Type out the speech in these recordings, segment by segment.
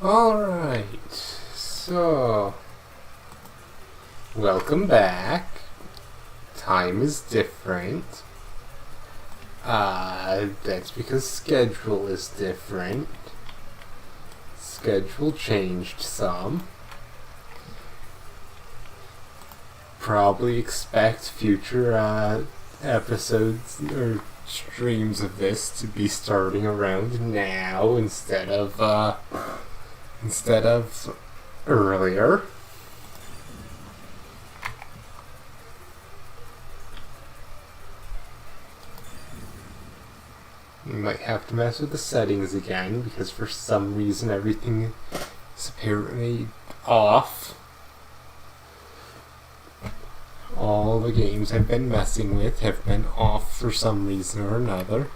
Alright, so welcome back. Time is different. That's because schedule is different. Schedule changed some. Probably expect future episodes or streams of this to be starting around now instead of earlier. You might have to mess with the settings again because for some reason everything is apparently off. All the games I've been messing with have been off for some reason or another.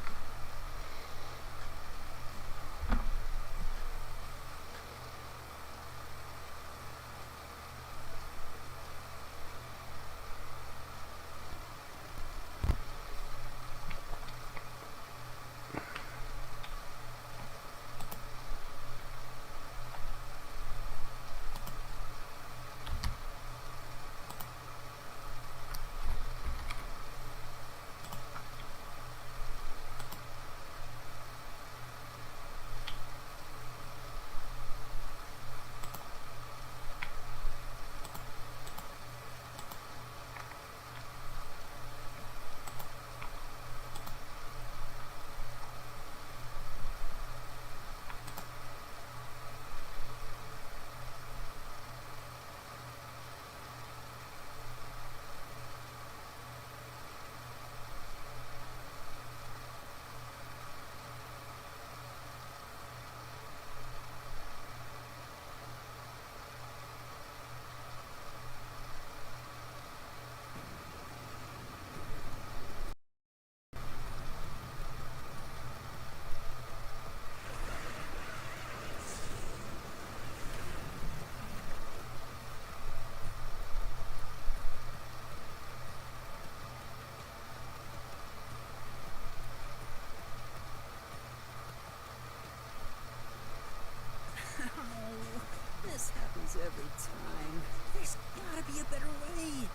This happens every time. There's gotta be a better way.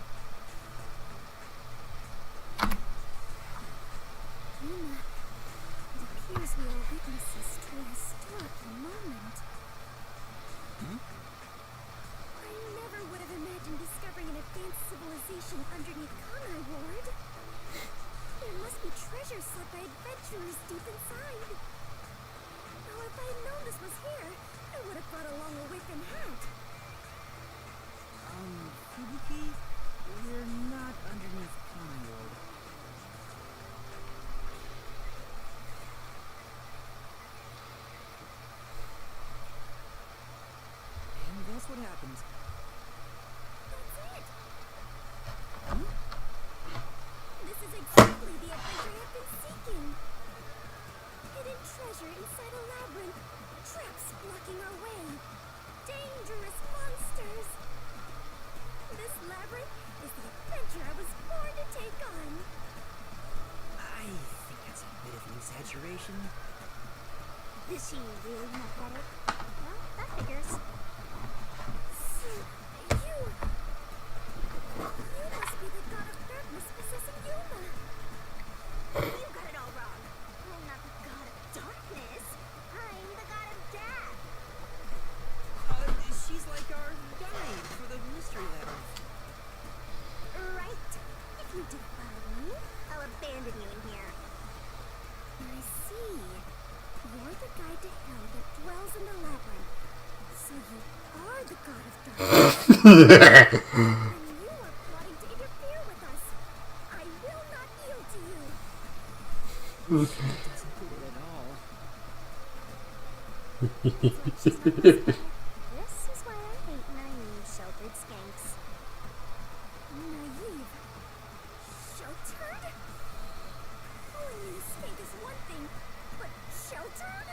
Luna, it appears we are witnesses to a historic moment. I never would have imagined discovering an advanced civilization underneath Kanai Ward. There must be treasure sought by adventurers deep inside. Now, if I had known this was here, I would have brought along a whip and hat. Fubuki, we're not underneath Kanai Ward. And that's what happens. That's it. This is exactly the adventure I've been seeking. Hidden treasure inside a labyrinth. Traps blocking our way. Dangerous monsters. This labyrinth is the adventure I was born to take on. I think that's a bit of an exaggeration. Is she really not better? Well, that figures. So, you must be the god of darkness possessing Yuma. You got it all wrong. I'm not the god of darkness. I'm the god of death. She's like our guide for the mystery labyrinth. Right. If you defy me, I'll abandon you in here. I see. You're the guide to hell that dwells in the labyrinth. So you are the god of darkness. And you are plotting to interfere with us. I will not yield to you. Doesn't do it at all. She's not listening. This is why I hate naive, sheltered skanks. Naive? Sheltered? Calling me a skank is one thing, but sheltered?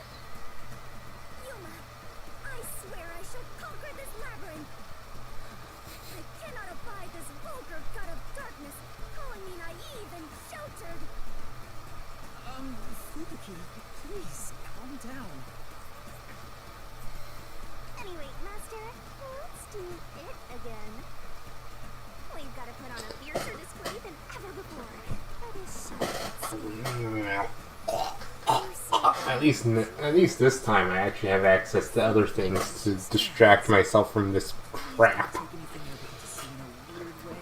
Yuma, I swear I shall conquer this labyrinth. I cannot abide this vulgar god of darkness calling me naive and sheltered. Fubuki, please, calm down. Anyway, Master, let's do it again. We've got to put on a fiercer display than ever before. For this show. At least this time I actually have access to other things to distract myself from this crap. Take anything you're about to see in a weird way.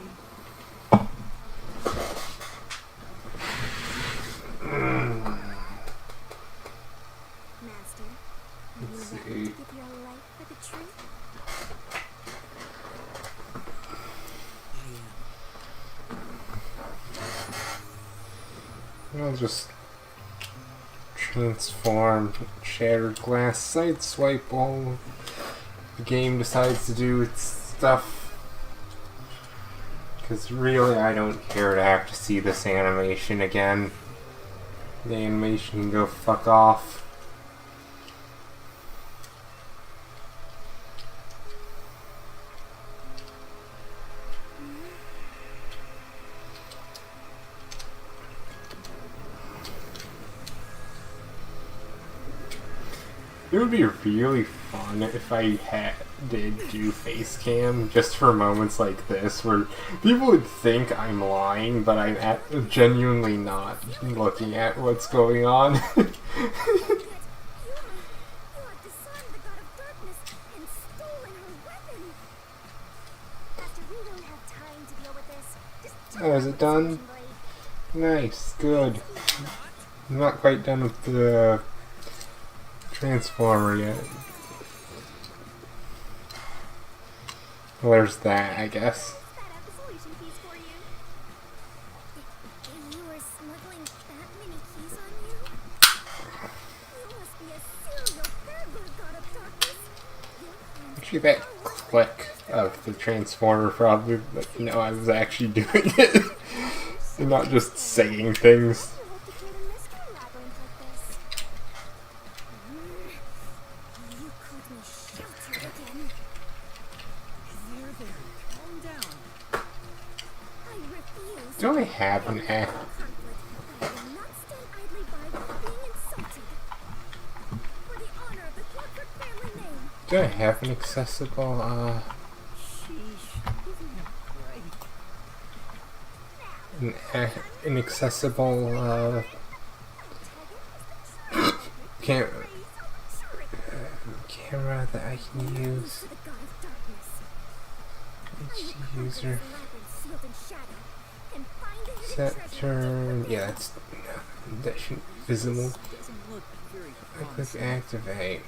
Master, are you Let's ready see. to give your life for the truth? I am. I'll just transform, shattered glass, sideswipe while the game decides to do its stuff. Because really, I don't care to have to see this animation again. The animation can go fuck off. It would be really fun if I did do face cam just for moments like this where people would think I'm lying, but I'm genuinely not looking at what's going on. You have disarmed the god of darkness and stolen her weapon. Master, we don't have time to deal with this. Just Oh, is it done? Nice, good. I'm not quite done with the transformer yet. Well, there's that, I guess. That absolution piece for you. And you were smuggling that many keys on you? You must be a serial burglar, god of darkness. Your crimes Actually, that click of the transformer probably let me know I was actually doing it. And not just saying things. you hope to create a mystery labyrinth like this. You called me sheltered again. There, calm down. I refuse. Do I have an app? Conflict, but I will not stand idly by while being insulted. For the honor of the Clarkford family name. Do I have an accessible, Sheesh, isn't that great? an accessible, camera that I can use? To the god of darkness. HD user. Labyrinth sealed in shadow. And find the hidden Set treasure. turn. Yeah, that shouldn't be visible. Doesn't look very I click promising. activate.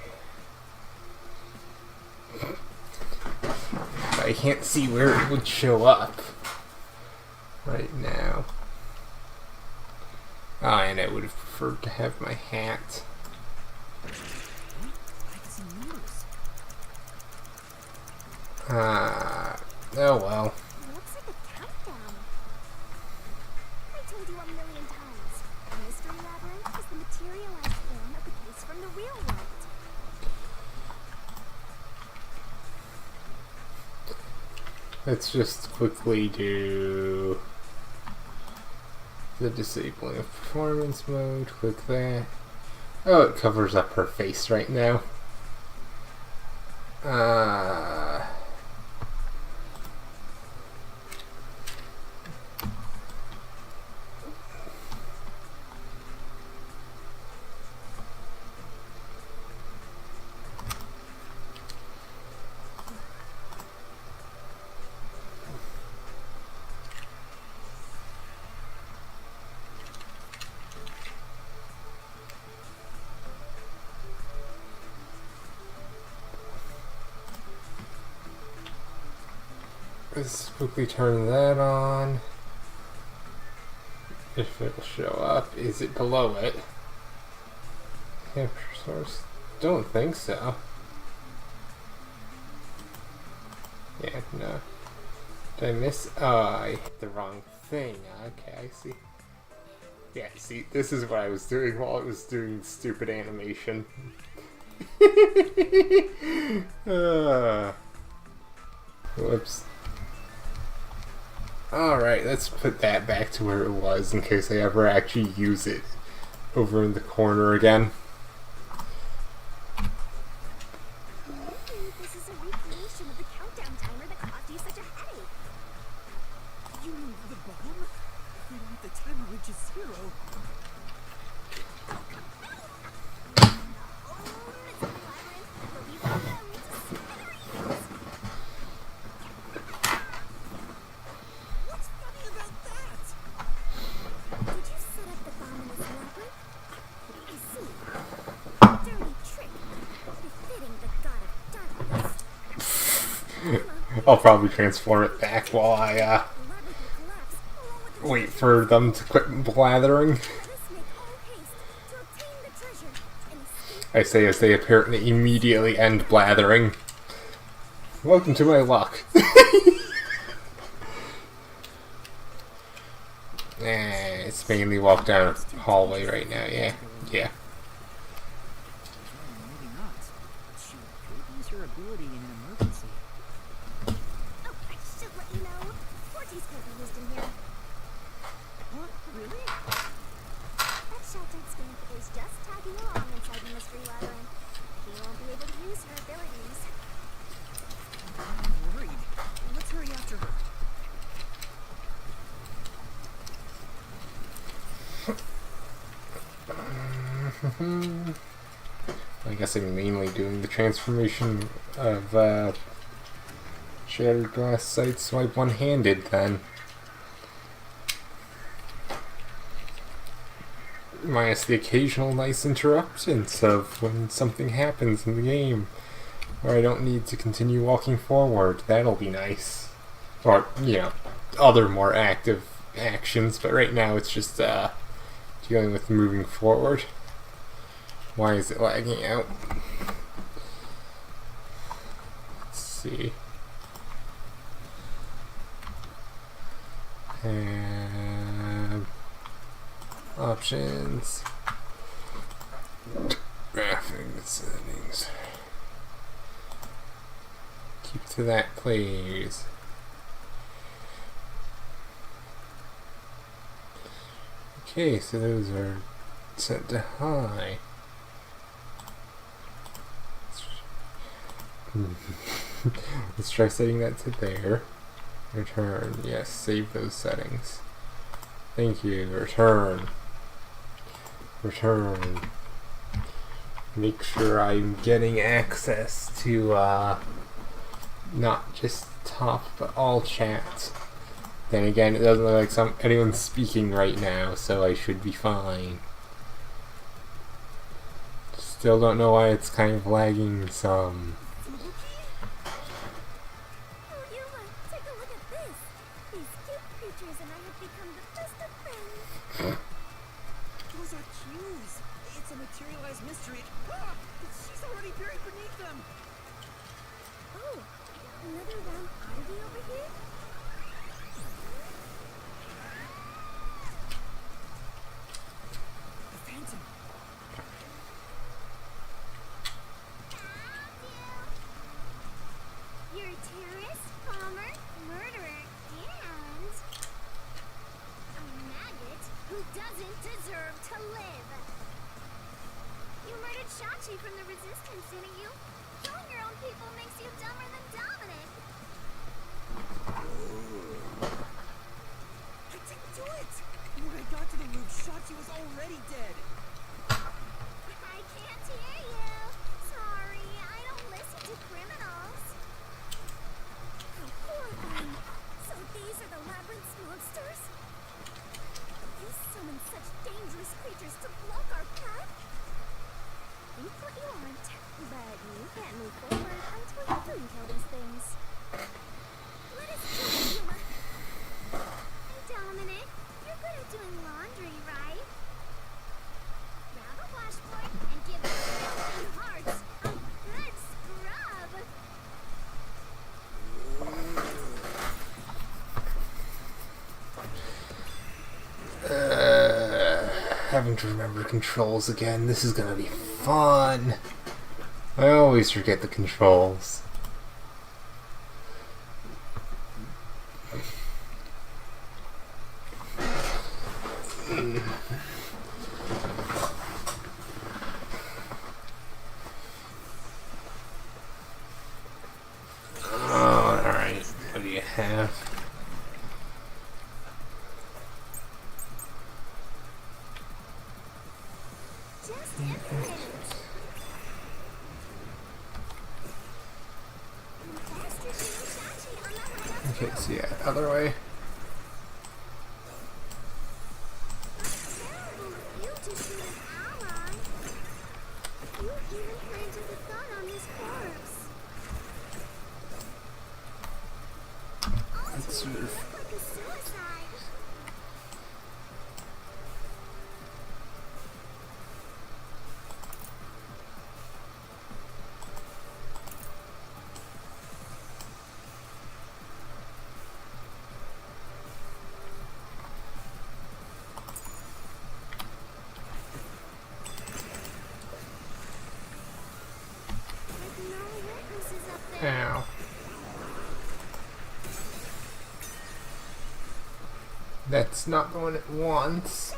I can't see where it would show up right now. Ah, and I would have preferred to have my hat. Like some news. Oh well. It looks like a countdown. I told you a million times. The mystery labyrinth is the materialized form of the case from the real world. Let's just quickly do the disabling of performance mode. Click that. Oh, it covers up her face right now. Let's quickly turn that on. If it'll show up. Is it below it? Capture source? Don't think so. Yeah, no. Did I miss? Oh, I hit the wrong thing. Okay, I see. Yeah, see, this is what I was doing while I was doing stupid animation. Whoops. Alright, let's put that back to where it was in case I ever actually use it over in the corner again. Maybe this hero. What's funny about that? Did you set up the bomb in this labyrinth? I see. Dirty trick. Befitting the god of darkness. I'll probably transform it back while I The labyrinth will collapse, along with the wait for them to quit blathering. Let us make all haste to obtain the treasure and escape. I say as they apparently immediately end blathering. Welcome to my luck. It's mainly walk down a hallway right now, yeah. Yeah. Maybe not. But she could use her ability in an emergency. Oh, I should let you know. Forties could be used in here. What? Really? That sheltered scamp is just tagging along inside the mystery labyrinth. He won't be able to use her abilities. I'm worried. Let's hurry after her. I guess I'm mainly doing the transformation of Shattered Glass Sight Swipe one-handed then. Minus the occasional nice interruptions of when something happens in the game where I don't need to continue walking forward. That'll be nice. Or, you know, other more active actions, but right now it's just dealing with moving forward. Why is it lagging out? Let's see. Options. Graphic settings. Keep to that, please. Okay, so those are set to high. Let's try setting that to there. Return. Yes, save those settings. Thank you. Return. Return. Make sure I'm getting access to not just top but all chat. Then again, it doesn't look like anyone's speaking right now, so I should be fine. Still don't know why it's kind of lagging some. Oh, Yuma, take a look at this. These cute creatures and I have become the best of friends. Those are cues. It's a materialized mystery. Ah! She's already buried beneath them. Oh, another round oddity over here? The Phantom. You're a terrorist, bomber, murderer, and a maggot who doesn't deserve to live. You murdered Shachi from the Resistance, didn't you? Killing your own people makes you dumber than Dominic. I didn't do it. When I got to the roof, Shotzi was already dead. I can't hear you. Sorry, I don't listen to criminals. How horrifying. So these are the labyrinth's monsters? You summon such dangerous creatures to block our path? Think what you want, but you can't move forward until you do kill these things. Let us do it, Yuma. Hey, Dominic. You're good at doing laundry, right? Grab a washboard and give the filthy hearts a good scrub. Having to remember controls again. This is gonna be fun. I always forget the controls. Oh, alright. What do you have? just infinite. Faster, Shino-shachi on the hideout. Okay, so yeah, other way. Terrible of you to shoot an ally. You even planted the thought on his corpse. Let's Also, sort you of. look like a suicide. Like no witnesses up there. Ow. That's not the one it wants.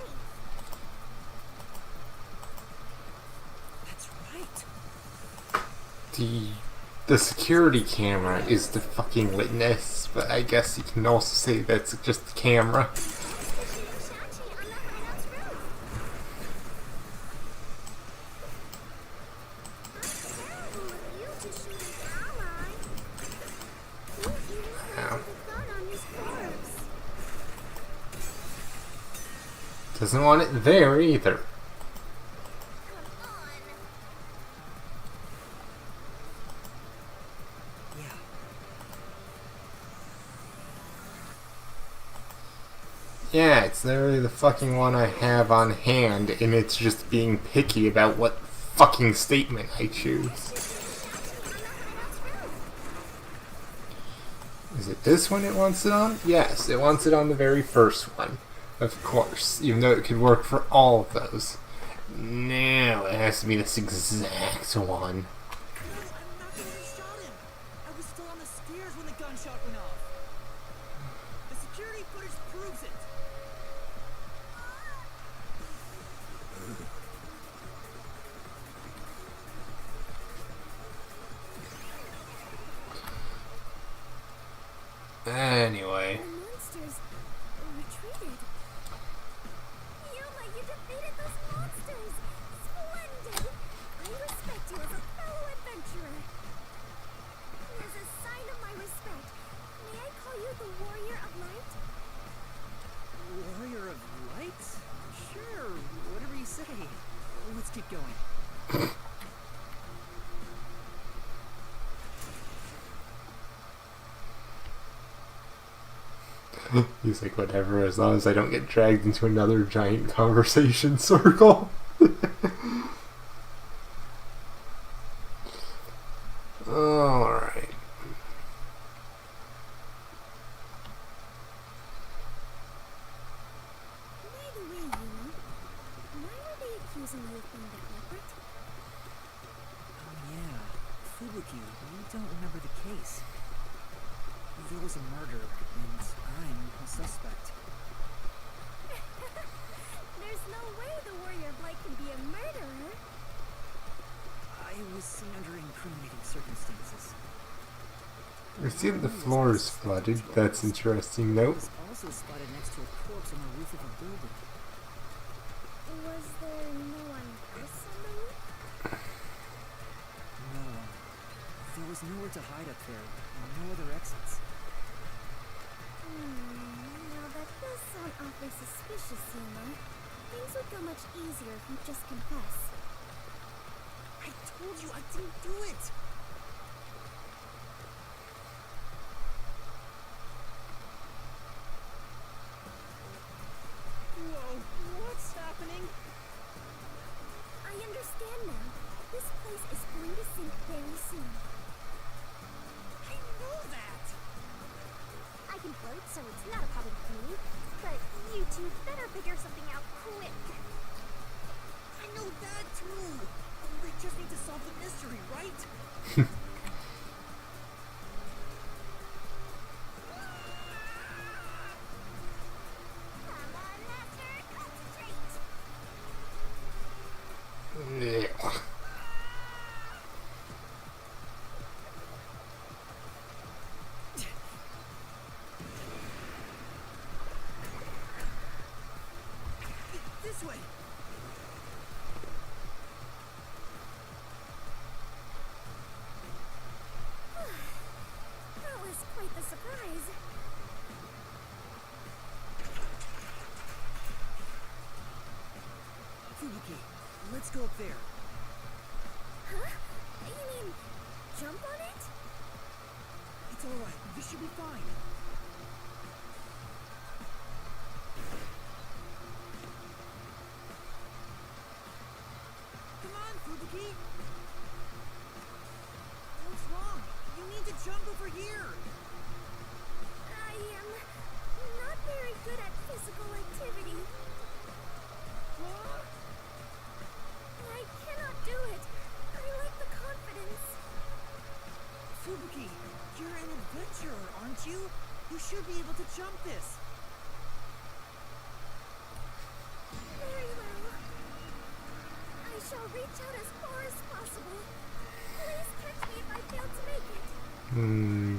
That's right. The security camera is the fucking witness, but I guess you can also say that's just the camera. Faster, Shino-shachi on the hideout's roof. Terrible of you to shoot an ally. You even Ow. planted the thought on his corpse. Doesn't want it there either. Come on. Yeah. Yeah, it's literally the fucking one I have on hand, and it's just being picky about what fucking statement I choose. Is it this one it wants it on? Yes, it wants it on the very first one. Of course, even though it could work for all of those. No, it has to be this exact one. No, I'm not the one who shot him. I was still on the stairs when the gunshot went off. The security footage proves it. Anyway, The monsters retreated. Yuma, you defeated those monsters! Splendid! I respect you as a fellow adventurer. As a sign of my respect, may I call you the Warrior of Light? Warrior of Light? Sure, whatever you say. Let's keep going. he's like, whatever, as long as I don't get dragged into another giant conversation circle. Alright. By the way, Yuma, why were they accusing you of being the culprit? Oh yeah, Fubuki, you don't remember the case. There was a murder, and I'm a suspect. There's no way the Warrior of Light can be a murderer. I was seen under incriminating circumstances. I see that the floor is flooded. That's interesting. I Nope. was also spotted next to a corpse on the roof of a building. Was there no one else on the roof? No one. There was nowhere to hide up there, and no other exits. Now that does sound awfully suspicious, Yuma. Things would go much easier if you just confess. I told you I didn't do it! Whoa, what's happening? I understand now. This place is going to sink very soon. I know that! I can float, so it's not a problem for me. But you two better figure something out quick. I know that too! We just need to solve the mystery, right? Come on, Master, concentrate. Yeah. This way! Fubuki, let's go up there. Huh? You mean jump on it? It's alright, this should be fine. Come on, Fubuki! What's wrong? You need to jump over here! I am not very good at physical activity. What? I cannot do it. I lack the confidence. Fubuki, you're an adventurer, aren't you? You should be able to jump this. Very well. I shall reach out as far as possible. Please catch me if I fail to make it.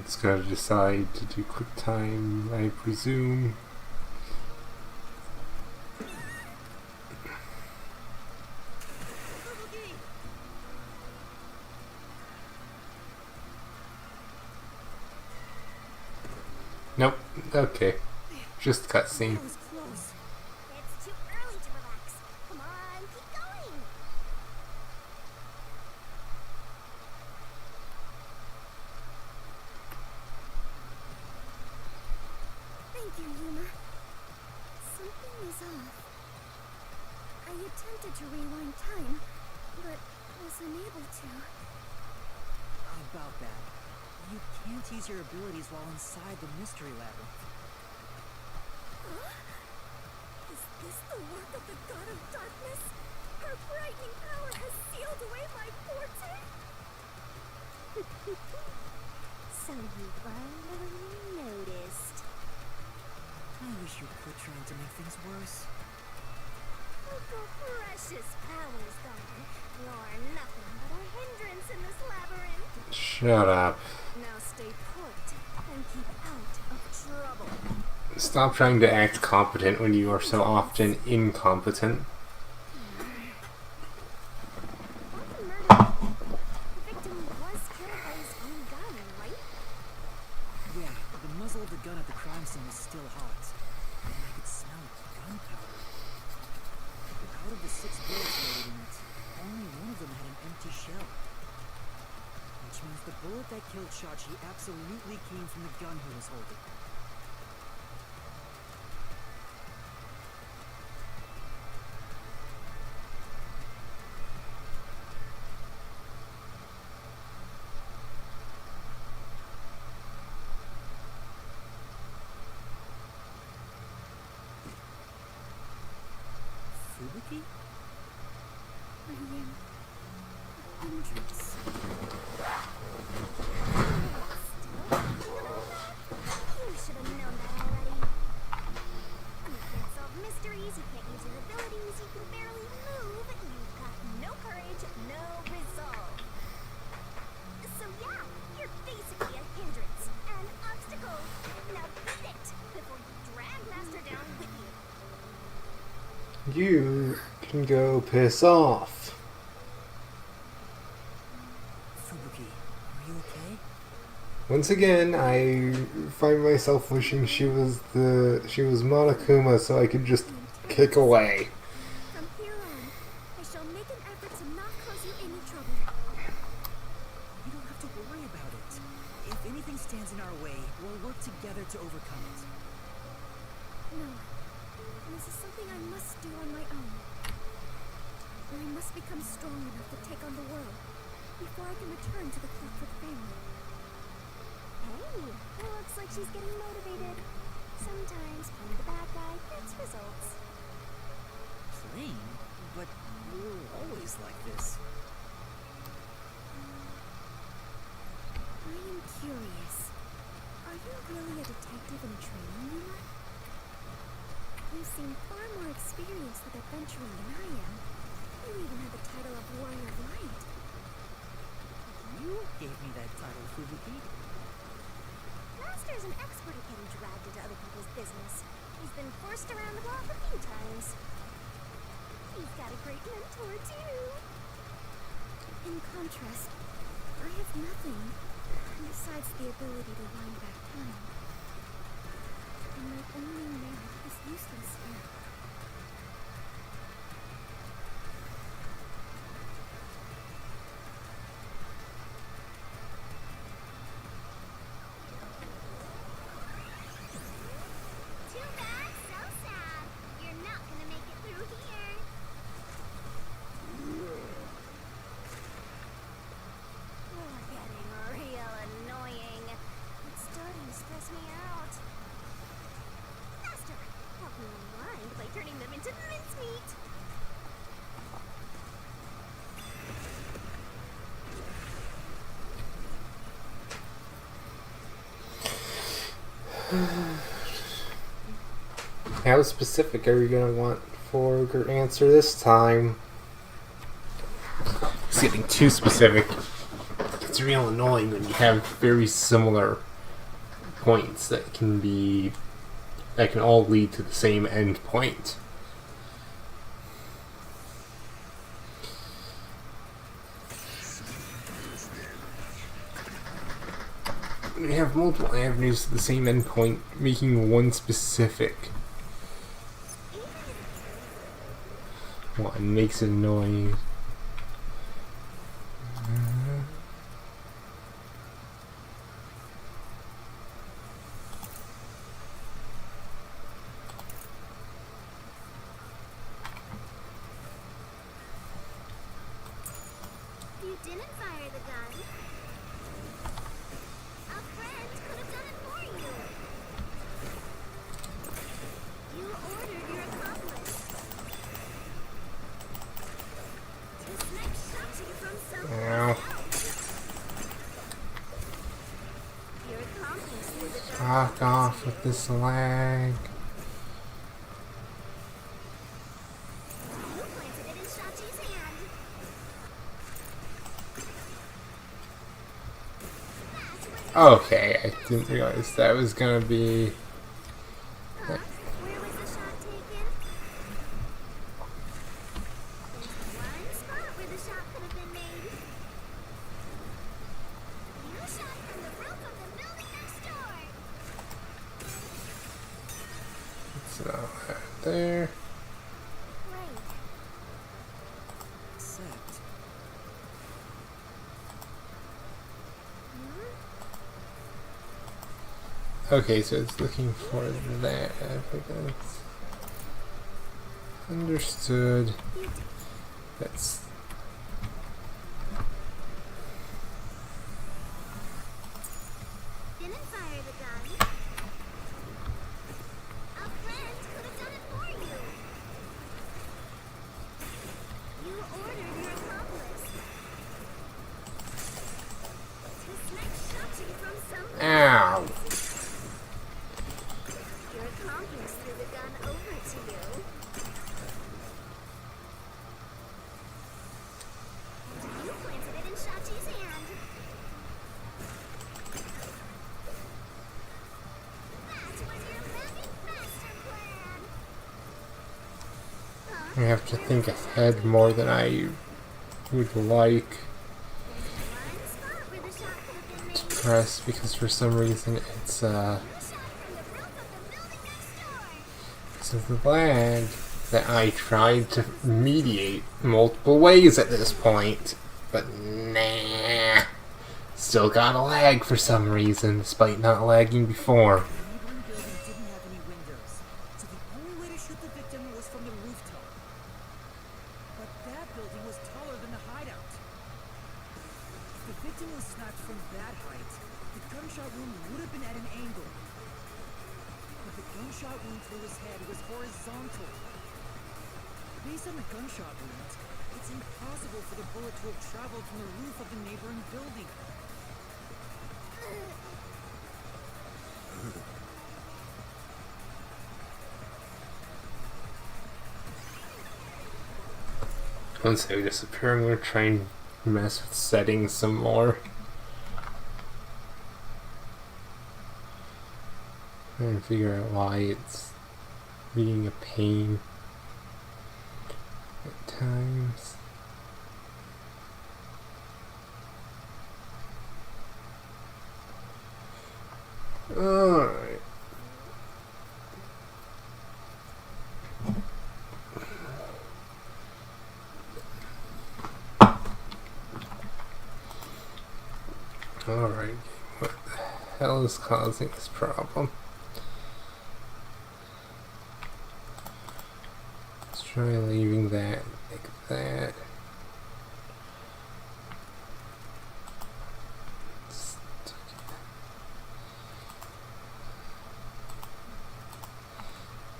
It's gotta decide to do quick time, I presume. Fubuki! Nope. Okay. Just cutscene. That was close. It's too early to relax. Come on, keep going. Thank you, Yuma. Something is off. I attempted to rewind time, but was unable to. About that, you can't use your abilities while inside the mystery labyrinth. Huh? Is this the work of the god of darkness? Her frightening power has sealed away my forte? So you finally noticed. I wish you'd quit trying to make things worse. Your precious powers, gone. You're nothing but a hindrance in this labyrinth. Shut up. Now stay put and keep out of trouble. Stop trying to act competent when you are so often incompetent. About the murder, the victim was killed by his own gun, right? Yeah, the muzzle of the gun at the crime scene was still hot. And I could smell gunpowder. Out of the 6 bullets loaded in it, only one of them had an empty shell. Which means the bullet that killed Shachi absolutely came from the gun he was holding. Fubuki? I am a hindrance. You should have known that already. You can't solve mysteries, you can't use your abilities, you can barely move, you've got no courage, no resolve. So yeah, you're basically a hindrance, an obstacle. Now beat it before you drag Master down with you. You can go piss off. Fubuki, are you okay? Once again, I find myself wishing she was Monokuma so I could just kick away. From here on, I shall make an effort to not cause you any trouble. You don't have to worry about it. If anything stands in our way, we'll work together to overcome it. No. This is something I must do on my own. I must become strong enough to take on the world before I can return to the Clockwork family. Hey, looks like she's getting motivated. Sometimes playing the bad guy gets results. Playing? But we're always like this. I am curious. Are you really a detective in training, Yuma? You seem far more experienced with adventuring than I am. You even have the title of Warrior of Light. You gave me that title, Fubuki. Master's an expert at getting dragged into other people's business. He's been forced around the block a few times. He's got a great mentor, too. In contrast, I have nothing besides the ability to wind back time. And my only merit is useless here. How specific are you gonna want for your answer this time? It's getting too specific. It's real annoying when you have very similar points that can all lead to the same end point. When you have multiple avenues to the same end point, making one specific one makes it annoying. You didn't fire the gun. A friend could have done it for you. You ordered your accomplice. This next shot you from someone Ow. else. Your accomplice threw the gun Fuck off with this lag. You planted it in Shachi's hand. Okay, I didn't realize that was gonna be. Huh? Where was the shot taken? There's one spot where the shot could have been made. You shot from the roof of the building next door. So, there. Right. Except, Okay, so it's looking for that evidence. Understood. That's. Didn't fire the gun. A friend could have done it for you. You ordered your accomplice. This next shot you from someone. Ow! Your accomplice threw the gun over to you. And you planted it in Shachi's hand. That was your magic master plan. Huh? I have to think ahead more than I would like There's one spot where the shot could have been made. to press because for some reason it's You shot from the roof of the building next door. because of the lag that I tried to mediate multiple ways at this point, but nah, still got a lag for some reason despite not lagging before. the neighboring building didn't have any windows, so the only way to shoot the victim was from the rooftop. But that building was taller than the hideout. If the victim was sniped from that height, the gunshot wound would have been at an angle. But the gunshot wound through his head was horizontal. Based on the gunshot wound, it's impossible for the bullet to have traveled from the roof of the neighboring building. Once they disappear, I'm gonna try and mess with settings some more. Try and figure out why it's being a pain at times. Alright. Alright, what the hell is causing this problem? Let's try leaving that like that.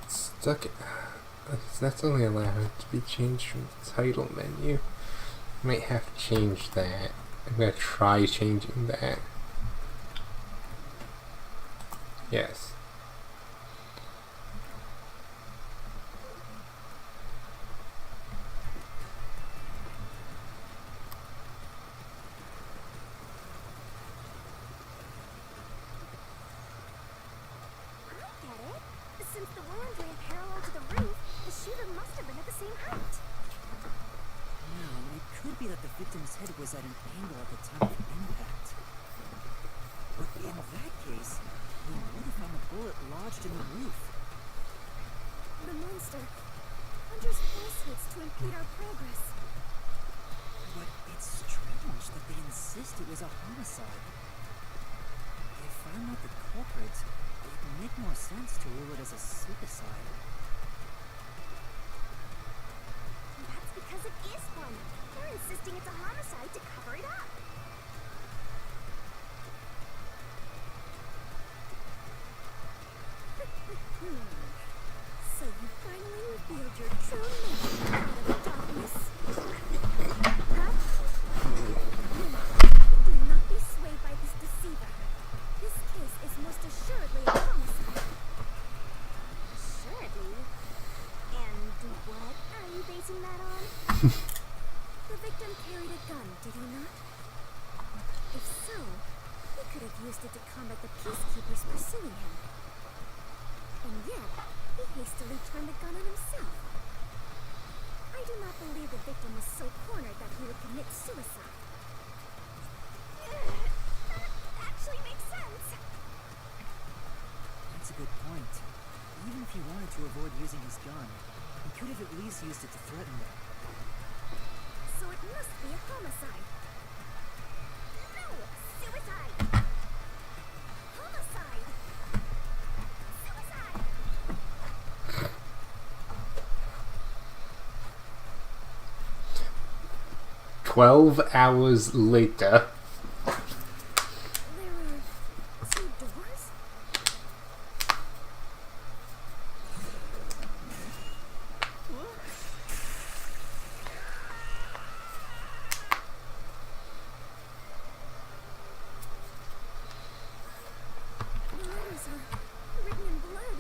Stuck it. That's only allowed to be changed from the title menu. Might have to change that. I'm gonna try changing that. Yes. be that the victim's head was at an angle at the time of impact. But in that case, we would have found the bullet lodged in the roof. The monster conjures falsehoods to impede our progress. But it's strange that they insist it was a homicide. If I'm not the culprit, it'd make more sense to rule it as a suicide. That's because it is one. They're insisting it's a homicide to cover it up. So you finally revealed your true nature out of the darkness. Huh? Do not be swayed by this deceiver. This case is most assuredly a homicide. Assuredly? And what are you basing that on? The victim carried a gun, did he not? If so, he could have used it to combat the peacekeepers pursuing him. And yet, he hastily turned the gun on himself. I do not believe the victim was so cornered that he would commit suicide. That actually makes sense. That's a good point. Even if he wanted to avoid using his gun, he could have at least used it to threaten them. So it must be a homicide. No! Suicide! Homicide! Suicide! 12 hours later. There are 2 doors? The letters are written in blood.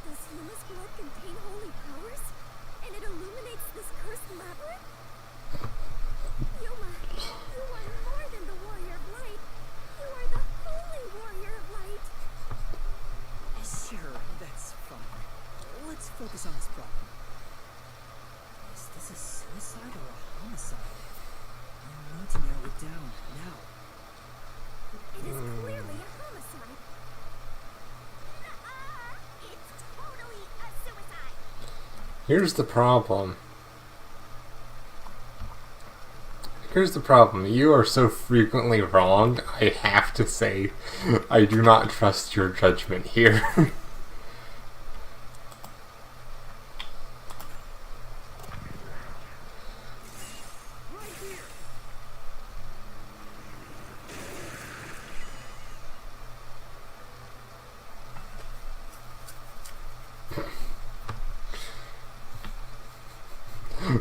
Does Yuma's blood contain holy powers? And it illuminates this cursed labyrinth? Yuma, you are more than the warrior of light. You are the holy warrior of light. Sure, that's fine. Let's focus on this problem. Is this a suicide or a homicide? I need to narrow it down now. It is clearly a homicide. It's totally a suicide. Here's the problem. Here's the problem. You are so frequently wrong, I have to say, I do not trust your judgment here. Right here!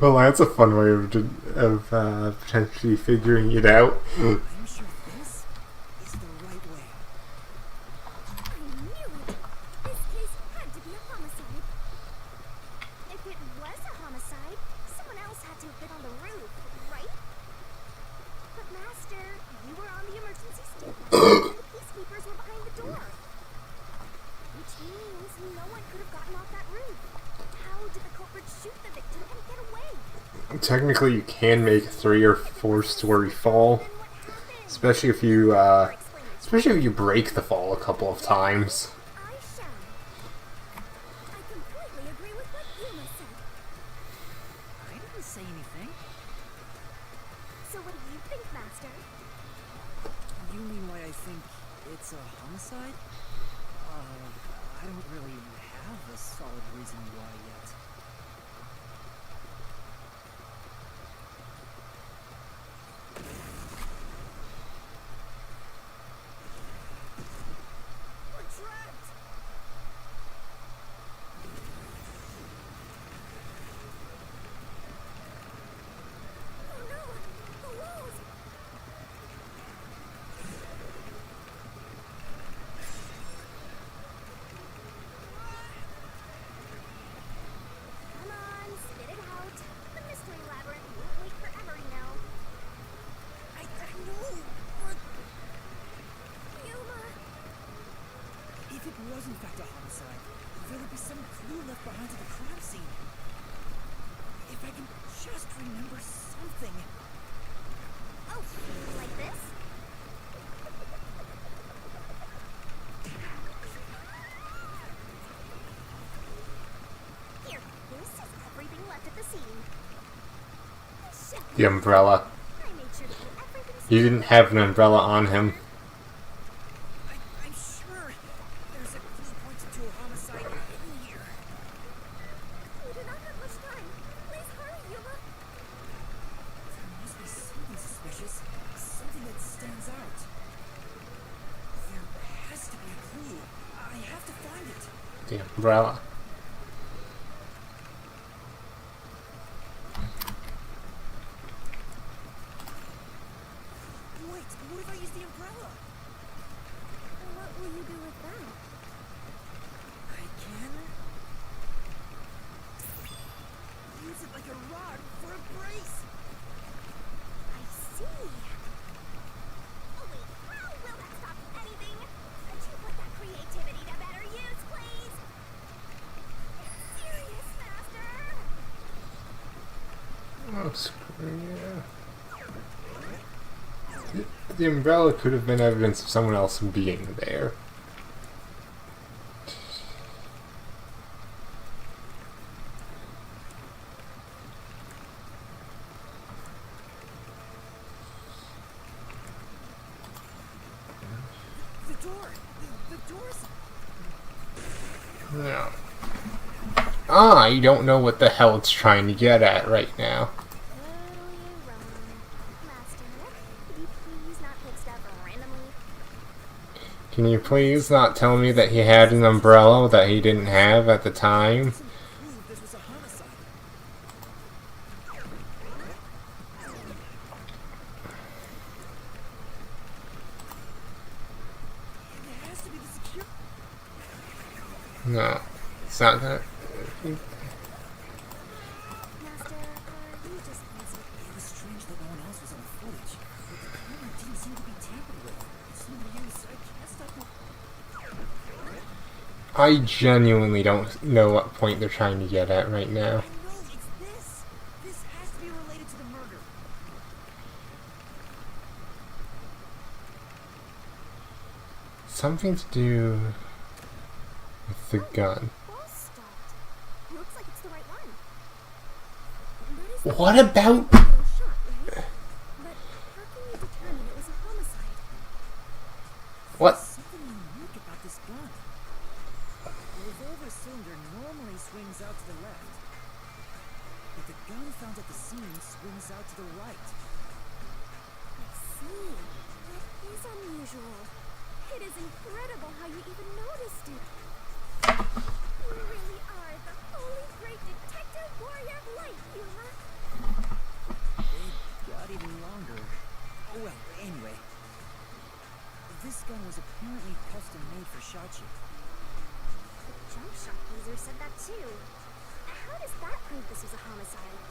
Well, that's a fun way of potentially figuring it out. I'm sure this is the right way. I knew it. This case had to be a homicide. If it was a homicide, someone else had to have been on the roof, right? But Master, you were on the emergency standby. And the peacekeepers were behind the door. Which means no one could have gotten off that roof. How did the culprit shoot the victim and get away? Technically, you can make a 3 or 4 story fall, Then what happened? especially if you break the fall a couple of times. I shall. I completely agree with what Yuma said. I didn't say anything. So what do you think, Master? You mean why I think it's a homicide? I don't really have a solid reason why yet. We're trapped! Oh no! The walls! Come on, spit it out. The mystery labyrinth won't wait forever, you know. I know, but Yuma! if it was in fact a homicide, there would be some clue left behind to the crime scene. If I can just remember something. something. Oh, like this? Here, this is everything left at the scene. Shit, The umbrella. I made sure to do everything. He didn't have an umbrella on him. I'm sure there's a clue pointing to a homicide in here. We do not have much time. Please hurry, Yuma. There must be something suspicious. Something that stands out. There has to be a clue. I have to find it. The umbrella. Wait, what if I use the umbrella? What will you do with that? I can use it like a rod for a brace. I see. Oh wait, how will that stop anything? Could you put that creativity to better use, please? Serious, Master? Oh, screw yeah. The umbrella could have been evidence of someone else being there. The door. The door's. No. I don't know what the hell it's trying to get at right now. Totally wrong. Master, could you please not pick stuff randomly? Can you please not tell me that he had an umbrella that he didn't have at the time? Prove this was a homicide. It has to be the secure. No. It's not that. Master, you just answered. It was strange that no one else was on the footage. But the camera didn't seem to be tampered with. It seemed to use. I can't stop. I genuinely don't know what point they're trying to get at right now. I know it's this. This has to be related to the murder. Something to do with the gun. Ball's stopped. Looks like it's the right one. That is the What about... fatal shot, right? But how can you determine it was a homicide? What? Something unique about this gun. The revolver cylinder normally swings out to the left, but the gun found at the scene swings out to the right. I see. That is unusual. It is incredible how you even noticed it. You really are the holy great detective warrior of light, Yuma. It got even longer. Oh well, anyway. This gun was apparently custom made for Shachi. The jump shot user said that too. How does that prove this was a homicide?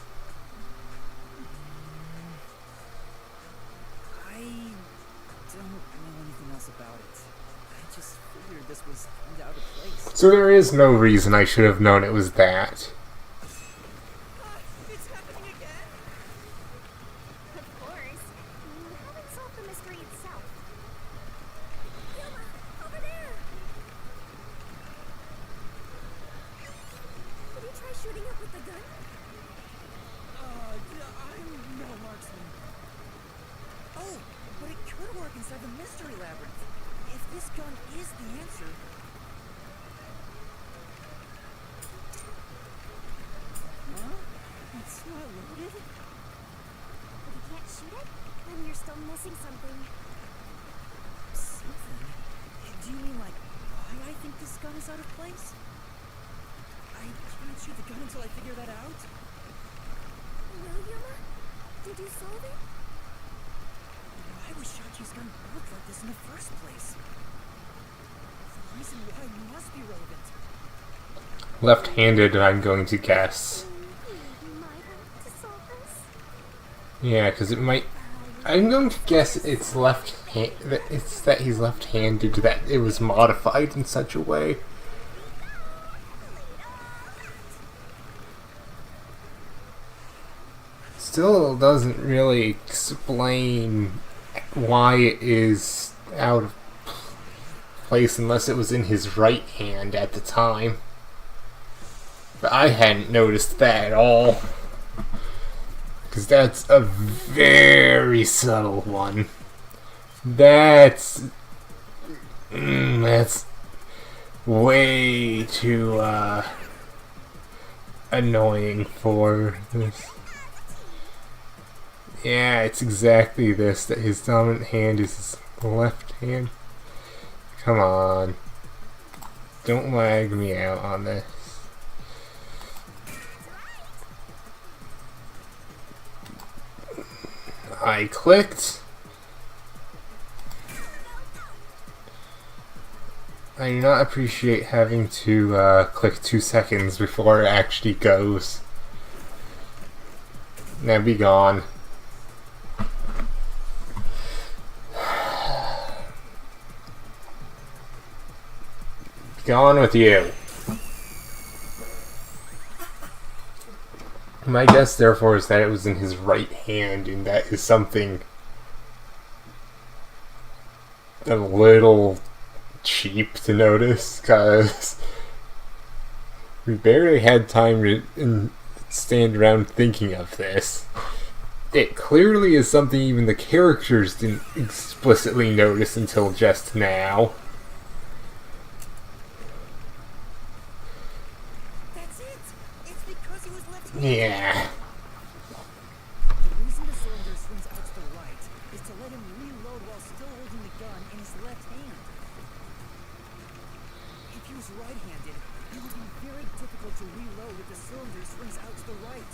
I don't know anything else about it. I just figured this was kind of out of place. So there is no reason I should have known it was that. It's happening again! Of course. You haven't solved the mystery itself. Yuma, over there! Did you try shooting up with the gun? I'm no marksman. Oh, but it could work inside the mystery labyrinth. If this gun is the answer. Huh? It's not loaded? If you can't shoot it, then you're still missing something. Something? Do you mean like why I think this gun is out of place? I can't shoot the gun until I figure that out. Well, Yuma, did you solve it? Why was Shachi's gun built like this in the first place? The reason why must be relevant. Left-handed, I'm going to guess. You might have to solve this. Yeah, because it might... I'm going to guess it's it's that he's left-handed, that it was modified in such a way. still doesn't really explain why it is out of place unless it was in his right hand at the time. But I hadn't noticed that at all. Because that's a very subtle one. That's way too annoying for this. Yeah, it's exactly this, that his dominant hand is his left hand. Come on. Don't lag me out on this. I clicked. I do not appreciate having to click 2 seconds before it actually goes. Now be gone. Gone with you. My guess, therefore, is that it was in his right hand, and that is something a little cheap to notice, because we barely had time to stand around thinking of this. It clearly is something even the characters didn't explicitly notice until just now. Yeah. The reason the cylinder swings out to the right is to let him reload while still holding the gun in his left hand. If he was right-handed, it would be very difficult to reload if the cylinder swings out to the right.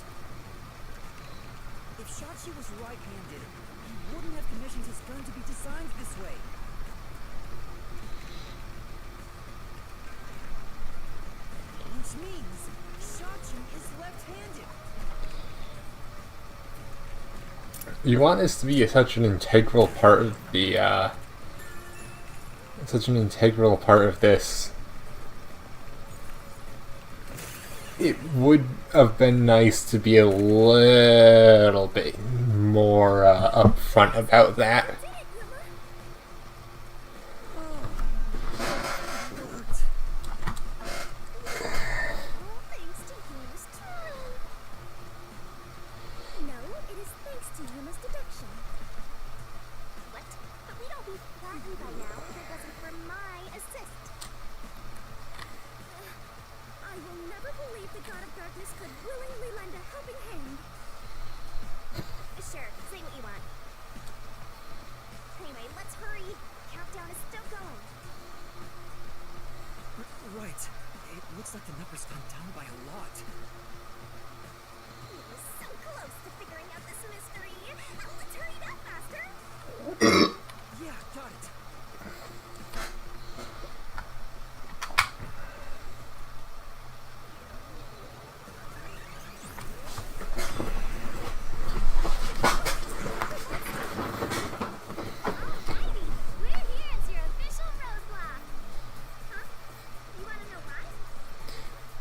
If Shachi was right-handed, he wouldn't have commissioned his gun to be designed this way. Which means Shachi is left-handed. You want this to be such an integral part of the, such an integral part of this. It would have been nice to be a little bit more upfront about that.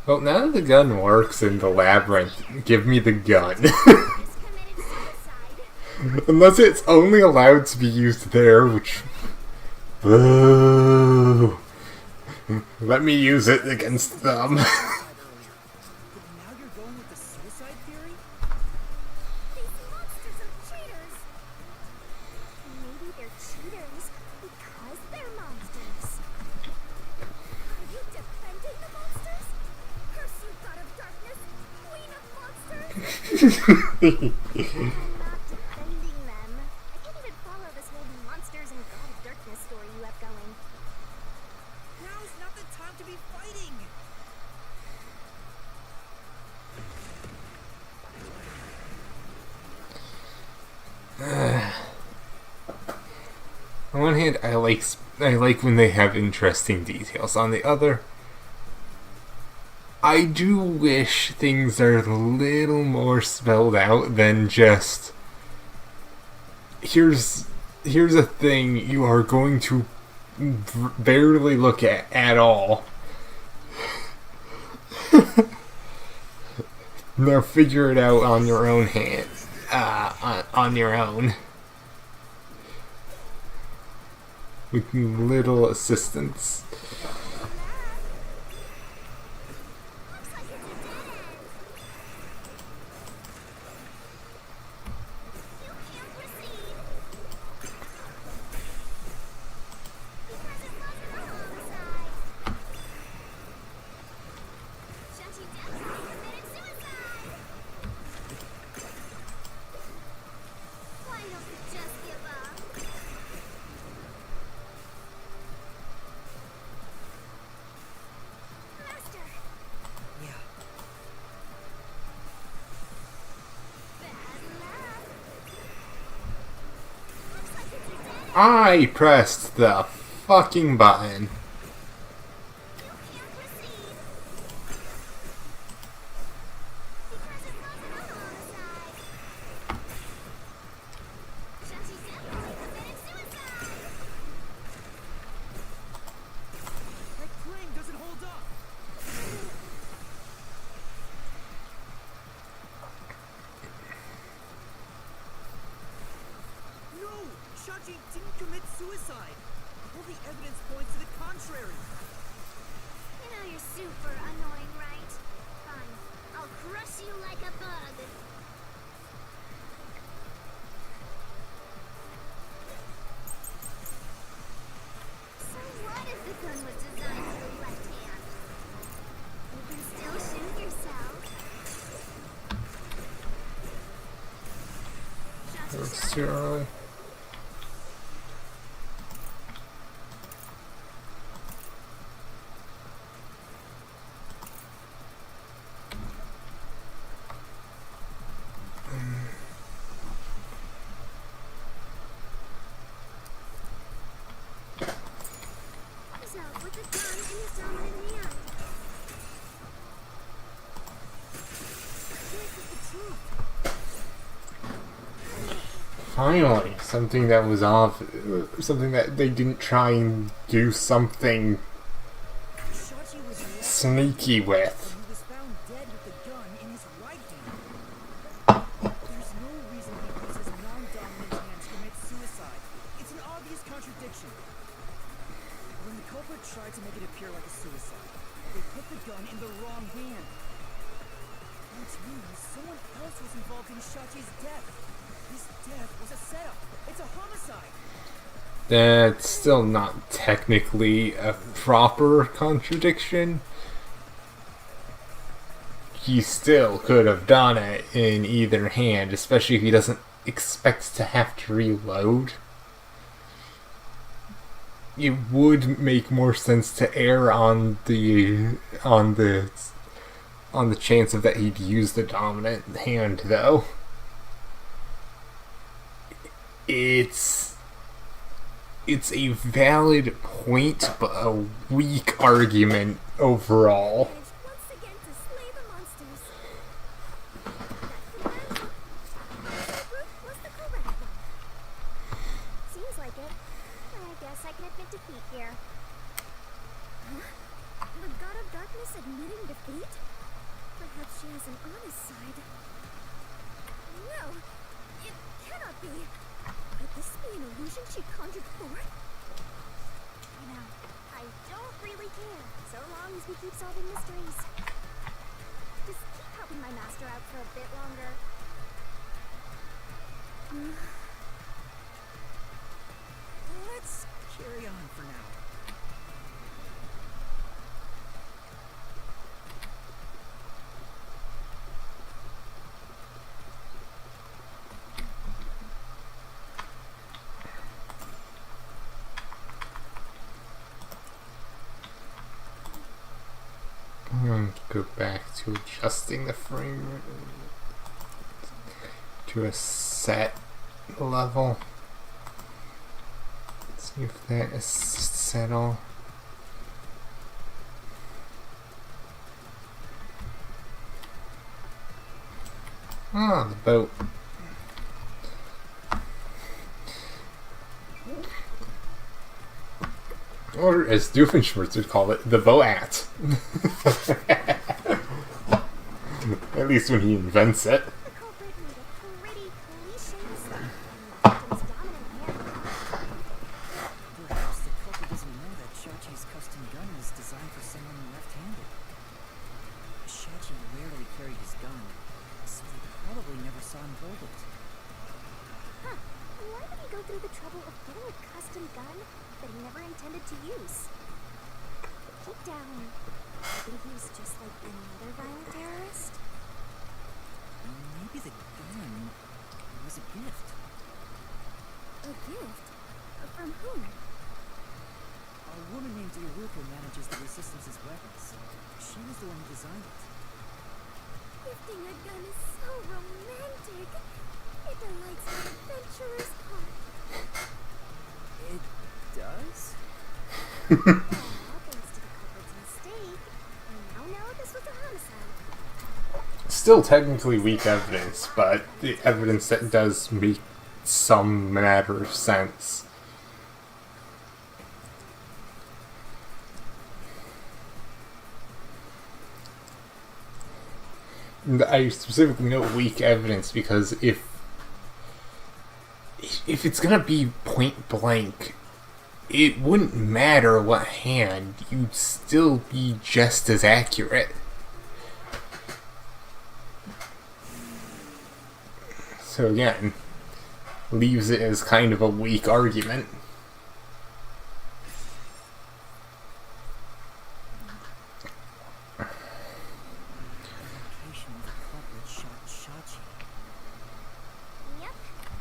Well, now that the gun works in the labyrinth, give me the gun. Unless it's only allowed to be used there, which... Boo! Let me use it against them. Now you're going with the suicide theory? These monsters are cheaters. Maybe they're cheaters because they're monsters. Are you defending the monsters? Pursuit god of darkness, queen of monsters? I'm not defending them. I can't even follow this whole monsters and god of darkness story you have going. Now's not the time to be fighting! On one hand, I like when they have interesting details. On the other, I do wish things are a little more spelled out than just here's a thing you are going to barely look at all. Now figure it out on your own hand. on your own. With little assistance. Looks like it's a dead end. You can't proceed. Because it wasn't a homicide. Shanti definitely committed suicide. Why don't you just give up? Master, Yeah. bad luck. Looks like it's a dead end. I pressed the fucking button. You can't proceed. Because it wasn't a homicide. Shanti definitely committed suicide. That claim doesn't hold up. No! Shachi didn't commit suicide. All the evidence points to the contrary. You know you're super annoying, right? Fine. I'll crush you like a bug. So what if the gun was designed for the left hand? You can still shoot yourself. Shot It's yourself. too early. He's out with the gun in his dominant hand. This is the truth. Finally, something that was off, something that they didn't try and do something Shachi was left sneaky with. when he was found dead with the gun in his right hand. There's no reason he used his non-dominant hand to commit suicide. It's an obvious contradiction. When the culprit tried to make it appear like a suicide, they put the gun in the wrong hand. Which means someone else was involved in Shachi's death. This death was a setup. It's a homicide. That's still not technically a proper contradiction. He still could have done it in either hand, especially if he doesn't expect to have to reload. It would make more sense to err on the chance of that he'd use the dominant hand, though. It's a valid point, but a weak argument overall. Once again to slay the monsters. That route was the correct one. Seems like it. I guess I can admit defeat here. Huh? The god of darkness admitting defeat? Perhaps she has an honest side. No, it cannot be. Could this be an illusion she conjured forth? You know, I don't really care, so long as we keep solving mysteries. Just keep helping my master out for a bit longer. Let's carry on for now. I'm going to go back to adjusting the frame to a set level. See if that is settle. Ah, the boat. Or as Doofenshmirtz would call it, the Boat. At least when he invents it. The culprit made it pretty cliches and victim's dominant hand. Perhaps the culprit doesn't know that Shachi's custom gun is designed for someone left-handed. Shachi rarely carried his gun, so they probably never saw him hold it. Huh. Why would he go through the trouble of getting a custom gun that he never intended to use? Deep down, I think he was just like another violent terrorist. Maybe the gun was a gift. A gift? From whom? A woman named Iruka manages the Resistance's weapons. She was the one who designed it. Gifting a gun is so romantic. It delights my adventurer's heart. It does? Aw, thanks to the culprit's mistake, I now know this was a homicide. Still technically weak evidence, but the evidence that does make some matter of sense. And I specifically note weak evidence because if it's gonna be point blank, it wouldn't matter what hand, you'd still be just as accurate. So again, leaves it as kind of a weak argument. The location of the culprit shot Shachi. Yep,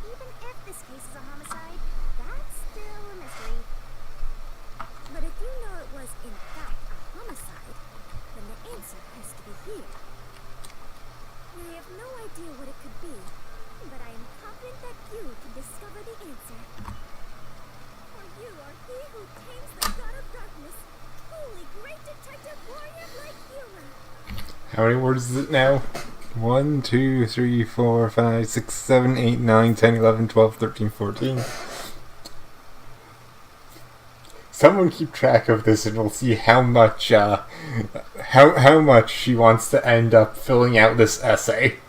even if this case is a homicide, that's still a mystery. But if you know it was in fact a homicide, then the answer has to be here. I have no idea what it could be, but I am confident that you can discover the answer. For you are he who tames the god of darkness, holy great detective warrior like Yuma. How many words is it now? 1, 2, 3, 4, 5, 6, 7, 8, 9, 10, 11, 12, 13, 14. Someone keep track of this and we'll see how much how much she wants to end up filling out this essay.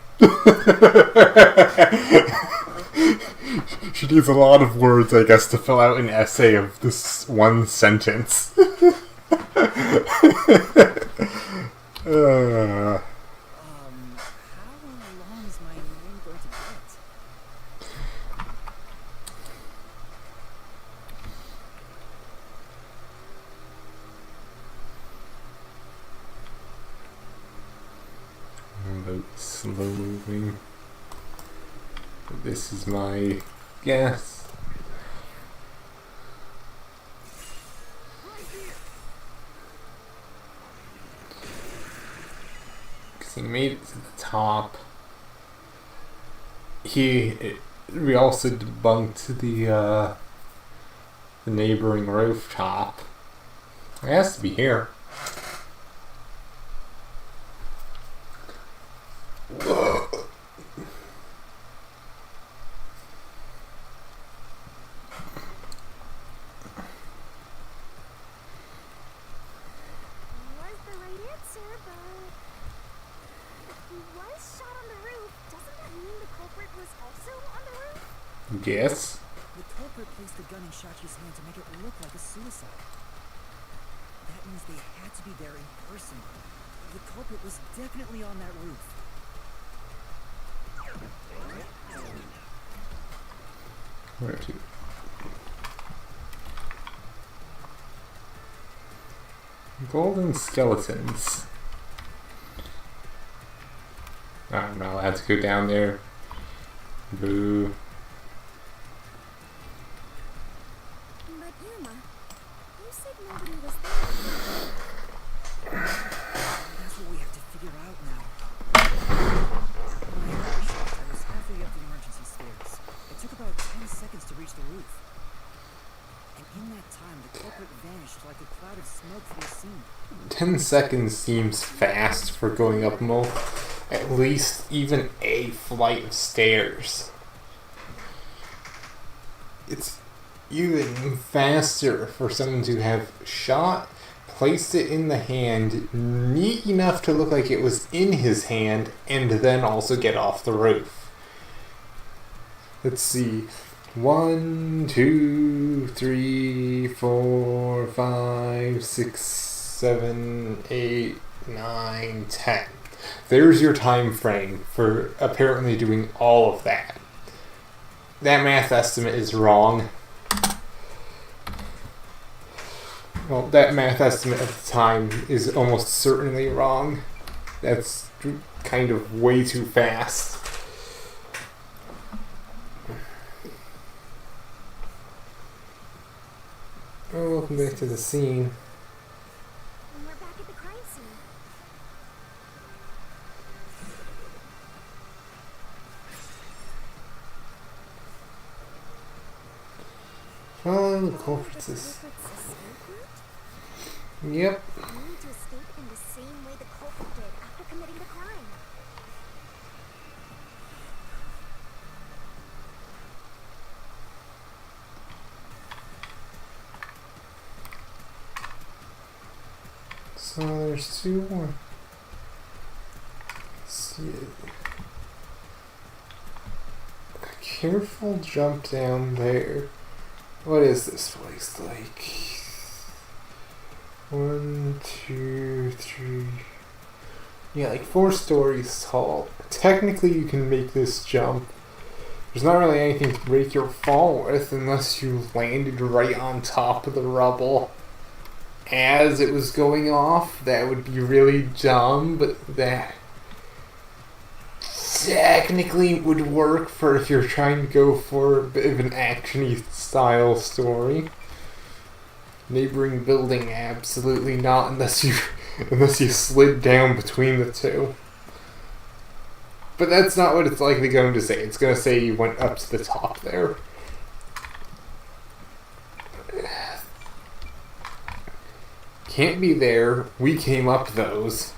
She needs a lot of words, I guess, to fill out an essay of this one sentence. How long is my name going to get? About slowly. This is my guess. Because he made it to the top. We also debunked the neighboring rooftop. It has to be here. Was the right answer, but if he was shot on the roof, doesn't that mean the culprit was also on the roof? Yes. The culprit placed the gun in Shachi's hand to make it look like a suicide. That means they had to be there in person. The culprit was definitely on that roof. Where to? Golden skeletons. I'm not allowed to go down there. Boo. But Yuma, you said nobody was there. That's what we have to figure out now. When I heard the shot, I was halfway up the emergency stairs. It took about 10 seconds to reach the roof. And in that time, the culprit vanished like a cloud of smoke from the scene. 10 seconds seems fast for going up at least even a flight of stairs. It's even faster for someone to have shot, placed it in the hand, neat enough to look like it was in his hand, and then also get off the roof. Let's see. 1, 2, 3, 4, 5, 6, 7, 8, 9, 10. There's your time frame for apparently doing all of that. That math estimate is wrong. Well, that math estimate at the time is almost certainly wrong. That's kind of way too fast. Oh, welcome back to the scene. And we're back at the crime scene. Oh, the culprits is... Culprit's escape route? Yep. You need to escape in the same way the culprit did after committing the crime. So there's 2 more. Let's see. A careful jump down there. What is this place like? 1, 2, 3. Yeah, like 4 stories tall. Technically, you can make this jump. There's not really anything to break your fall with unless you landed right on top of the rubble as it was going off. That would be really dumb, but that technically would work for if you're trying to go for a bit of an action-y style story. Neighboring building, absolutely not, unless you slid down between the 2. But that's not what it's likely going to say. It's going to say you went up to the top there. Can't be there. We came up those.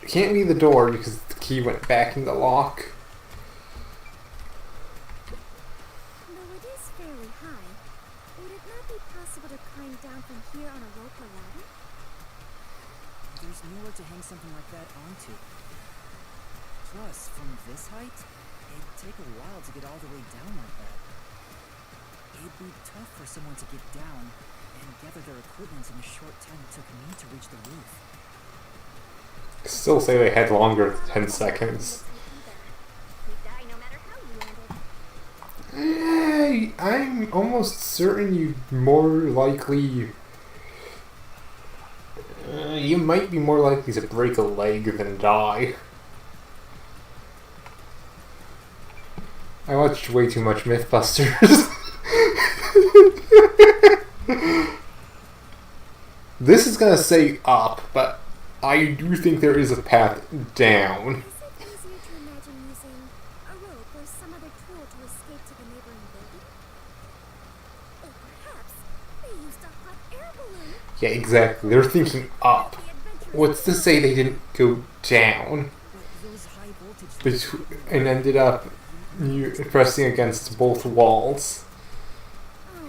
Can't be the door because the key went back in the lock. Though it is fairly high, would it not be possible to climb down from here on a rope or ladder? There's nowhere to hang something like that onto. Plus, from this height, it'd take a while to get all the way down like that. It'd be tough for someone to get down and gather their equipment in the short time it took me to reach the roof. Still say they had longer than 10 seconds. You'd die no matter how you landed. I'm almost certain you you might be more likely to break a leg than die. I watched way too much Mythbusters. This is gonna say up, but I do think there is a path down. Is it easier to imagine using a rope or some other tool to escape to the neighboring building? Or perhaps they used a hot air balloon. Yeah, exactly. They're thinking up. The adventurers What's to say they didn't go down But those high voltage and ended up pressing against both walls? Oh.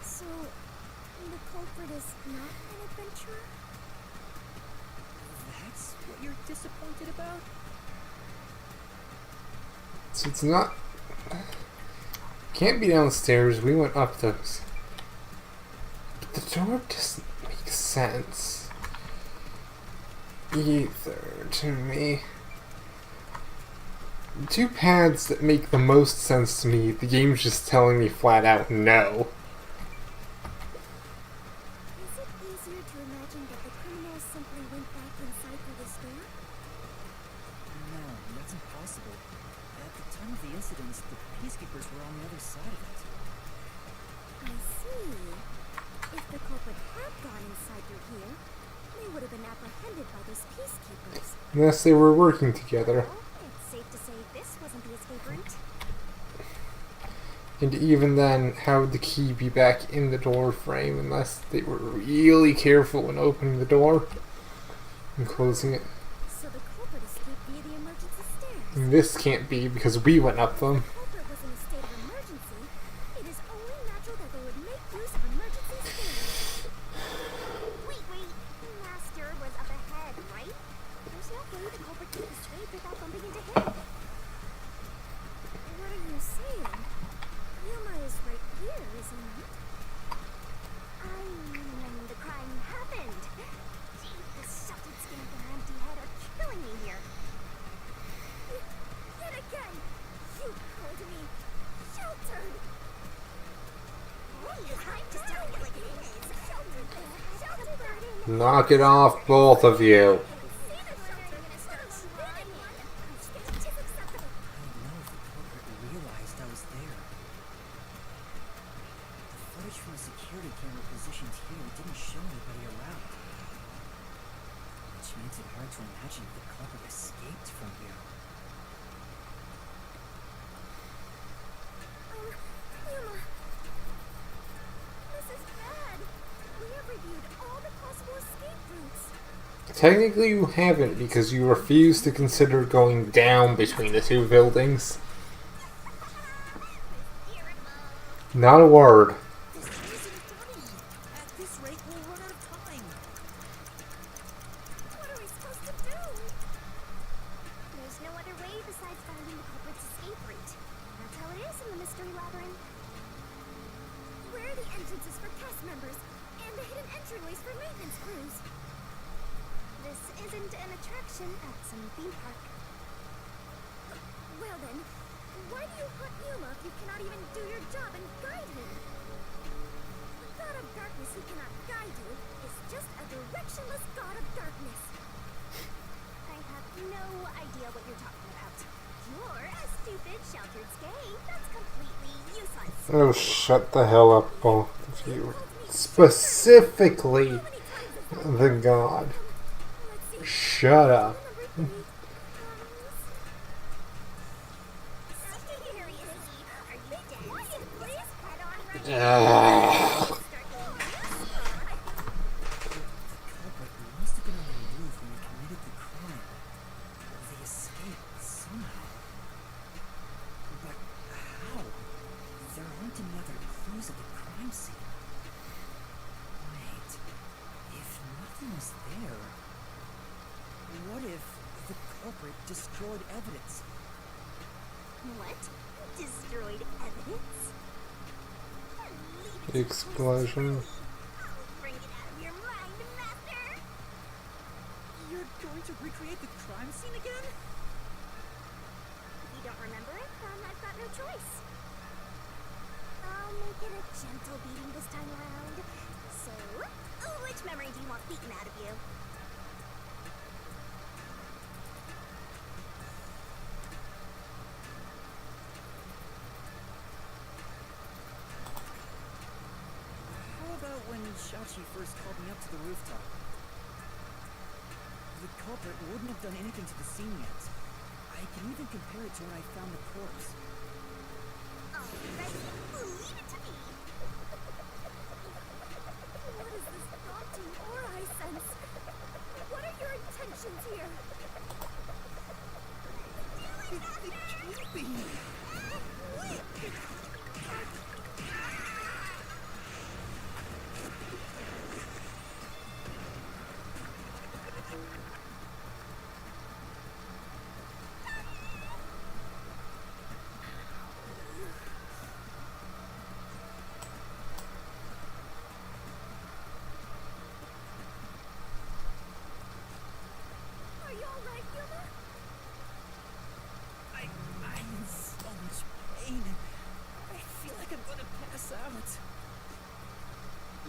So the culprit is not an adventurer? That's what you're disappointed about? So it's not... Can't be downstairs. We went up those. But the door doesn't make sense either to me. The 2 paths that make the most sense to me, the game's just telling me flat out no. Is it easier to imagine that the criminals simply went back inside through this door? No, that's impossible. At the time of the incidents, the peacekeepers were on the other side of it. I see. If the culprit had gone inside through here, they would have been apprehended by those peacekeepers. Unless they were working together. Well, it's safe to say this wasn't the escape route. And even then, how would the key be back in the door frame unless they were really careful when opening the door and closing it? So the culprit escaped via the emergency stairs. And this can't be because we went up them. If the culprit was in a state of emergency, it is only natural that they would make use of emergency stairs. Wait. Master was way the culprit could escape without bumping into him. What are you saying? Yuma is right here, is he not? I mean, when the crime happened. Gee, this sheltered skin and empty head are killing me here. Yet again, you called me sheltered. I'm just telling you like it is. Sheltered burden. Knock it off, both of you. Technically you haven't, because you refuse to consider going down between the two buildings. Not a word. Oh, shut the hell up, both of you. Specifically, the god. Shut up. Destroyed evidence. What? Destroyed evidence? Explosion. Bring it out of your mind, Master! You're going to recreate the crime scene again? If you don't remember it, then I've got no choice. I'll make it a gentle beating this time around. So, which memory do you want beaten out of you? When Shachi first called me up to the rooftop. The culprit wouldn't have done anything to the scene yet. I can even compare it to when I found the corpse. Alright, leave it to me. What is this daunting aura I sense? What are your intentions here? It can't be.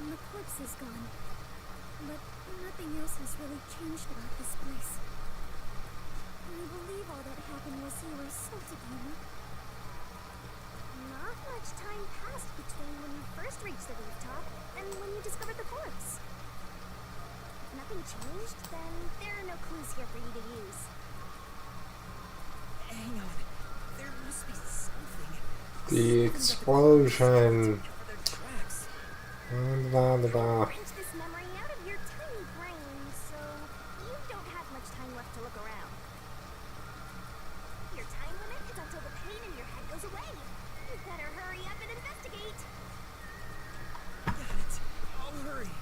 The corpse is gone, but nothing else has really changed about this place. I believe all that happened was you were assaulted, Yuma. Not much time passed between when you first reached the rooftop and when you discovered the corpse. If nothing changed, then there are no clues here for you to use. Hang on. There must be something. The explosion. Wrench this memory out of your tiny brain, so you don't have much time left to look around. Your time limit is until the pain in your head goes away. You better hurry up and investigate. Got it. I'll hurry.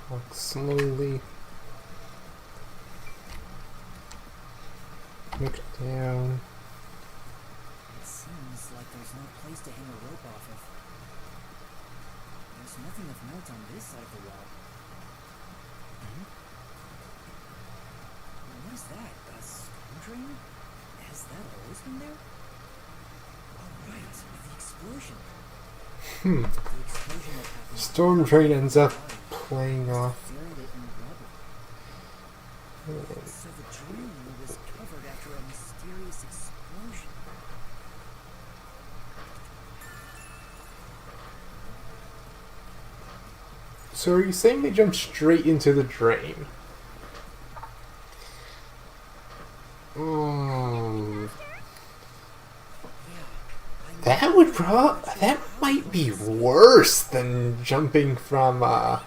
Walk slowly. Look down. It seems like there's no place to hang a rope off of. There's nothing of note on this side of the wall. What is that? A storm drain? Has that always been there? Oh, right. The explosion. The explosion that happened. Storm drain ends up playing off. Buried it in rubble. So the drain was covered after a mysterious explosion. So are you saying they jumped straight into the drain? That might be worse than jumping from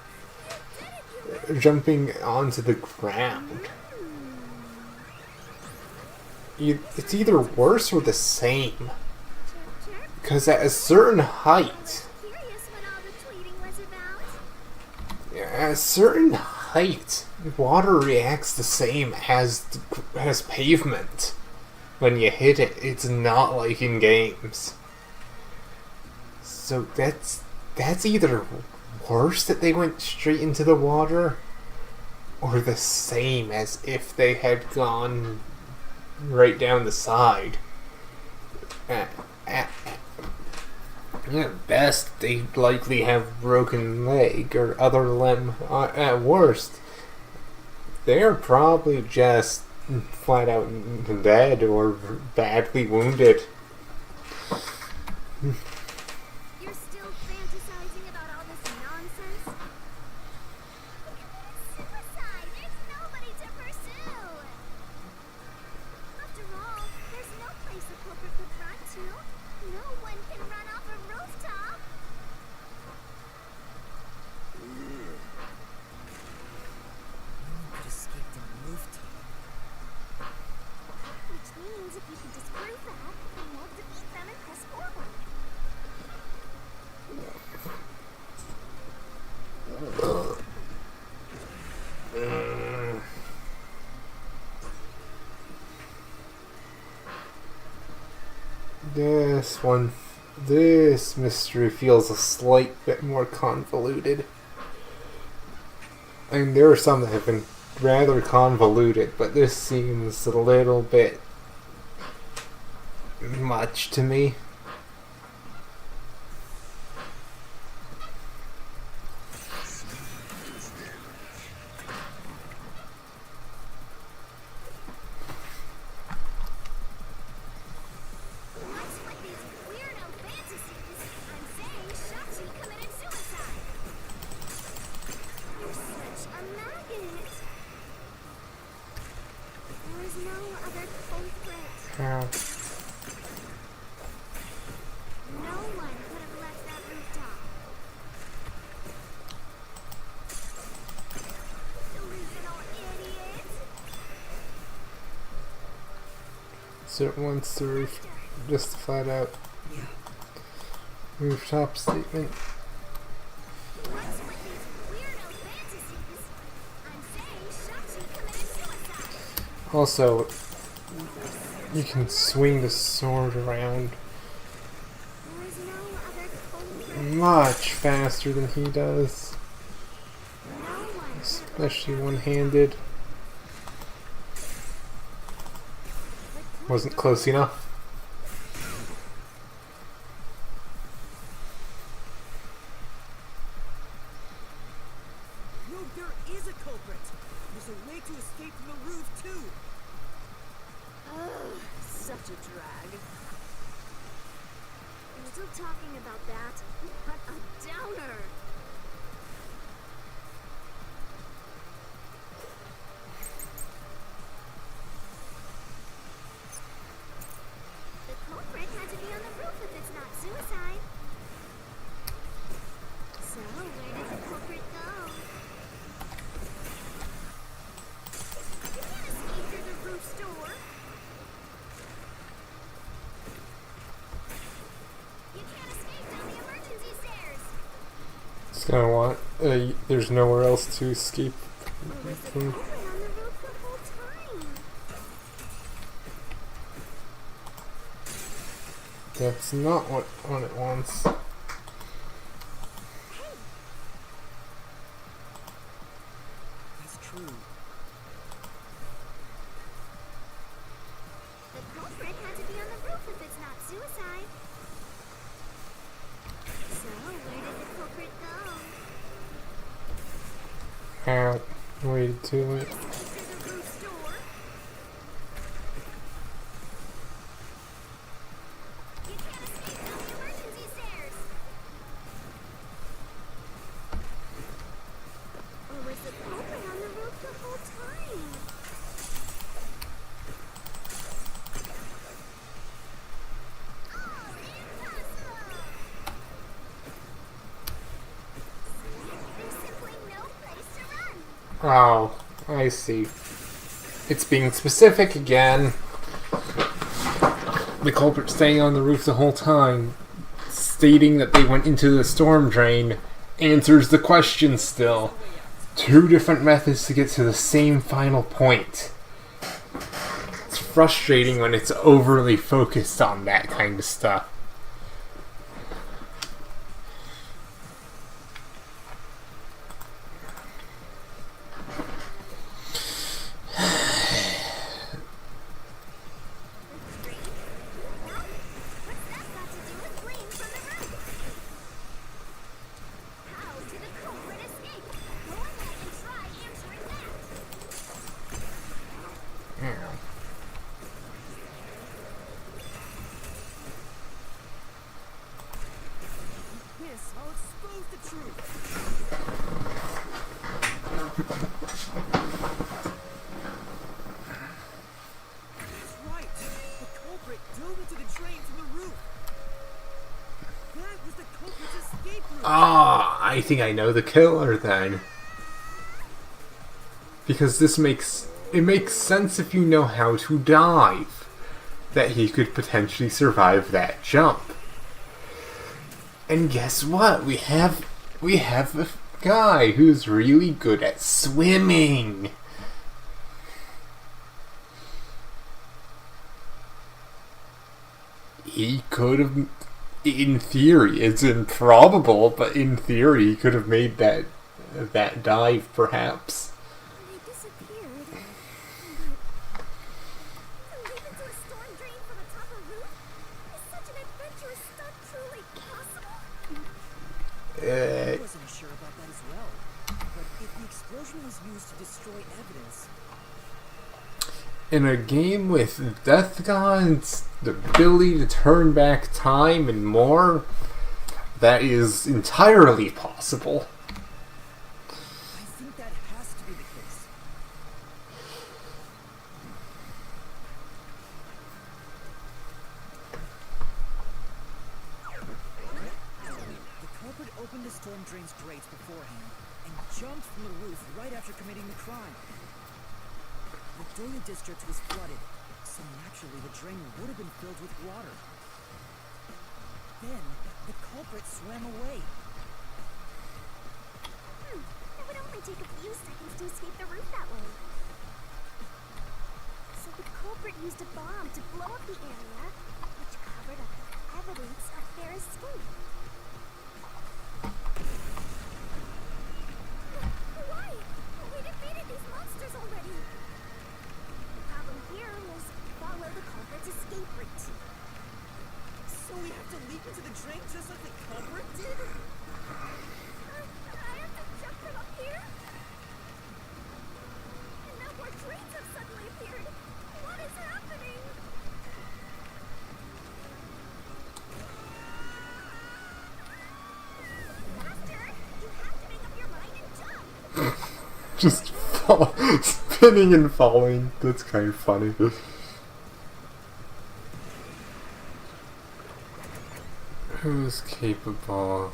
jumping onto the ground. It's either worse or the same. Because at a certain height, water reacts the same as pavement. When you hit it, it's not like in games. So that's either worse that they went straight into the water, or the same as if they had gone right down the side. At best, they likely have broken leg or other limb. At worst, they're probably just flat out dead or badly wounded. You're still fantasizing about all this nonsense? Suicide! There's nobody to pursue! After all, there's no place a culprit could run to. No one can run off a rooftop. Could escape the rooftop. Which means if you can disprove that, then we'll defeat them and press forward. This mystery feels a slight bit more convoluted. I mean, there are some that have been rather convoluted, but this seems a little bit much to me. What's with these weirdo fantasies? I'm saying Shachi committed suicide. You're such a maggot. There is no other culprit. No one could have left that rooftop. Delusional idiot. So it wants the roof, just the flat out rooftop statement. What's with these weirdo fantasies? I'm saying Shachi committed suicide. Also, you can swing the sword around There is no other culprit. much faster than he does, No one. especially one-handed. Wasn't close enough. No, there is a culprit. There's a way to escape from the roof, too. Ugh, such a drag. You're still talking about that? What a downer! The culprit had to be on the roof if it's not suicide. So, where did the culprit go? You can't escape through the roof's door. You gonna want. There's nowhere else to escape. Or was the culprit on the roof the whole time? That's not what it wants. That's true. The culprit had to be on the roof if it's not suicide. So, where did the culprit go? Ow. Waited too late. Through the roof door? You can't escape down the emergency stairs! Or was the culprit on the roof the whole time? Oh, impossible! There's simply no place to run. Oh, I see. It's being specific again. The culprit staying on the roof the whole time, stating that they went into the storm drain, answers the question still. Two different methods to get to the same final point. It's frustrating when it's overly focused on that kind of stuff. What's that got to do with fleeing from the roof? How did the culprit escape? Go ahead and try answering that. This, I'll expose the truth. That's right. The culprit dove into the drain from the roof. That was the culprit's escape route. Ah, I think I know the killer then. Because it makes sense if you know how to dive. That he could potentially survive that jump. And guess what? We have a guy who's really good at swimming. He could have, in theory, it's improbable, but in theory, he could have made that dive, perhaps. They disappeared. But to leap into a storm drain from atop a roof? Is such an adventurous stunt truly possible? I wasn't sure about that as well. But if the explosion was used to destroy evidence, In a game with death gods, the ability to turn back time and more, that is entirely possible. I think that has to be the case. The culprit opened the storm drain's grates beforehand and jumped from the roof right after committing the crime. The Doya district was flooded, so naturally the drain would have been filled with water. Then, the culprit swam away. It would only take a few seconds to escape the roof that way. So the culprit used a bomb to blow up the area, which covered up the evidence of their escape. Why? We defeated these monsters already. The problem here was follow the culprit's escape route. So we have to leap into the drain just like the culprit did? I have to jump from up here? And now more drains have suddenly appeared. What is happening? Faster! You have to make up your mind and jump! Just spinning and falling. That's kind of funny. Who's capable?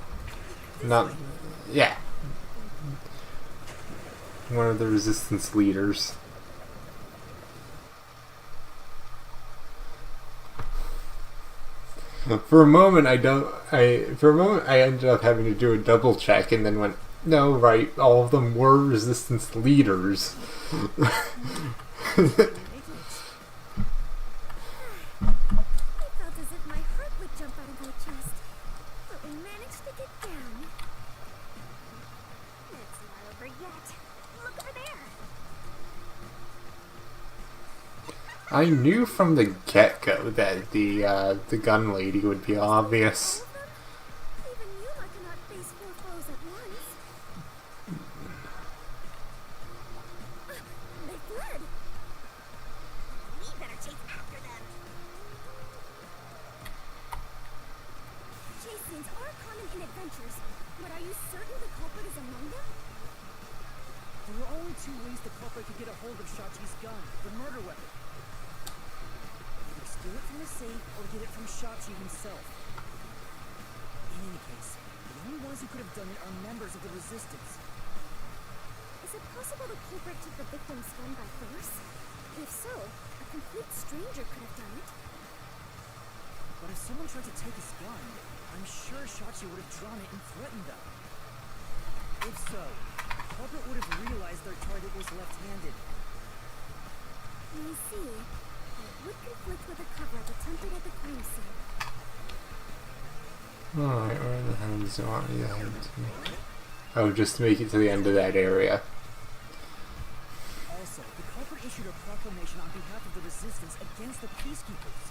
Not. Yeah. One of the resistance leaders. For a moment, For a moment, I ended up having to do a double check, and then went, no, right, all of them were resistance leaders. I felt as if my heart would jump out of my chest, but we managed to get down. It's not over yet. Look over there. I knew from the get-go that the gun lady would be obvious. Even you cannot face 4 foes at once. They fled. We better chase after them. Chase scenes are common in adventures, but are you certain the culprit is among them? There were only 2 ways the culprit could get a hold of Shachi's gun, the murder weapon. Either steal it from the safe or get it from Shachi himself. In any case, the only ones who could have done it are members of the Resistance. Is it possible the culprit took the victim's gun by force? If so, a complete stranger could have done it. But if someone tried to take his gun, I'm sure Shachi would have drawn it and threatened them. If so, the culprit would have realized their target was left-handed. I see. That would conflict with the cover-up attempted at the crime scene. Alright, where the hell does it want me to head to? Oh, just to make it to the end of that area. Also, the culprit issued a proclamation on behalf of the Resistance against the Peacekeepers.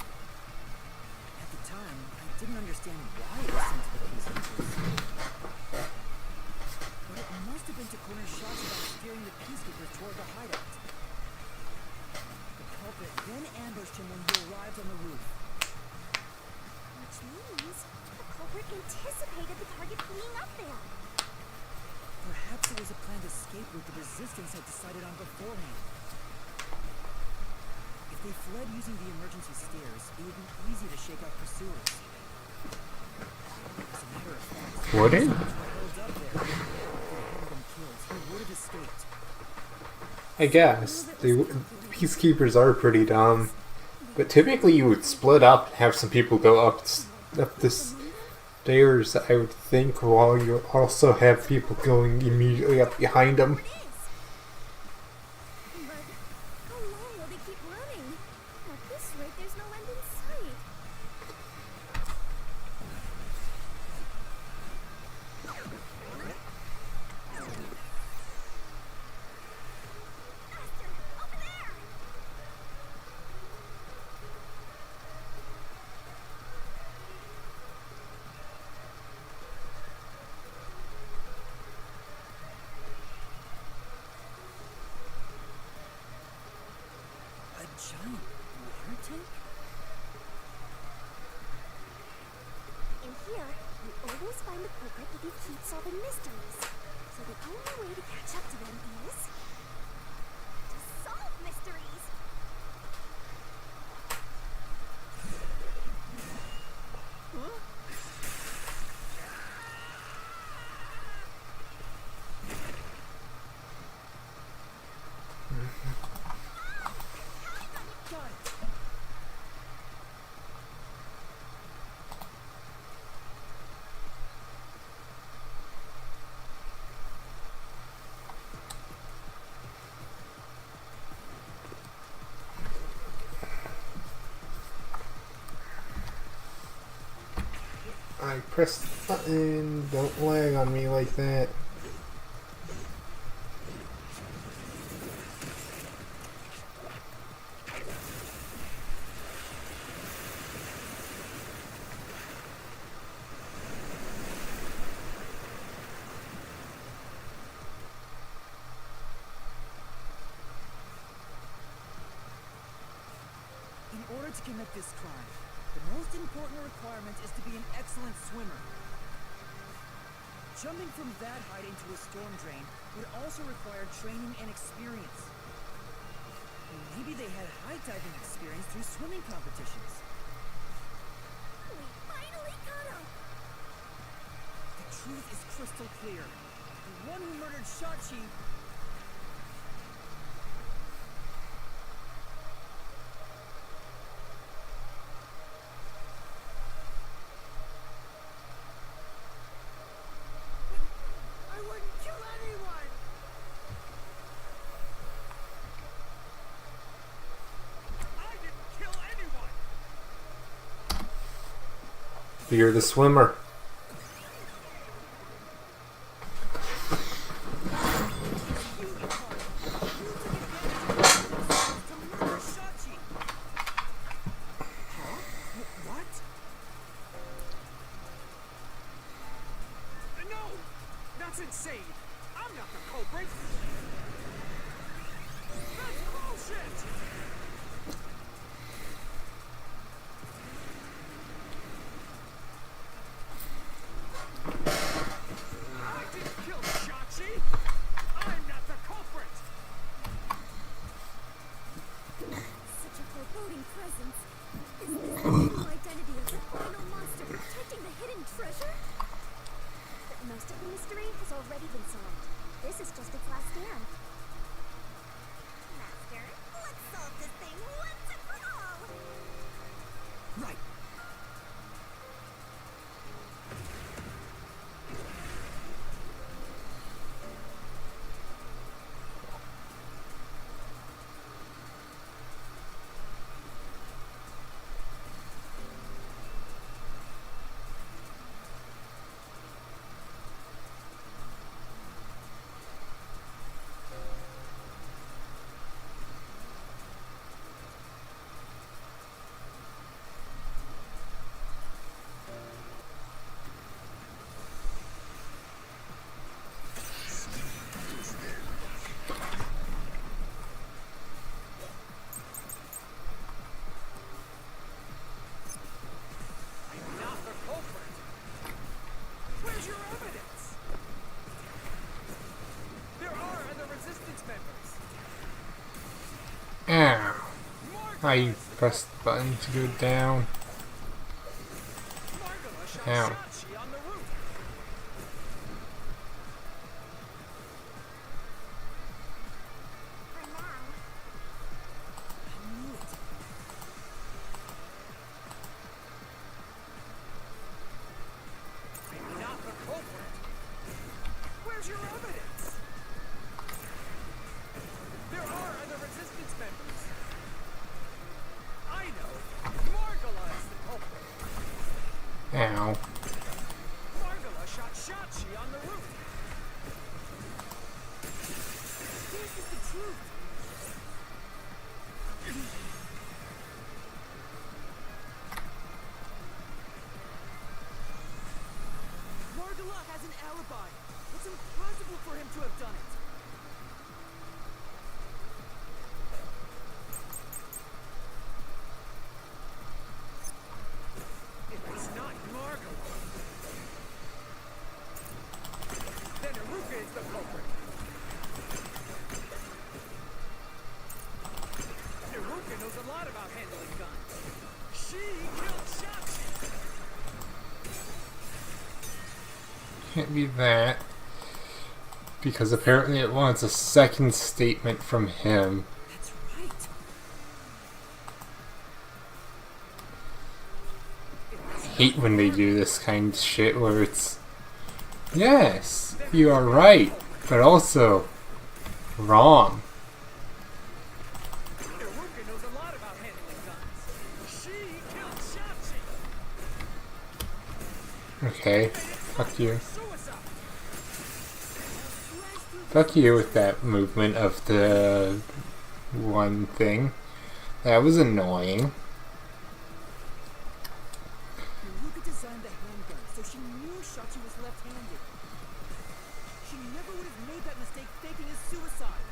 At the time, I didn't understand why it was sent to the Peacekeepers. But it must have been to corner Shachi by steering the Peacekeepers toward the hideout. The culprit then ambushed him when he arrived on the roof. Which means the culprit anticipated the target fleeing up there. Perhaps it was a planned escape route the Resistance had decided on beforehand. If they fled using the emergency stairs, it would be easy to shake out pursuers. As a matter of fact, Would it? held up there. If they hadn't been killed, he would have escaped. I guess. Peacekeepers are pretty dumb. But typically you would split up and have some people go up the stairs, I would think, while you also have people going immediately up behind them. But how long will they keep running? At this rate, there's no end in sight. Faster! Over there! A giant water tank? In here, you always find the culprit if you keep solving mysteries. So the only way to catch up to them is to solve mysteries. Got it! I pressed the button. Don't lag on me like that. In order to commit this crime, the most important requirement is to be an excellent swimmer. Jumping from that height into a storm drain would also require training and experience. Maybe they had high diving experience through swimming competitions. We finally caught up. The truth is crystal clear. The one who murdered Shachi You're the swimmer. Ow. I pressed the button to go down. Ow. Ow. Margala has an alibi. It's impossible for him to have done it. If it's not Margala, then Iruka is the culprit. Iruka knows a lot about handling guns. She killed Shachi. Can't be that. Because apparently it wants a second statement from him. That's right. Hate when they do this kind of shit where it's, yes, you are right, but also wrong. Iruka knows a lot about handling guns. She killed Shachi. Okay, fuck you. Suicide. Fuck you with that movement of the one thing. That was annoying. Iruka designed the handgun, so she knew Shachi was left-handed. She never would have made that mistake faking his suicide.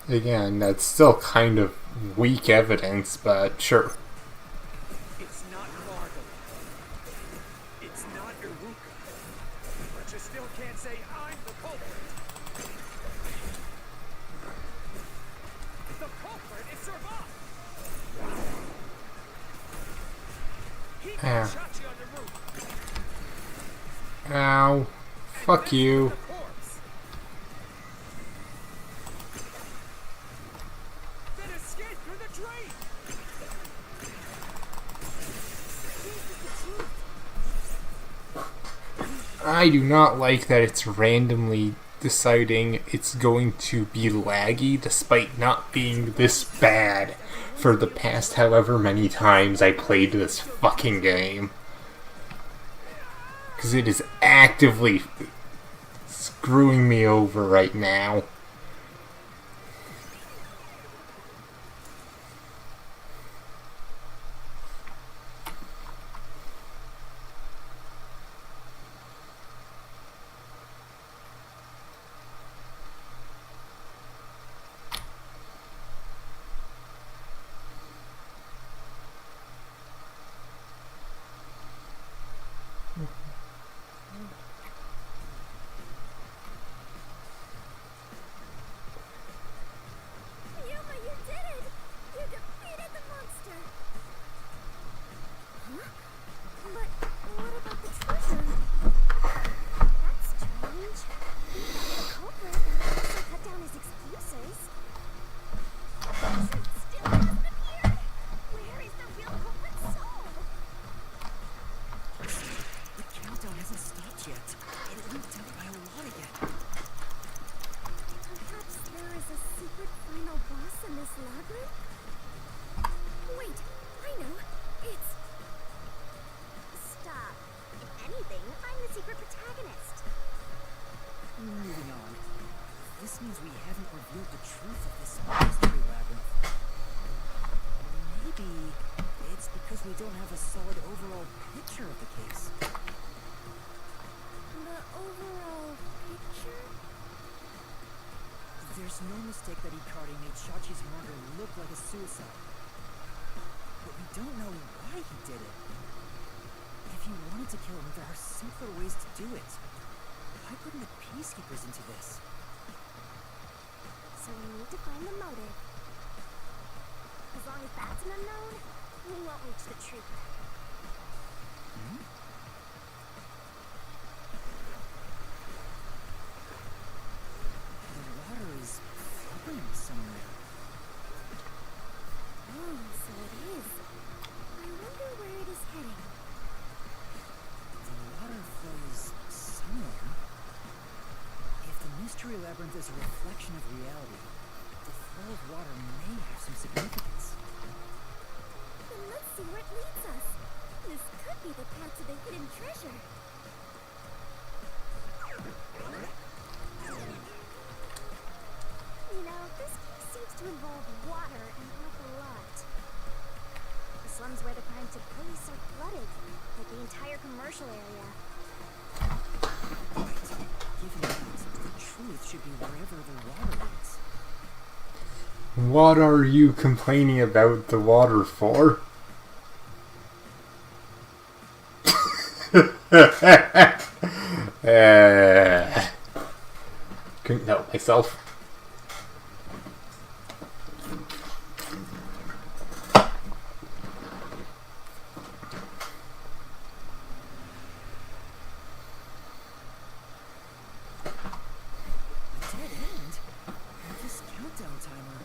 Again, that's still kind of weak evidence, but sure. It's not Margala. It's not Iruka. But you still can't say I'm the culprit. The culprit is Servat. He killed Ow. Shachi on the roof. Ow. Fuck you. The corpse. Then escape through the drain. This is the truth. I do not like that it's randomly deciding it's going to be laggy despite not being this bad for the past however many times I played this fucking game. Because it is actively screwing me over right now. Yuma, you did it! You defeated the monster! Huh? But what about the treasure? That's strange. We found the culprit and also cut down his excuses. The truth still hasn't appeared! Where is the real culprit's soul? The countdown hasn't stopped yet. It leaked out by a lot again. Perhaps there is a secret final boss in this labyrinth? Wait, I know. It's... Stop. If anything, I'm the secret protagonist. Moving on. This means we haven't revealed the truth of this mystery labyrinth. Maybe it's because we don't have a solid overall picture of the case. The overall picture? There's no mistake that Ikari made Shachi's murder look like a suicide. But we don't know why he did it. If he wanted to kill him, there are simpler ways to do it. Why couldn't the peacekeepers into this? So we need to find the motive. As long as that's an unknown, we won't reach the truth. The water is flowing somewhere. Oh, so it is. I wonder where it is heading. The water flows somewhere. If the mystery labyrinth is a reflection of reality, the flow of water may have some significance. Then let's see where it leads us. This could be the path to the hidden treasure. You know, this case seems to involve water an awful lot. The slums where the crime took place are flooded, like the entire commercial area. Right. Given that, the truth should be wherever the water leads. What are you complaining about the water for? Couldn't help myself. A dead end? This countdown timer.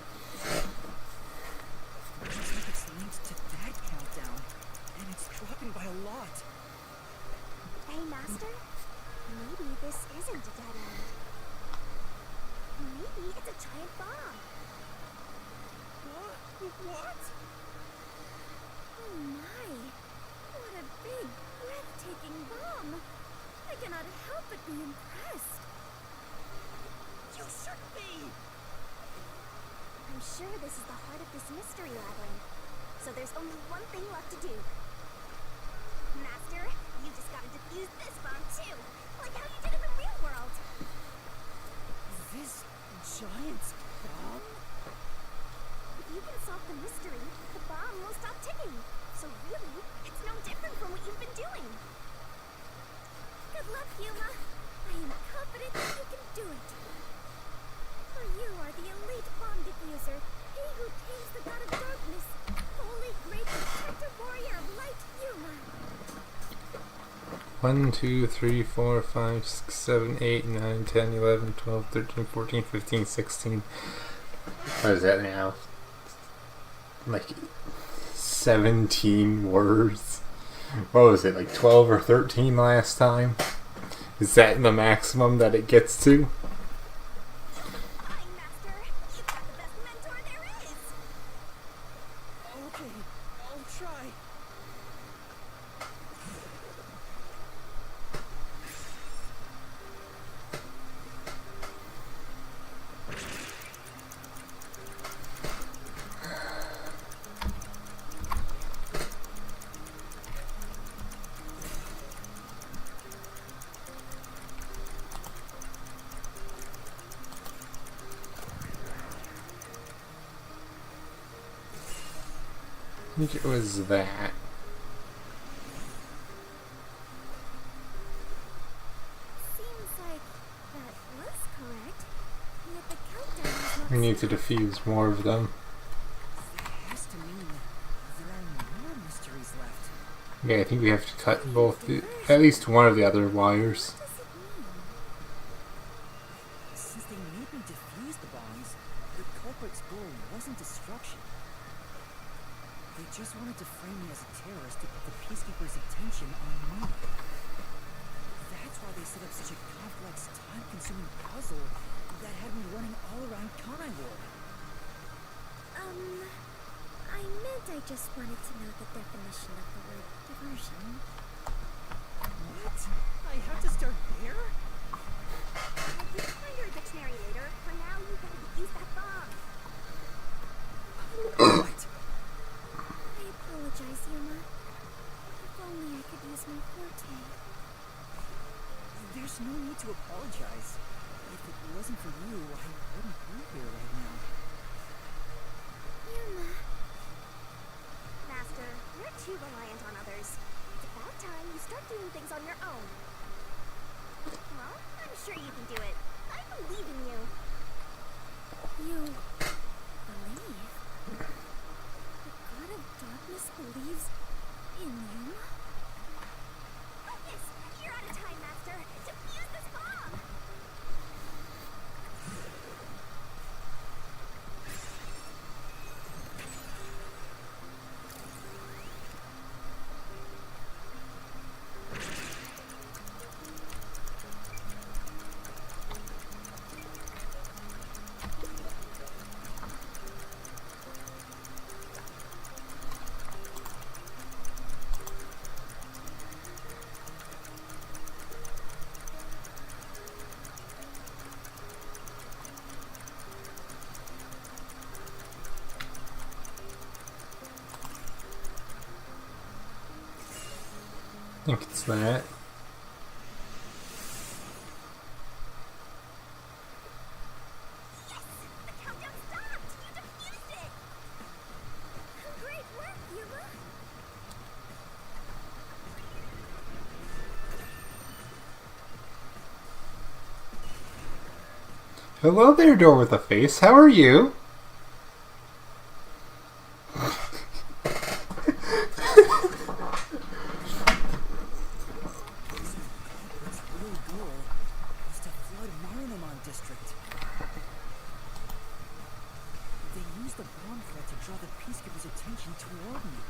Looks like it's linked to that countdown, and it's dropping by a lot. Hey, Master? Maybe this isn't a dead end. Maybe it's a giant bomb. What? Oh my! What a big, breathtaking bomb! I cannot help but be impressed. You should be! I'm sure this is the heart of this mystery labyrinth. So there's only one thing left to do. Master, you just gotta defuse this bomb too! Like how you did in the real world! This giant bomb? If you can solve the mystery, the bomb will stop ticking. So really, it's no different from what you've been doing. Good luck, Yuma. I am confident that you can do it. For you are the elite bomb diffuser, he who tames the god of darkness, holy great protector warrior of light, Yuma. 1, 2, 3, 4, 5, 6, 7, 8, 9, 10, 11, 12, 13, 14, 15, 16. What is that now? Like 17 words. What was it, like 12 or 13 last time? Is that the maximum that it gets to? try. I think it was that. Seems like that was correct. Yet the countdown is not We need to set. defuse more of them. That has to mean there are more mysteries left. Yeah, I think we have to cut both, at least one of the other wires. What does it mean? Since they made me defuse the bombs, the culprit's goal wasn't destruction. They just wanted to frame me as a terrorist to put the Peacekeepers' attention on me. That's why they set up such a complex, time-consuming puzzle that had me running all around Kanai Ward. I meant I just wanted to know the definition of the word diversion. What? I have to start there? You can find your dictionary later. For now, you gotta use that bomb. What? I apologize, Yuma. If only I could use my forte. There's no need to apologize. If it wasn't for you, I wouldn't be here right now. Yuma. Master, you're too reliant on others. It's about time you start doing things on your own. Well, I'm sure you can do it. I believe in you. You believe? The god of darkness believes in Yuma? Focus! You're out of time, Master. Defuse this bomb! I think it's that. Yes! The countdown stopped! You defused it! Great work, Yuma! Hello there, door with a face. How are you? Its real goal was to flood Marunomon District. They used the bomb threat to draw the Peacekeepers' attention toward me.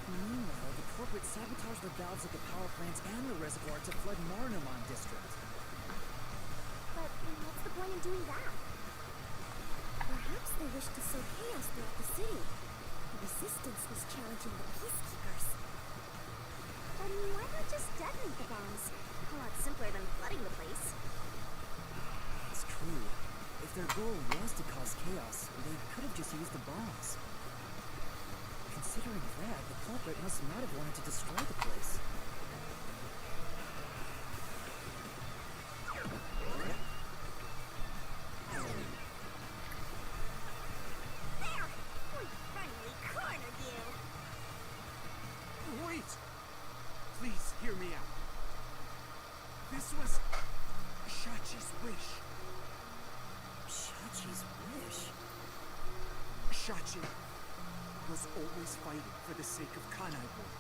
Meanwhile, the corporate sabotaged the valves at the power plants and the reservoir to flood Marunomon District. But what's the point in doing that? Perhaps they wished to sow chaos throughout the city. The resistance was challenging the peacekeepers. Then why not just detonate the bombs? A lot simpler than flooding the place. It's true. If their goal was to cause chaos, they could have just used the bombs. Considering that, the culprit must not have wanted to destroy the place. There! We finally cornered you! Wait! Please hear me out. This was Shachi's wish. Shachi's wish? Shachi was always fighting for the sake of Kanai Ward.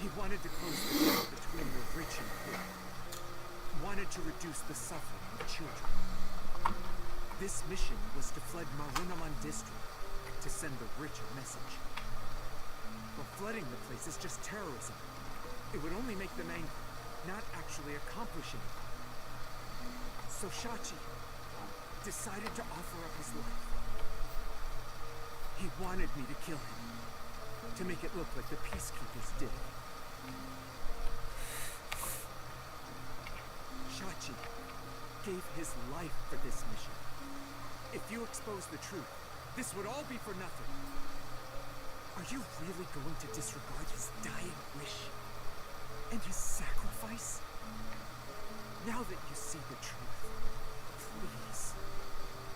He wanted to close the gap between the rich and poor. Wanted to reduce the suffering of children. This mission was to flood Marunomon District to send the rich a message. But flooding the place is just terrorism. It would only make them angry, not actually accomplish anything. So Shachi decided to offer up his life. He wanted me to kill him, to make it look like the Peacekeepers did it. Shachi gave his life for this mission. If you expose the truth, this would all be for nothing. Are you really going to disregard his dying wish? And his sacrifice? Now that you see the truth, please,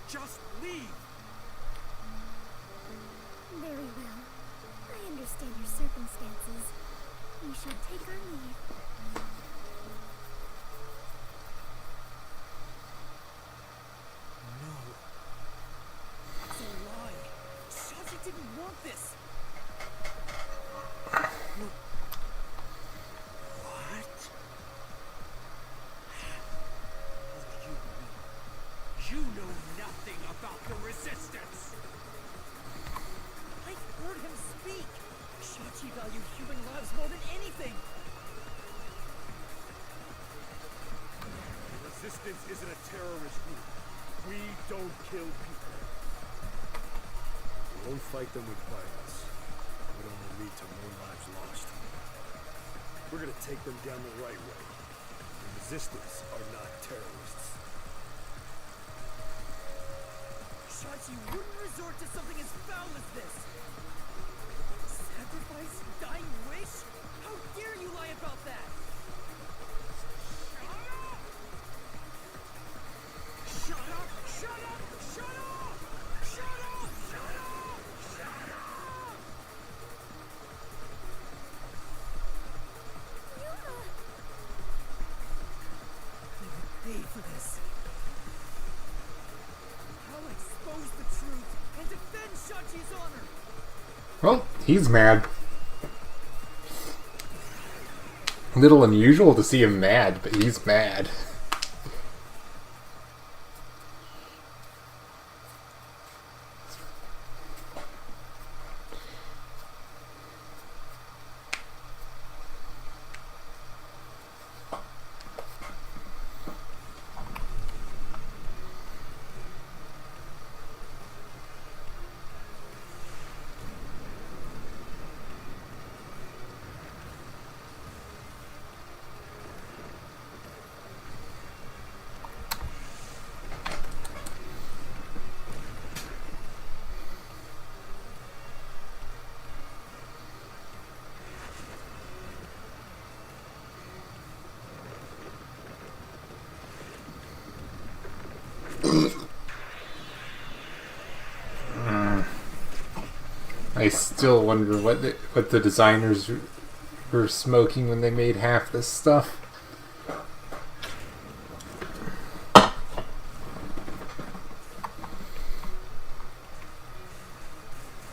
just leave! Very well. I understand your circumstances. We shall take our leave. No. It's a lie. Shachi didn't want this. No. What? What do you know? You know nothing about the Resistance! I've heard him speak. Shachi valued human lives more than anything. The Resistance isn't a terrorist group. We don't kill people. We won't fight them with violence. It would only lead to more lives lost. We're gonna take them down the right way. The Resistance are not terrorists. Shachi wouldn't resort to something as foul as this. Sacrifice? Dying wish? How dare you lie about that? Shut up! Shut up! Shut up! Shut up! Shut up! Shut up! You would pay for this. I'll expose the truth and defend Shachi's honor. Well, he's mad. A little unusual to see him mad, but he's mad. I still wonder what the designers were smoking when they made half this stuff.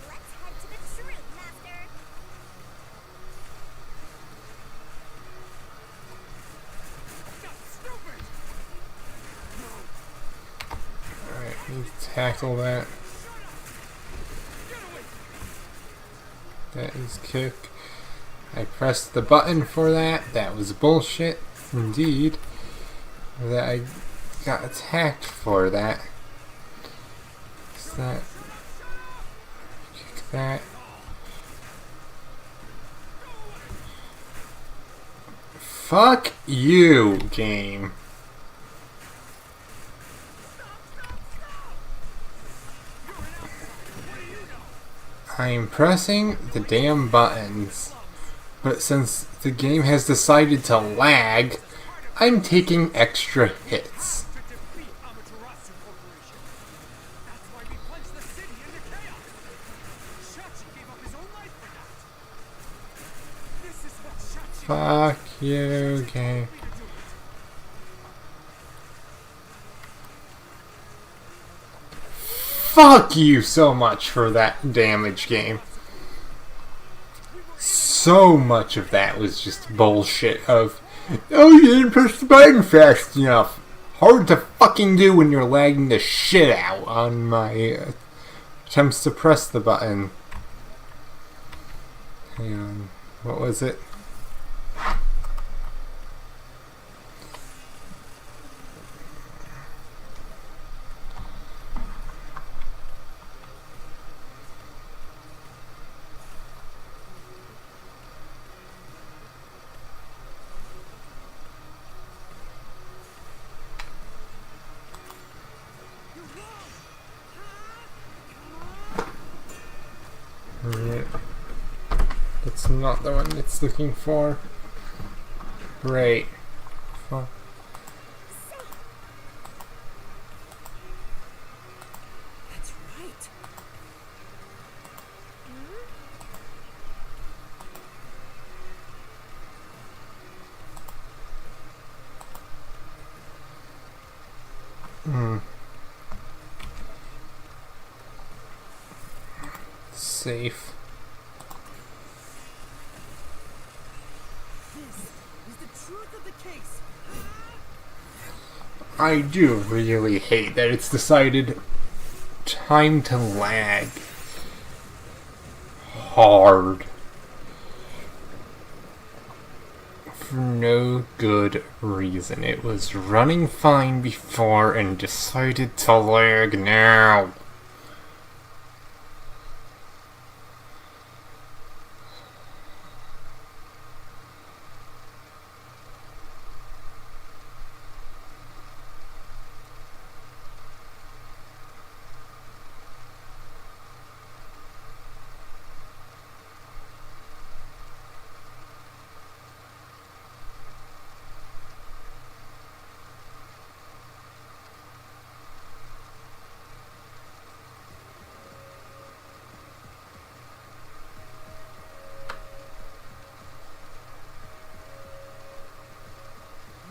Let's head to the truth, Master. Stupid! Alright, we tackle that. That is kick. I pressed the button for that. That was bullshit. Indeed. That I got attacked for that. Is that... Kick that. Fuck you, game. I'm pressing the damn buttons, but since the game has decided to lag, I'm taking extra hits. To defeat Amaterasu Corporation. That's why we plunged the city into chaos. Shachi gave up his own life for that. This is what Shachi Fuck you, game. Fuck you so much for that damage, game. So much of that was just bullshit of, oh, you didn't press the button fast enough. Hard to fucking do when you're lagging the shit out on my attempts to press the button. Hang on, what was it? It's not the one it's looking for. Right. Oh. That's right. Hmm. Safe. This is the truth of the case. I do really hate that it's decided time to lag hard for no good reason. It was running fine before and decided to lag now.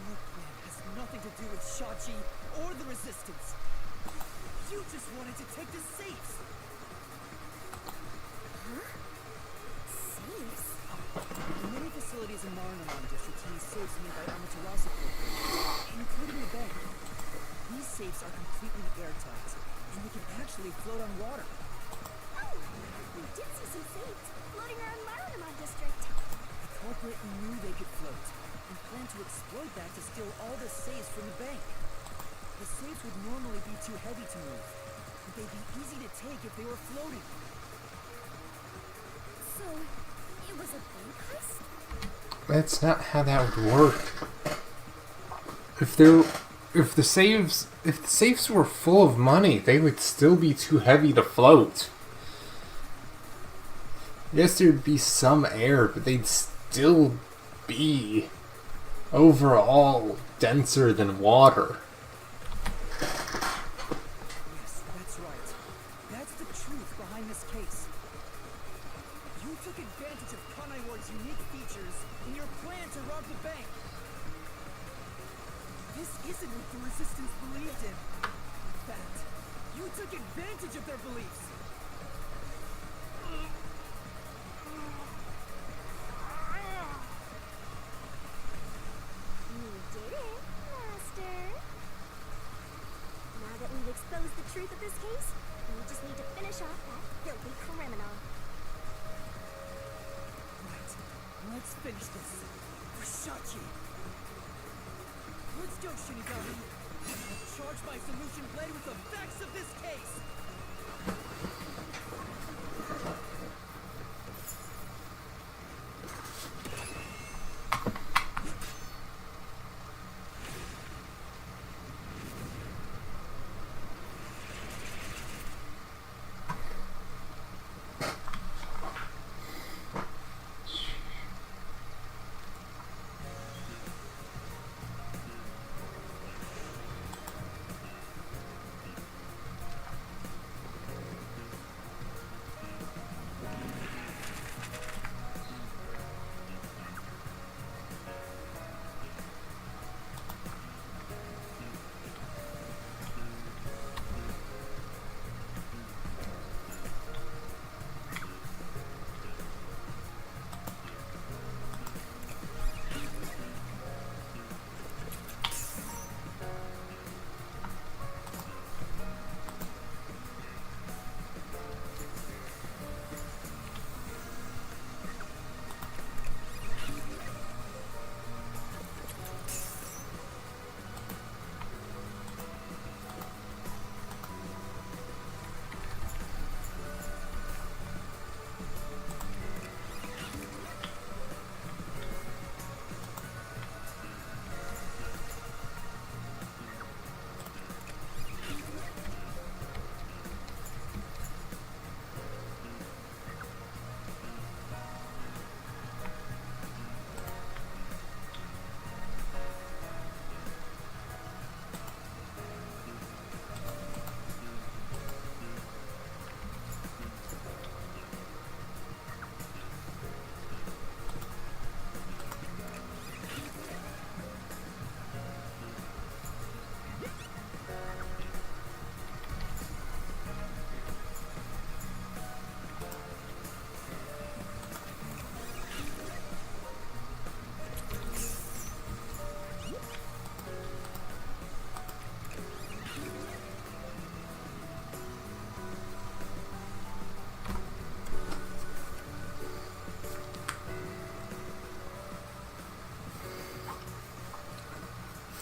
Your plan has nothing to do with Shachi or the Resistance. You just wanted to take the safes. Safes? Many facilities in Marinaman District use safes made by Amaterasu Corporation, including the bank. These safes are completely airtight, and they can actually float on water. Oh, we did see some safes floating around Marunamon District. The culprit knew they could float, and planned to exploit that to steal all the safes from the bank. The safes would normally be too heavy to move, but they'd be easy to take if they were floating. So, it was a bank heist? That's not how that would work. If the safes were full of money, they would still be too heavy to float. Yes, there'd be some air, but they'd still be overall denser than water. Yes, that's right. That's the truth behind this case. You took advantage of Kanai Ward's unique features in your plan to rob the bank. This isn't what the Resistance believed in. In fact, you took advantage of their beliefs. You did it, Master. Now that we've exposed the truth of this case, we just need to finish off that filthy criminal. Right. Let's finish this. For Shachi. Let's go, Shinigami. I'll charge my solution blade with the facts of this case.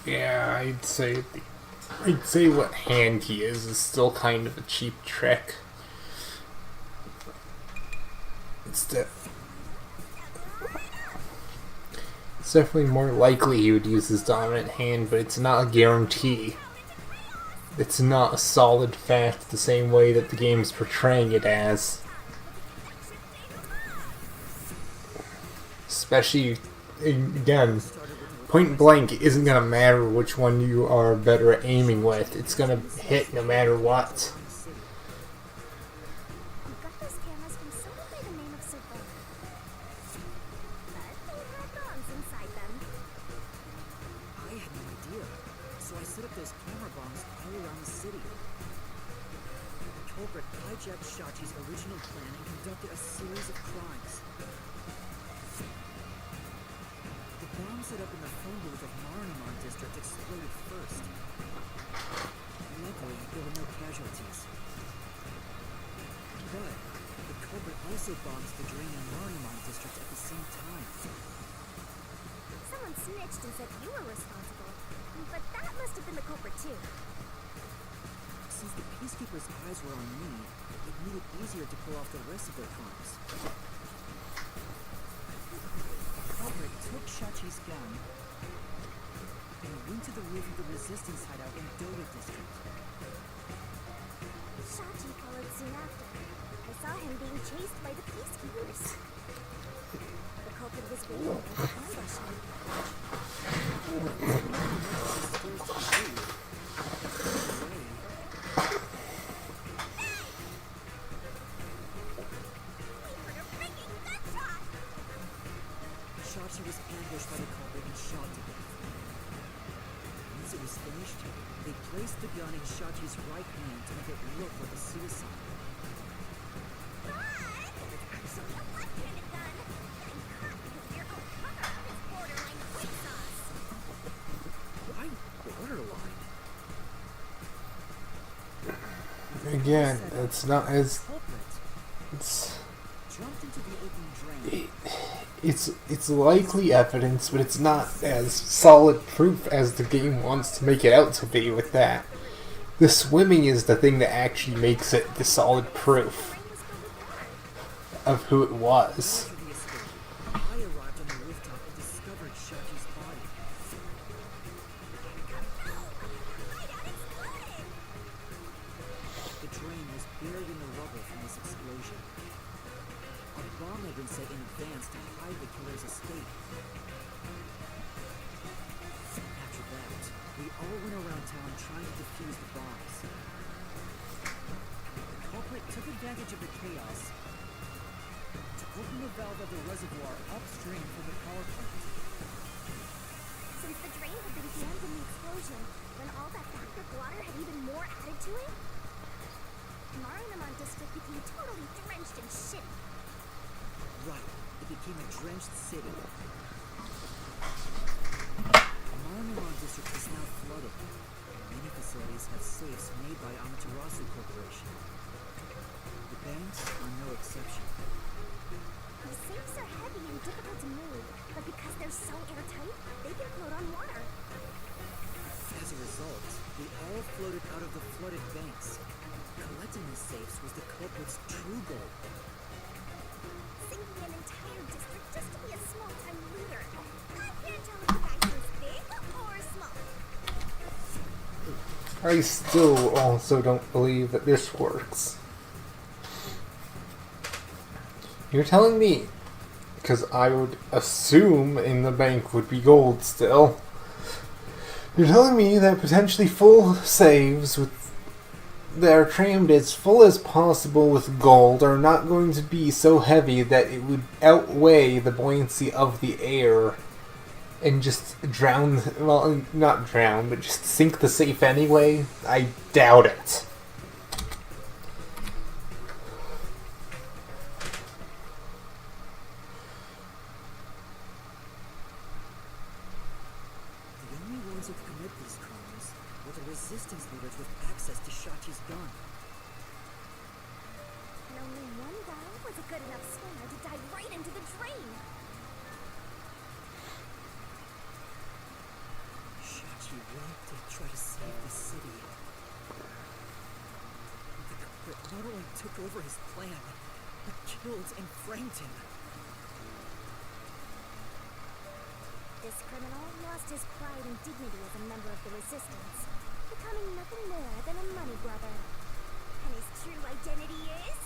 Yeah, I'd say what hand he is still kind of a cheap trick. It's definitely more likely he would use his dominant hand, but it's not a guarantee. It's not a solid fact the same way that the game's portraying it as. Especially, again, point blank isn't going to matter which one you are better at aiming with. It's going to hit no matter what. We got those cameras from someone by the name of Silver. But they had bombs inside them. I had no idea. So I set up those camera bombs all around the city. The culprit hijacked Shachi's original plan and conducted a series of crimes. The bomb set up in the phone booth of Marunamon district exploded first. Luckily, there were no casualties. But the culprit also bombed the drain in Marunamon district at the same time. Someone snitched and said you were responsible. But that must have been the culprit too. Since the peacekeepers' eyes were on me, it made it easier to pull off the rest of their crimes. The culprit took Shachi's gun and went to the roof of the resistance hideout in Doga district. Shachi followed soon after. I saw him being chased by the peacekeepers. The culprit was waiting there to ambush him. Shachi was ambushed by the culprit and shot to death. Once it was finished, they placed the gun in Shachi's right hand to make it look like a suicide. But it's actually a left-handed gun. Getting caught because of your own cover-up is borderline quick sauce. Why borderline? Again, it's not as... Culprit It's... jumped into the open drain. It's likely evidence, but it's not as solid proof as the game wants to make it out to be with that. The swimming is the thing that actually makes it the solid proof of who it was. After the escape, I arrived on the rooftop and discovered Shachi's body. The drain was buried in the rubble from this explosion. A bomb had been set in advance to hide the killer's escape. After that, we all went around town trying to defuse the bombs. The culprit took advantage of the chaos to open the valve of the reservoir upstream from the power plant. Since the drain had been jammed in the explosion, when all that backup water had even more added to it, Marunamon district became totally drenched in shit. Right, it became a drenched city. Marunamon district is now flooded. Many facilities have safes made by Amaterasu Corporation. The banks are no exception. The safes are heavy and difficult to move, but because they're so airtight, they can float on water. As a result, we all floated out of the flooded banks. Collecting these safes was the culprit's true goal. Sinking an entire district just to be a small-time looter. I can't tell if the guy's was big or small. I still also don't believe that this works. You're telling me, because I would assume in the bank would be gold still, you're telling me that potentially full saves with that are crammed as full as possible with gold are not going to be so heavy that it would outweigh the buoyancy of the air and just drown, well, not drown, but just sink the safe anyway? I doubt it. The only ones who could commit these crimes were the resistance leaders with access to Shachi's gun. And only one guy was a good enough swimmer to dive right into the drain. Shachi he really did try to save the city. The culprit not only took over his plan, but killed and framed him. This criminal lost his pride and dignity as a member of the Resistance, becoming nothing more than a money grubber. And his true identity is...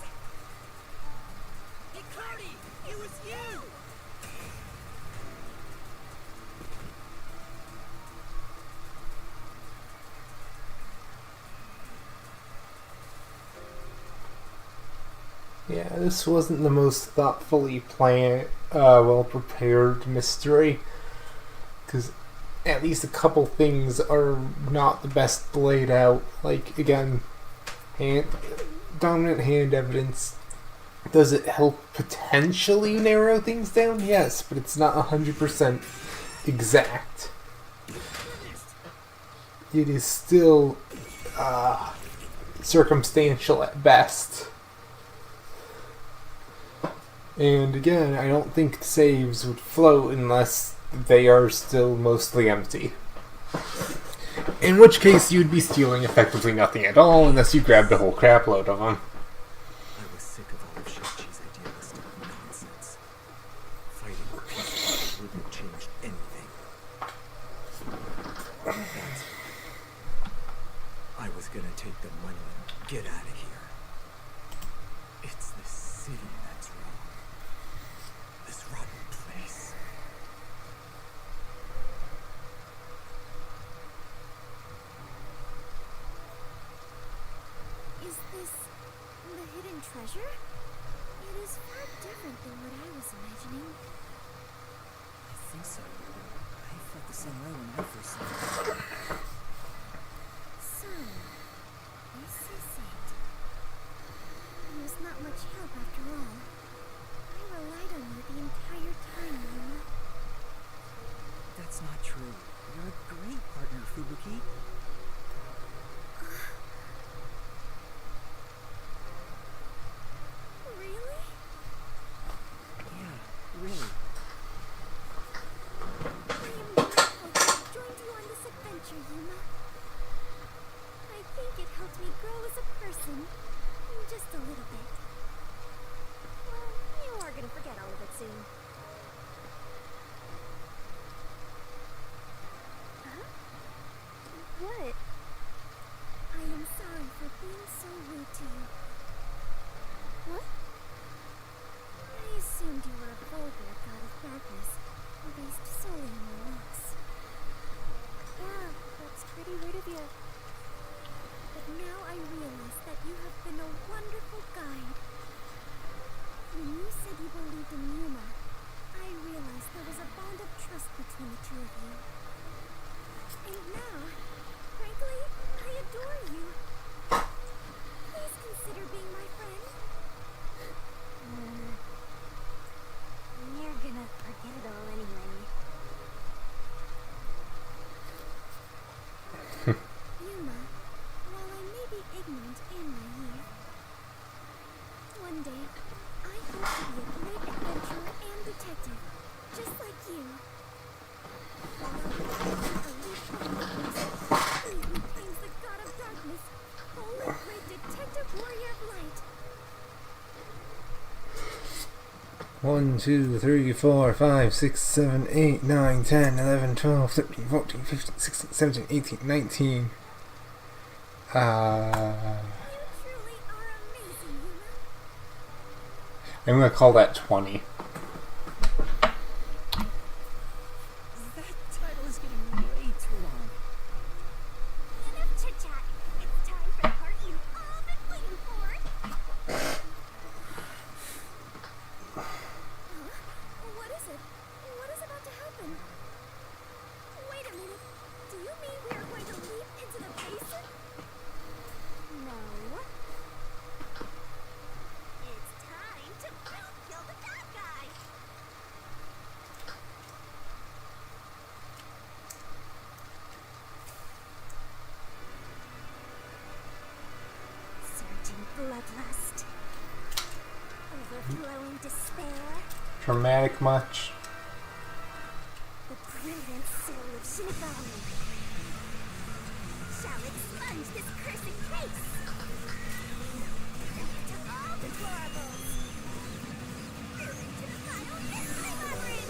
Hey, Cardi! It was you! Yeah, this wasn't the most thoughtfully planned, well-prepared mystery. Because at least a couple things are not the best laid out. Like, again, dominant hand evidence. Does it help potentially narrow things down? Yes, but it's not 100% exact. It is still circumstantial at best. And again, I don't think saves would float unless they are still mostly empty. In which case, you'd be stealing effectively nothing at all unless you grabbed a whole crapload of them. I was sick of all of Shang-Chi's idealistic nonsense. Fighting with people wouldn't change anything. That's why I was gonna take the money and get out of here. It's the city that's wrong. This rotten place. Is this the hidden treasure? It is far different than what I was imagining. I think so. I felt the same way when I first saw it. So, this is it. It was not much help after all. I relied on you the entire time, Yuma. That's not true. You're a great partner, Fubuki. Really? Yeah, really. I am grateful to have joined you on this adventure, Yuma. I think it helped me grow as a person. Just a little bit. Well, you are gonna forget all of it soon. Huh? What? I am sorry for being so rude to you. What? I assumed you were a vulgar god of darkness, based solely on your looks. Yeah, that's pretty rude of you. But now I realize that you have been a wonderful guide. When you said you believed in Yuma, I realized there was a bond of trust between the two of you. And now, frankly, I adore you. Please consider being my friend. You're gonna forget it all anyway. Yuma, while I may be ignorant and naive, one day I hope to be a great adventurer and detective, just like you. He who claims the god of darkness, holy great detective warrior of light. 1, 2, 3, 4, 5, 6, 7, 8, 9, 10, 11, 12, 13, 14, 15, 16, 17, 18, 19. You truly are amazing, Yuma. I'm gonna call that 20. That title is getting way too long. Enough chit-chat. It's time for the part you've all been waiting for. Huh? What is it? What is about to happen? Wait a minute. Do you mean we are going to leap into the basin? No. It's time to kill the bad guy. Surging bloodlust. Overflowing despair. Dramatic much? The brilliant soul of Shinigami. expunge this cursed case. To all deplorables. Moving to the final mystery labyrinth.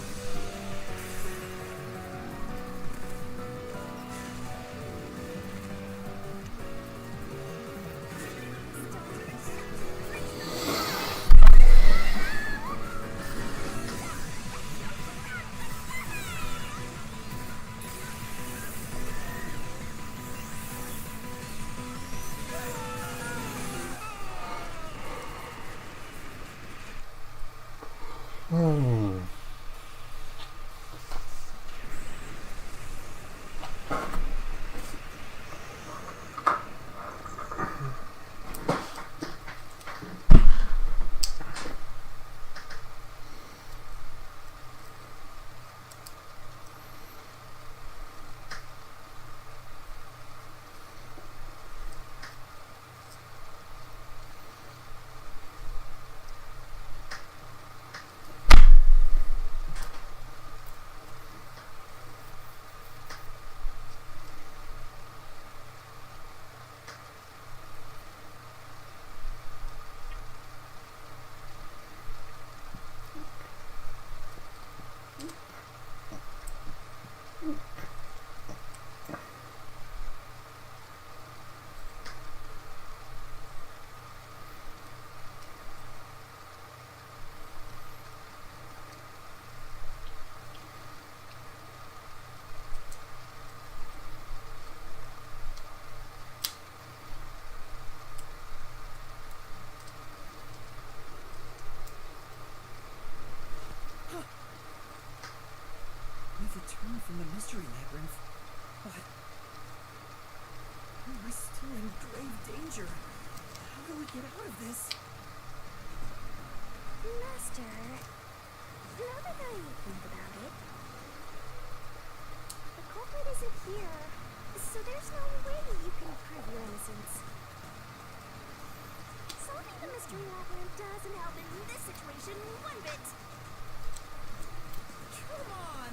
We've returned from the mystery labyrinth. But am I still in grave danger? How do we get out of this? Master, now that I think about it, the culprit isn't here, so there's no way you can prove your innocence. Solving the mystery labyrinth doesn't help in this situation one bit. Come on!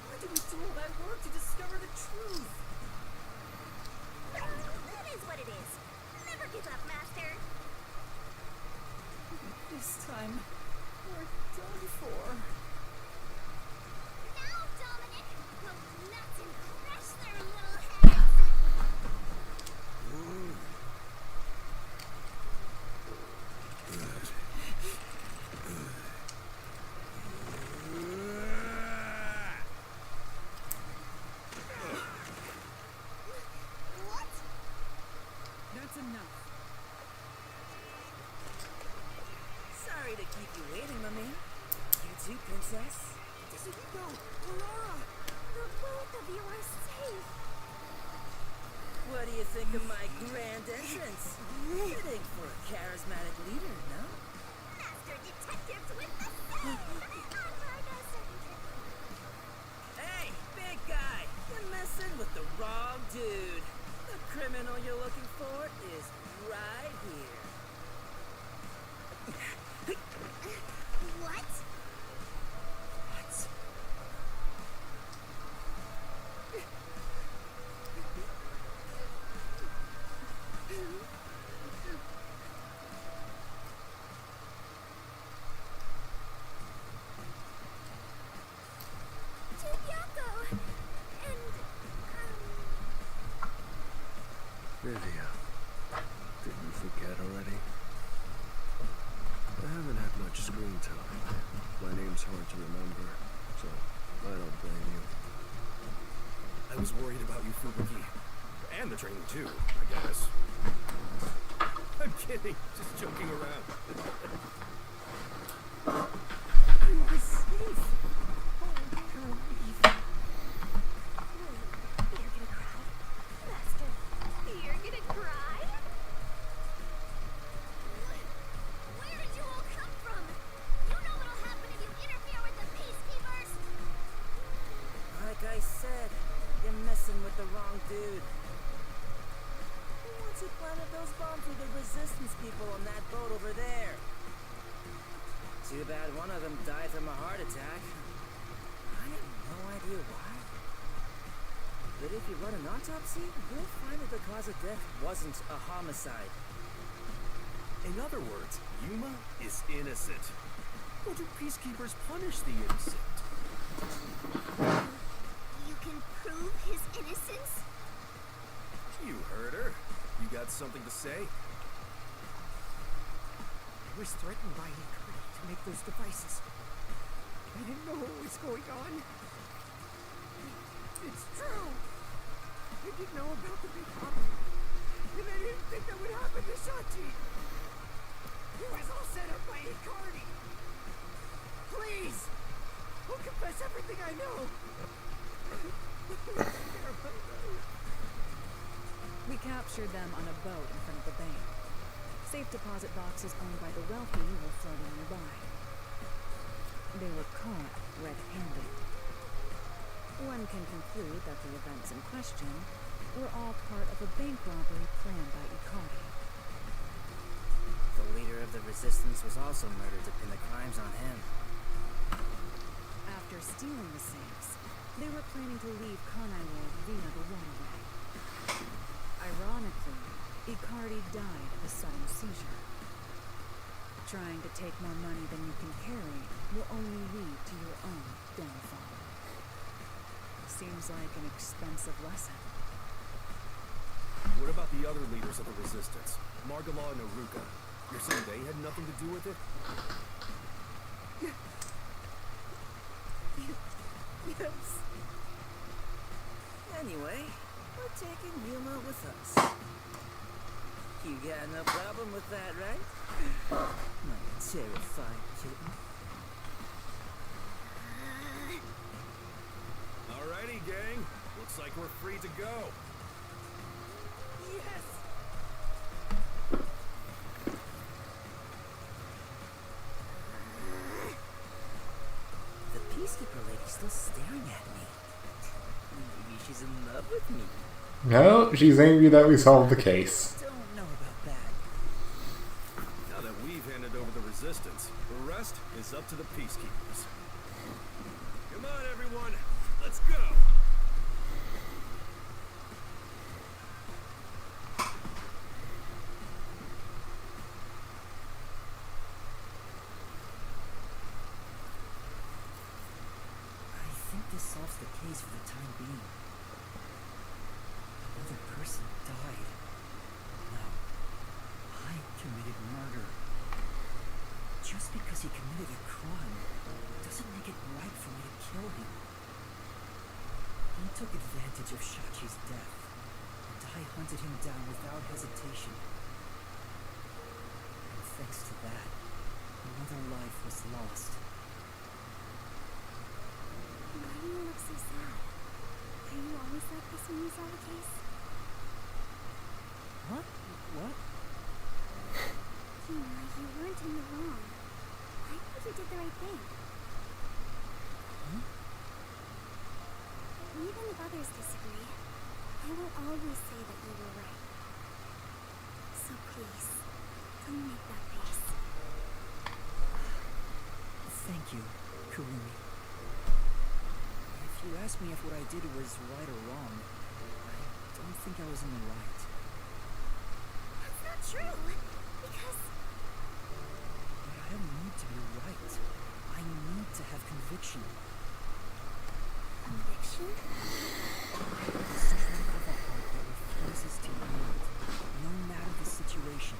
Why did we do all that work to discover the truth? That is what it is. Never give up, Master. This time, we're done for. Now, Dominic, go nuts and crush their little heads. What? That's enough. Sorry to keep you waiting, Mummy. You too, Princess. Zuko, Aurora! The both of you are safe. What do you think of my grand entrance? Fitting for a charismatic leader, no? Master detectives with the same. Unlike a certain trick. Hey, big guy! You're messing with the wrong dude. The criminal you're looking for is right here. What? Chibiato! And, Livia, did you forget already? I haven't had much screen time. My name's hard to remember, so I don't blame you. I was worried about you, Fubuki. And the training too, I guess. I'm kidding, just joking around. You are safe. Oh, you're a relief. you're gonna cry? Master, you're gonna cry? Where did you all come from? You know what'll happen if you interfere with the peacekeepers? Like I said, you're messing with the wrong dude. Once you planted those bombs with the resistance people on that boat over there. Too bad one of them died from a heart attack. I have no idea why. But if you run an autopsy, you'll find that the cause of death wasn't a homicide. In other words, Yuma is innocent. Or do peacekeepers punish the innocent? You can prove his innocence? You heard her. You got something to say? I was threatened by Ikari to make those devices. I didn't know what was going on. It's true. I didn't know about the big problem. And I didn't think that would happen to Shachi. It was all set up by Ikari. Please! I'll confess everything I know. We captured them on a boat in front of the bank. Safe deposit boxes owned by the wealthy were floating nearby. They were caught red-handed. One can conclude that the events in question were all part of a bank robbery planned by Ikari. The leader of the resistance was also murdered to pin the crimes on him. After stealing the safes, they were planning to leave Kanai World via the waterway. Ironically, Ikari died of a sudden seizure. Trying to take more money than you can carry will only lead to your own downfall. Seems like an expensive lesson. What about the other leaders of the resistance? Margala and Aruka. You're saying they had nothing to do with it? Yes. Anyway, we're taking Yuma with us. You got no problem with that, right? My terrified kitten. Alrighty, gang. Looks like we're free to go. Yes. The peacekeeper lady's still staring at me. Maybe she's in love with me. No, she's angry that we solved the case. Don't know about that. Now that we've handed over the resistance, the rest is up to the peacekeepers. Come on, everyone. Let's go. I think this solves the case for the time being. Another person died. No, I committed murder. Just because he committed a crime doesn't make it right for me to kill him. He took advantage of Shachi's death, and I hunted him down without hesitation. And thanks to that, another life was lost. Why do you look so sad? Are you always like this when you solve a case? Huh? What? You weren't in the wrong. I think you did the right thing. Huh? Even if others disagree, I will always say that you were right. So please, don't make that face. Thank you, Kurumi. If you ask me if what I did was right or wrong, I don't think I was in the right. That's not true, because... But I don't need to be right. I need to have conviction. Conviction? The strength of a heart that refuses to yield, no matter the situation.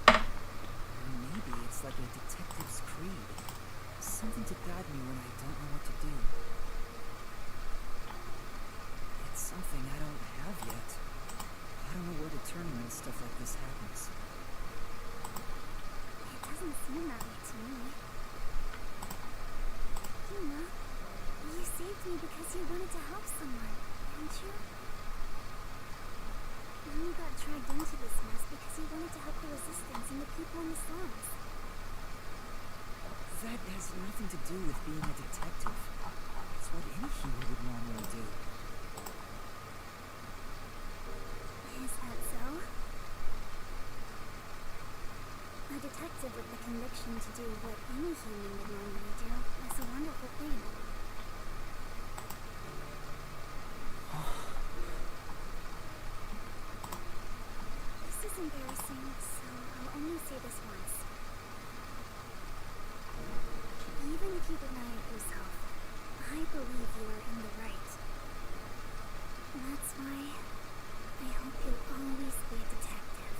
Or maybe it's like a detective's creed. Something to guide me when I don't know what to do. It's something I don't have yet. I don't know where to turn when stuff like this happens. It doesn't seem that way to me. You know, you saved me because you wanted to help someone, didn't you? Then you got dragged into this mess because you wanted to help the resistance and the people in the slums. That has nothing to do with being a detective. It's what any human would normally do. Is that so? A detective with the conviction to do what any human would normally do is a wonderful thing. embarrassing, so I'll only say this once. Even if you deny it yourself, I believe you are in the right. That's why I hope you'll always be a detective.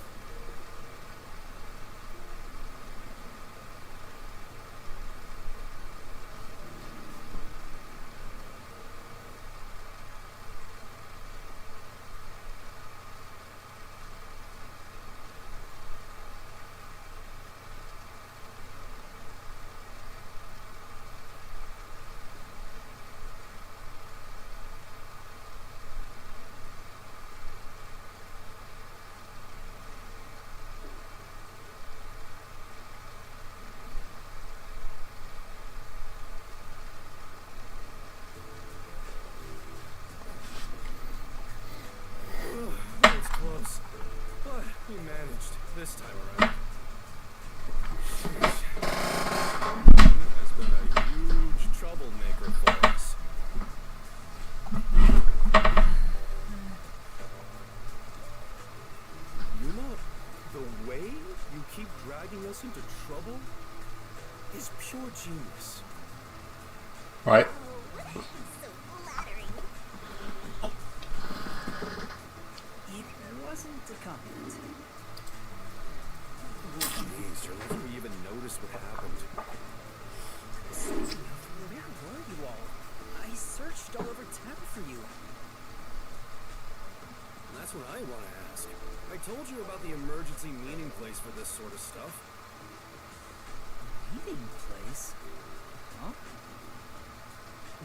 That was close. But we managed this time around. Sheesh. He has been a huge troublemaker for us. Yuma, the way you keep dragging us into trouble is pure genius. Right? Oh, so flattering. It wasn't a compliment. Jeez, you're letting me even notice what happened. Where were you all? I searched all over town for you. That's what I want to ask. I told you about the emergency meeting place for this sort of stuff. Meeting place? Huh?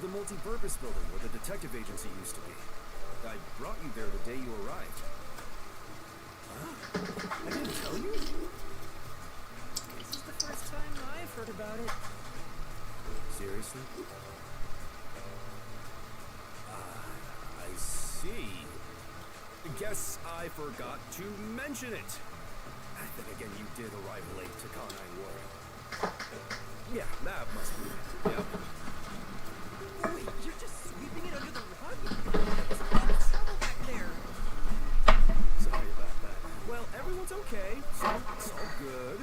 The multi-purpose building where the detective agency used to be. I brought you there the day you arrived. Huh? I didn't tell you? This is the first time I've heard about it. Seriously? I see. Guess I forgot to mention it. Then again, you did arrive late to Kanai Ward. Yeah, that must be it. Yep. Wait, you're just sweeping it under the rug? There's a lot of trouble back there. Sorry about that. Well, everyone's okay, so it's all good.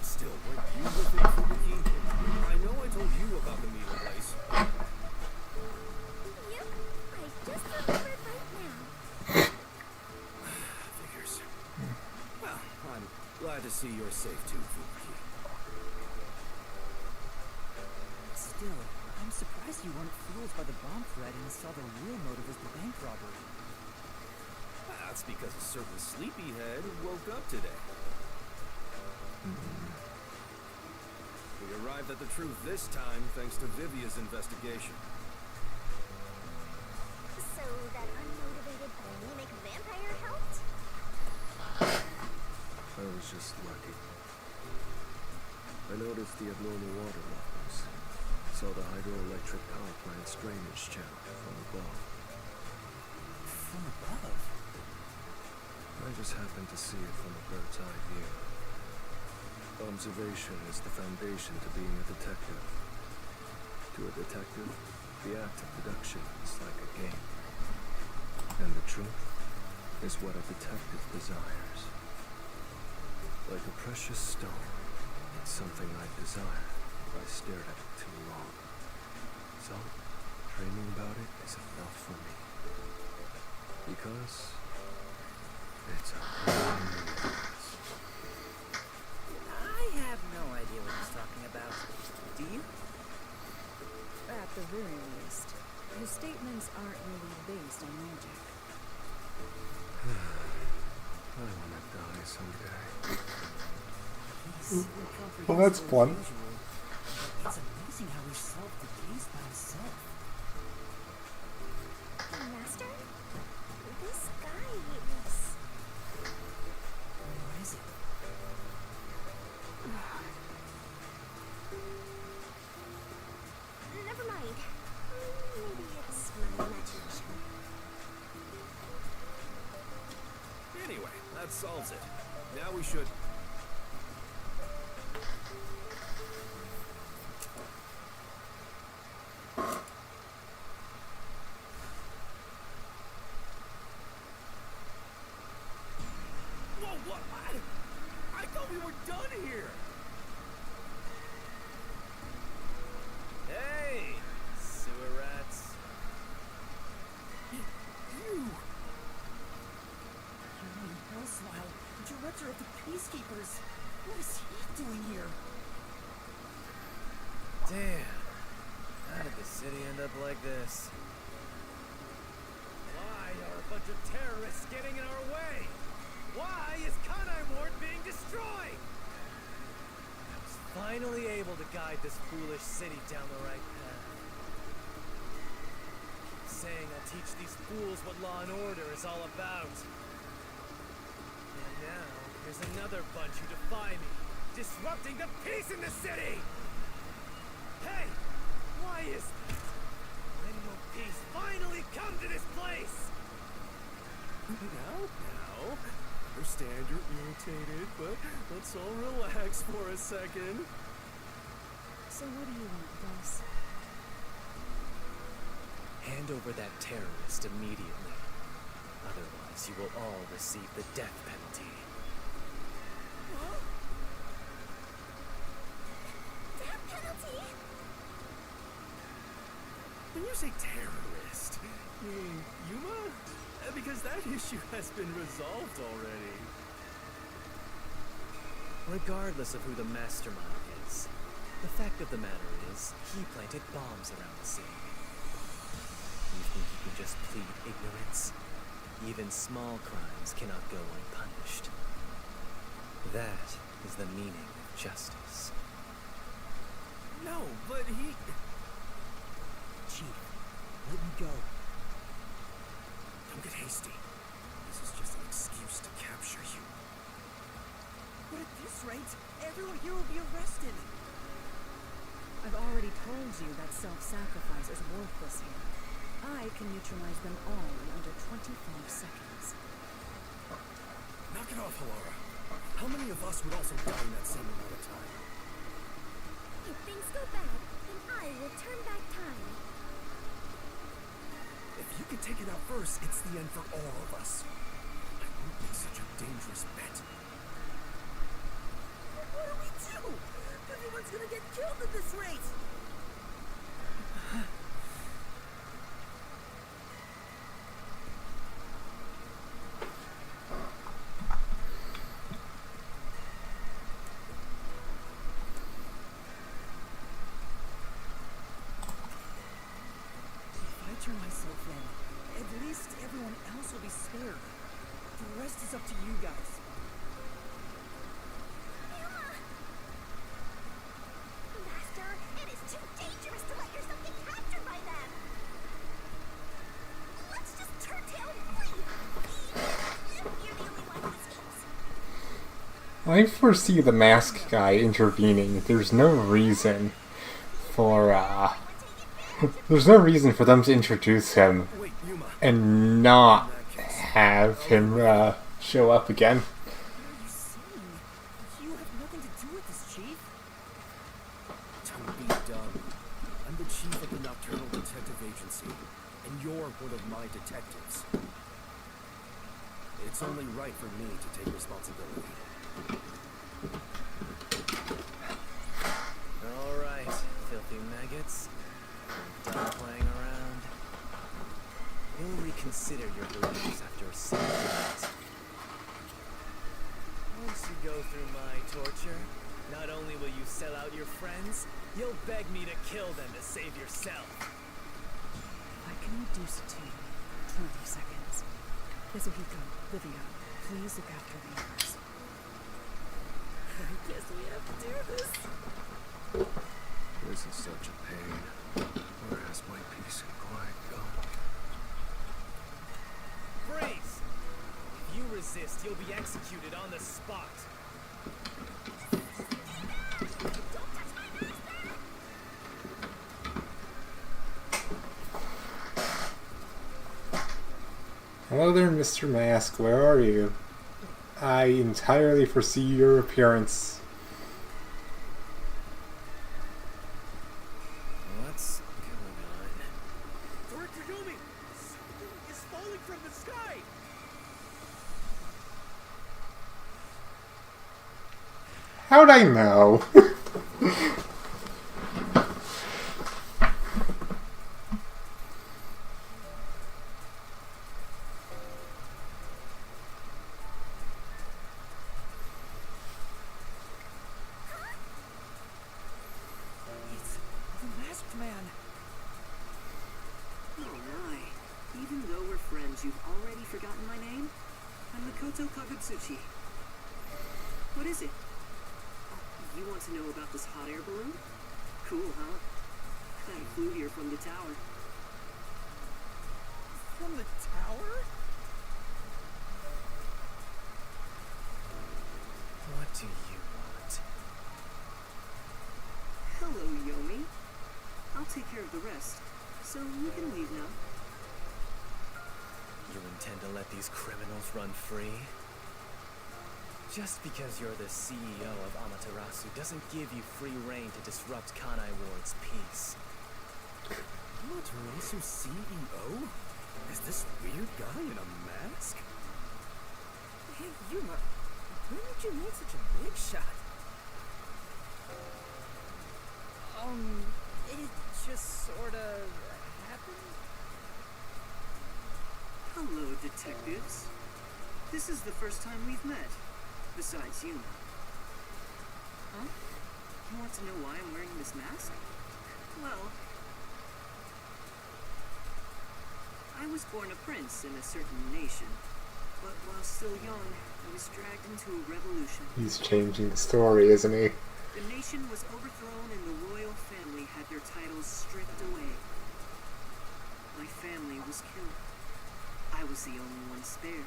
Still, weren't you with him, Fubuki? I know I told you about the meeting place. Yep, I just remembered right now. Figures. Well, I'm glad to see you're safe too, Fubuki. Still, I'm surprised you weren't fooled by the bomb threat and saw the real motive as the bank robbery. That's because a certain sleepyhead woke up today. We arrived at the truth this time thanks to Vivia's investigation. So that unmotivated, anemic vampire helped? I was just lucky. I noticed the abnormal water levels. Saw the hydroelectric power plant's drainage channel from above. From above? I just happened to see it from a bird's eye view. Observation is the foundation to being a detective. To a detective, the act of deduction is like a game. And the truth is what a detective desires. Like a precious stone, it's something I desire if I stared at it too long. So, dreaming about it is enough for me. Because it's a whole new universe. I have no idea what he's talking about. Do you? At the very least, his statements aren't really based on logic. I want to die someday. He's Well, that's fun. incomprehensible as usual. It's amazing how he solved the case by himself. Master? This guy is... What is it? Never mind. Maybe it's my imagination. Anyway, that solves it. Now we should... What? I thought we were done here. Hey, sewer rats. You. Your name, Hellsmile, director of the Peacekeepers. What is he doing here? Damn. How did the city end up like this? Why are a bunch of terrorists getting in our way? Why is Kanai being destroyed? I was finally able to guide this foolish city down the right path. Keep saying I'll teach these fools what law and order is all about. And now, here's another bunch who defy me, disrupting the peace in the city! Hey! Why is that? When will peace finally come to this place? Now, understand you're irritated, but let's all relax for a second. So what do you want, boss? Hand over that terrorist immediately. Otherwise, you will all receive the death penalty. Death penalty? When you say terrorist, you mean Yuma? Because that issue has been resolved already. Regardless of who the mastermind is, the fact of the matter is, he planted bombs around the city. You think you can just plead ignorance? Even small crimes cannot go unpunished. That is the meaning of justice. No, but he... Chief, let me go. Don't get hasty. This is just an excuse to capture you. But at this rate, everyone here will be arrested. I've already told you that self-sacrifice is worthless here. I can neutralize them all in under 25 seconds. Knock it off, Halara. How many of us would also die in that same amount of time? If things go bad, then I will turn back time. If you can take it out first, it's the end for all of us. I won't make such a dangerous bet. What do we do? Everyone's gonna get killed at this rate! Turn myself in. At least everyone else will be spared. The rest is up to you guys. Master, it is too dangerous to let yourself get captured by them. Let's just turn tail and flee. Even if you're the only one who escapes. I foresee the mask guy intervening. There's no reason for there's no reason for them to introduce him Wait, Yuma. and not have him show up again. What are you saying? You have nothing to do with this, Chief. Don't be dumb. I'm the chief of the Nocturnal Detective Agency, and you're one of my detectives. It's only right for me to take responsibility. Alright, filthy maggots. You're done playing around. You'll reconsider your beliefs after a single night. Once you go through my torture, not only will you sell out your friends, you'll beg me to kill them to save yourself. If I can reduce it to 20 seconds. Kazuhiko, Livia, please look after the others. I guess we have to do this. This is such a pain. Where has my peace and quiet gone? Freeze! If you resist, you'll be executed on the spot. Hello there, Mr. Mask. Where are you? I entirely foresee your appearance. What's going on? Director Yumi! Something is falling from the sky! How'd I know? It's the masked man. Oh my. Even though we're friends, you've already forgotten my name? I'm Makoto Kagutsuchi. What is it? Oh, you want to know about this hot air balloon? Cool, huh? I flew here from the tower. From the tower? What do you want? Hello, Yomi. I'll take care of the rest, so you can leave now. You intend to let these criminals run free? Just because you're the CEO of Amaterasu doesn't give you free rein to disrupt Kanai Ward's peace. Amaterasu CEO? Is this weird guy in a mask? Hey, Yuma, when did you make such a big shot? It just sorta happened? Hello, detectives. This is the first time we've met, besides Yuma. Huh? You want to know why I'm wearing this mask? Well, I was born a prince in a certain nation, but while still young, I was dragged into a revolution. He's changing the story, isn't he? The nation was overthrown and the royal family had their titles stripped away. My family was killed. I was the only one spared.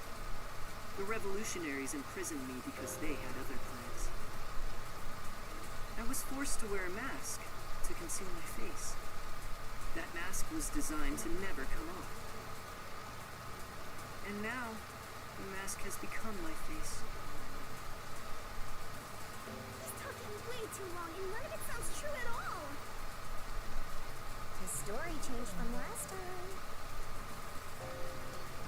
The revolutionaries imprisoned me because they had other plans. I was forced to wear a mask to conceal my face. That mask was designed to never come off. And now, the mask has become my face. He's talking way too long, and none of it sounds true at all. His story changed from last time.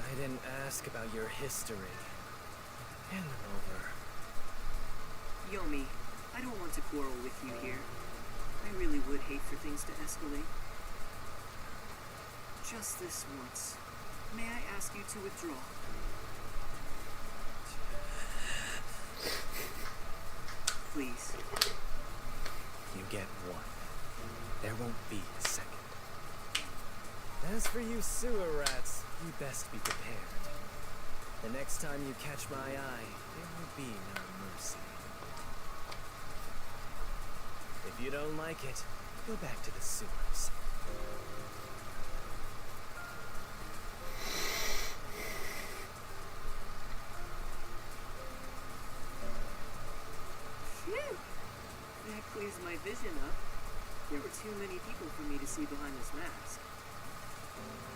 I didn't ask about your history. Hand them over. Yomi, I don't want to quarrel with you here. I really would hate for things to escalate. Just this once. May I ask you to withdraw? Please. You get one. There won't be a second. As for you sewer rats, you best be prepared. The next time you catch my eye, there will be no mercy. If you don't like it, go back to the sewers. Phew! That clears my vision up. There were too many people for me to see behind this mask.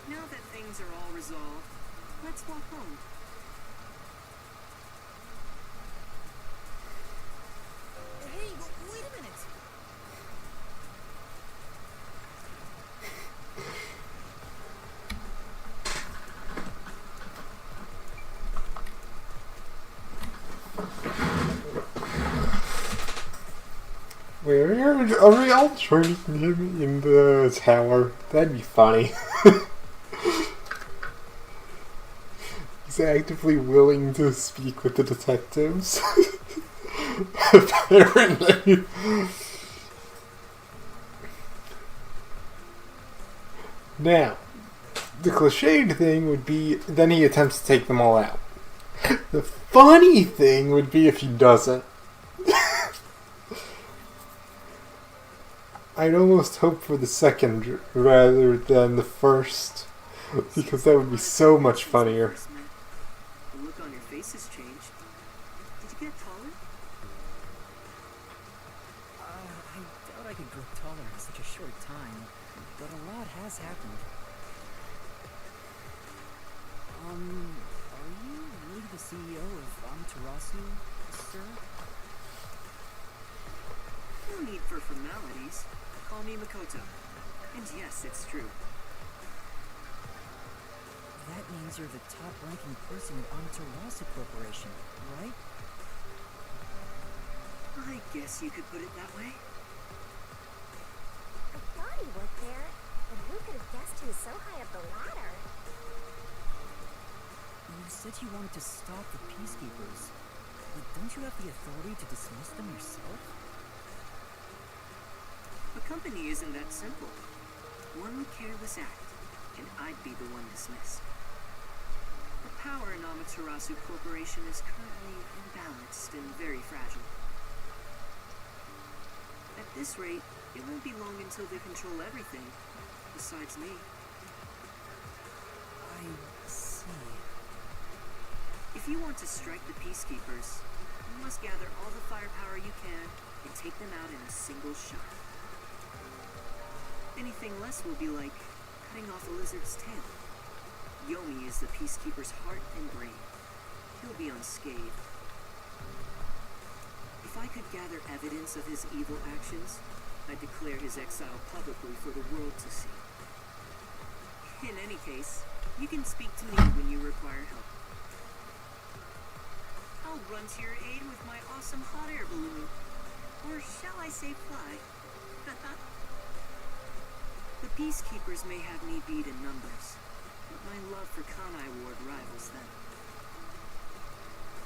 Now that things are all resolved, let's walk home. Hey, wait a minute! Where are we all joining him in the tower? That'd be funny. He's actively willing to speak with the detectives. Apparently. Now, the cliched thing would be then he attempts to take them all out. The funny thing would be if he doesn't. I'd almost hope for the second rather than the first, because that would be so much funnier. The look on your face has changed. Did you get taller? I doubt I could grow taller in such a short time, but a lot has happened. Are you really the CEO of Amaterasu, sir? No need for formalities. Call me Makoto. And yes, it's true. That means you're the top-ranking person at Amaterasu Corporation, right? I guess you could put it that way. I thought he worked there, but who could have guessed he was so high up the ladder? You said you wanted to stop the Peacekeepers, but don't you have the authority to dismiss them yourself? A company isn't that simple. One careless act, and I'd be the one dismissed. The power in Amaterasu Corporation is currently imbalanced and very fragile. At this rate, it won't be long until they control everything, besides me. I see. If you want to strike the Peacekeepers, you must gather all the firepower you can and take them out in a single shot. Anything less will be like cutting off a lizard's tail. Yomi is the Peacekeeper's heart and brain. He'll be unscathed. If I could gather evidence of his evil actions, I'd declare his exile publicly for the world to see. In any case, you can speak to me when you require help. I'll run to your aid with my awesome hot air balloon. Or shall I say fly? The Peacekeepers may have me beat in numbers, but my love for Kanai Ward rivals them.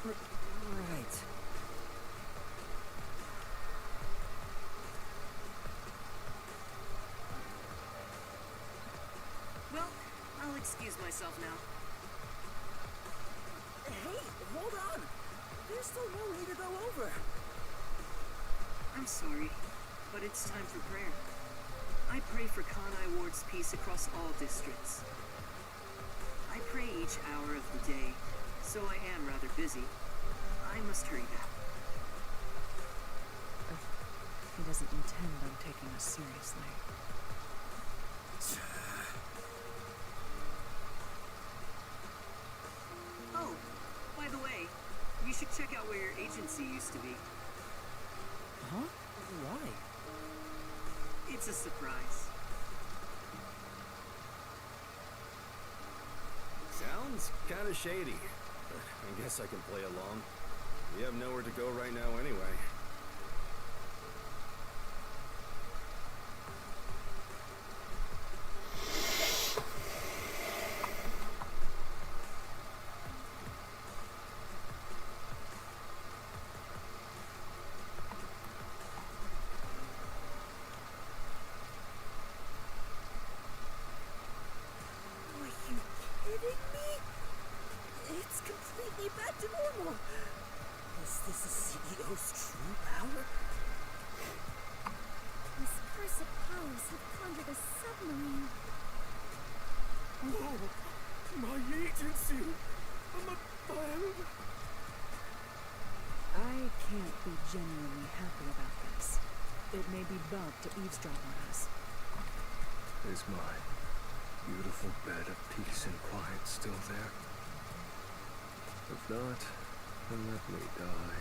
Right. Well, I'll excuse myself now. Hey, hold on! There's still more way to go over. I'm sorry, but it's time for prayer. I pray for Kanai Ward's peace across all districts. I pray each hour of the day, so I am rather busy. I must hurry back. He doesn't intend on taking us seriously. Oh, by the way, you should check out where your agency used to be. Huh? Why? It's a surprise. Sounds kinda shady, but I guess I can play along. We have nowhere to go right now anyway. Back to normal. Is this the CEO's true power? These cursed powers have conjured a submarine. Whoa! My agency! I can't be genuinely happy about this. It may be bug to eavesdrop on us. Is my beautiful bed of peace and quiet still there? If not, then let me die.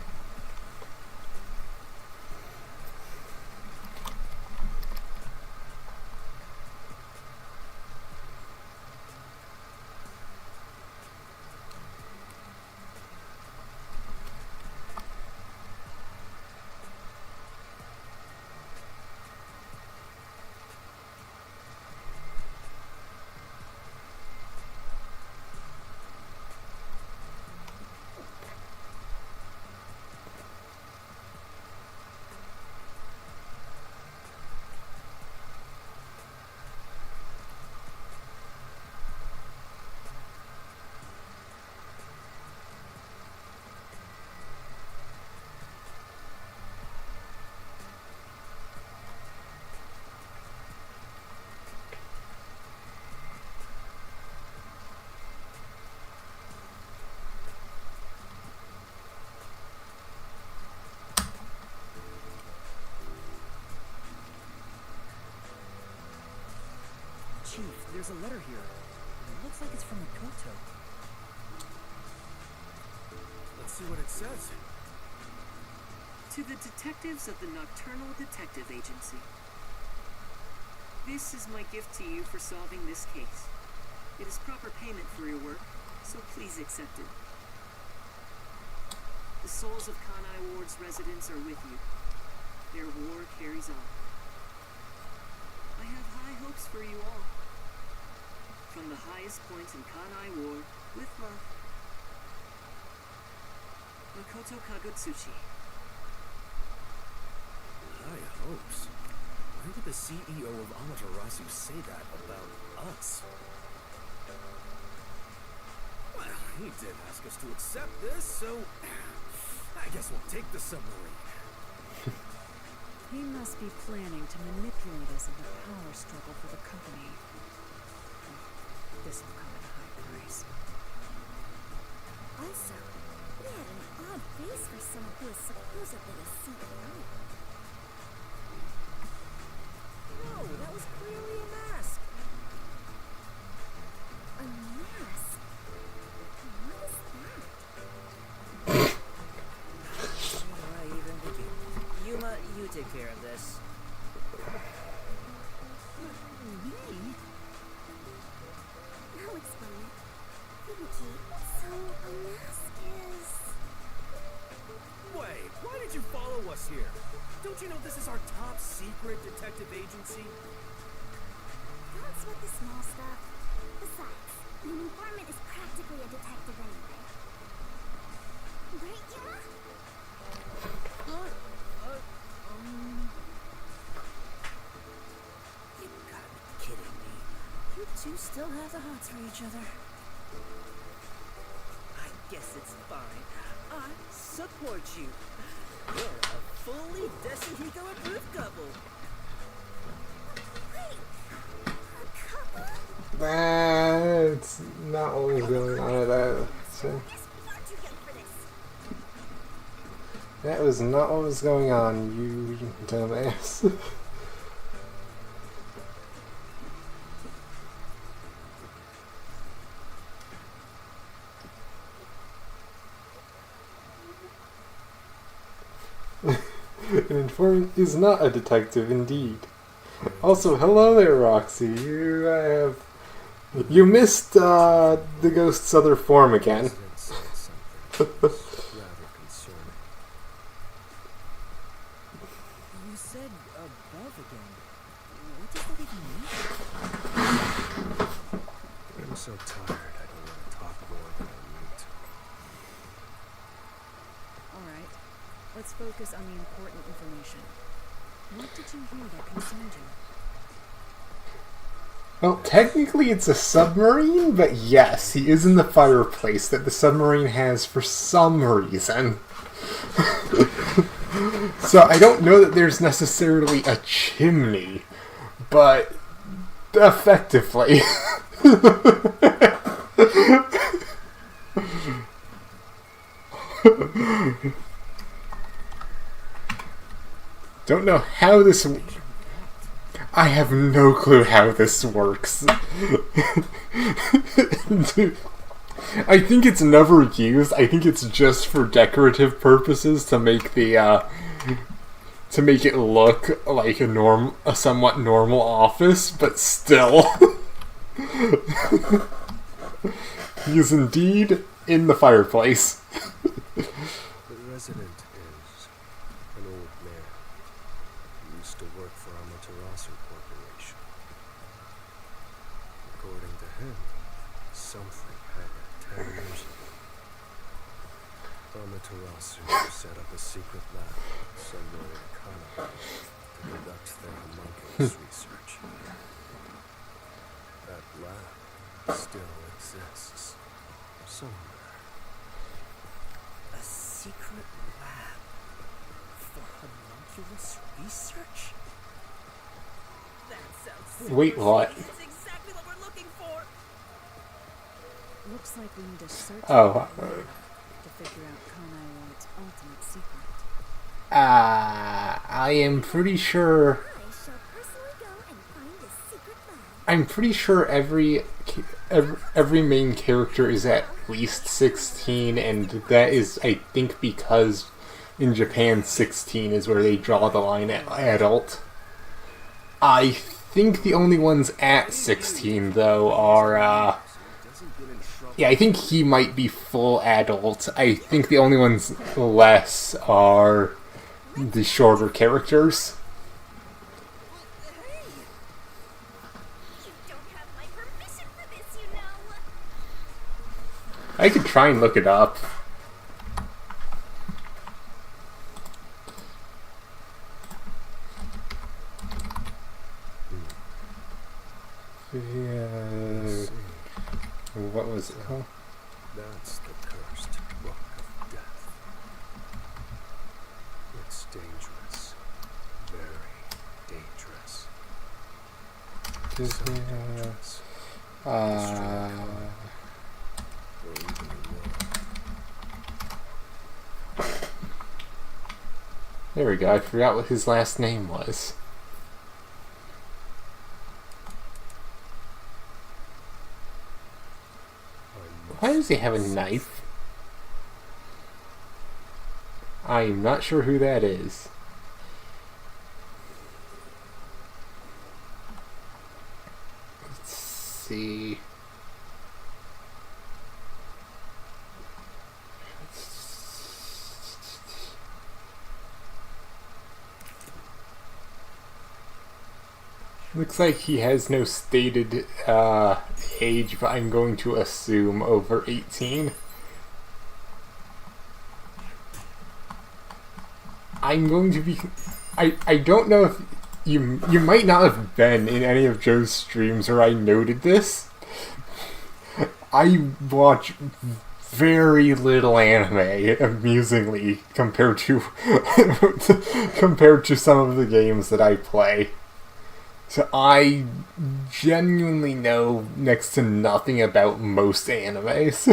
Chief, there's a letter here. It looks like it's from Makoto. Let's see what it says. To the detectives of the Nocturnal Detective Agency. This is my gift to you for solving this case. It is proper payment for your work, so please accept it. The souls of Kanai Ward's residents are with you. their war carries on. I have high hopes for you all. From the highest points in Kanai War, with love, Makoto Kagutsuchi. High hopes? Why did the CEO of Amaterasu say that about us? Well, he did ask us to accept this, so I guess we'll take the submarine. He must be planning to manipulate us in the power struggle for the company. This will come at a high price. Also, we had an odd face for someone who is supposedly a CEO. No, that was clearly a mask. A mask? What is that? Where do I even begin? Yuma, you take care of this. Me? I'll explain it. Hibiki, so a mask is... Wait, why did you follow us here? Don't you know this is our top secret detective agency? Don't sweat the small stuff. Besides, an informant is practically a detective anyway. Right, Yuma? You gotta be kidding me. You two still have the hots for each other. I guess it's fine. I support you. You're a fully Desihigo approved couple. That's not what was going on at that. So, that was not what was going on, you dumbass. An informant is not a detective, indeed. Also, hello there, Roxy. You missed the ghost's other form again. You said above again. What does that even mean? I'm so tired, I don't want to talk more than I need to. Alright, let's focus on the important information. What did you hear that concerned you? Well, technically it's a submarine, but yes, he is in the fireplace that the submarine has for some reason. So I don't know that there's necessarily a chimney, but effectively. Don't know how this... I have no clue how this works. I think it's never used. I think it's just for decorative purposes to make the to make it look like a somewhat normal office, but still. He is indeed in the fireplace. The resident is an old man who used to work for Amaterasu Corporation. According to him, something happened 10 years ago. Amaterasu set up a secret lab somewhere in Kanai to conduct their homunculus research. That lab still exists somewhere. A secret lab for homunculus research? That sounds super Wait, what? shady. It's exactly what we're looking for. Looks like we need to search Oh. to figure out Kanai Ward's ultimate secret. I am pretty sure... I shall personally go and find a secret lab. I'm pretty sure every main character is at least 16, and that is, I think, because in Japan 16 is where they draw the line at adult. I think the only ones at 16, though, are, yeah, I think he might be full adult. I think the only ones less are the shorter characters. Hey! You don't have my permission for this, you know. I could try and look it up. Yeah. What was it? Huh? That's the cursed rock of death. It's dangerous. Very dangerous. So dangerous. Or even more. There we go. I forgot what his last name was. Why does he have a knife? I'm not sure who that is. Let's see. Looks like he has no stated age, but I'm going to assume over 18. I'm going to be... I don't know if... You might not have been in any of Joe's streams where I noted this. I watch very little anime, amusingly, compared to compared to some of the games that I play. So I genuinely know next to nothing about most animes.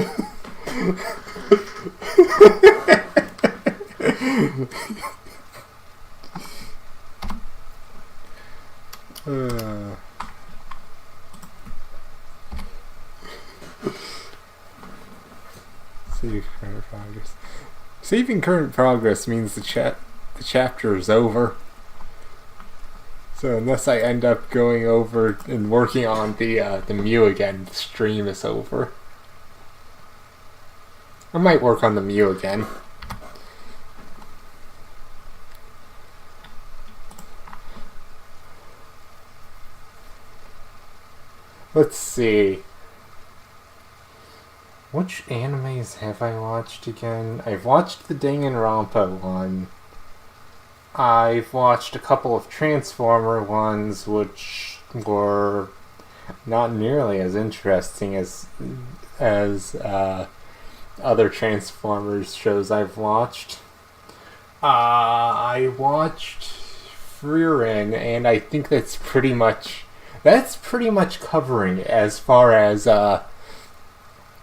Save current progress. Saving current progress means the chapter is over. So unless I end up going over and working on the Mew again, the stream is over. I might work on the Mew again. Let's see. Which animes have I watched again? I've watched the Danganronpa one. I've watched a couple of Transformer ones, which were not nearly as interesting as other Transformers shows I've watched. I watched Frieren, and I think that's pretty much covering as far as that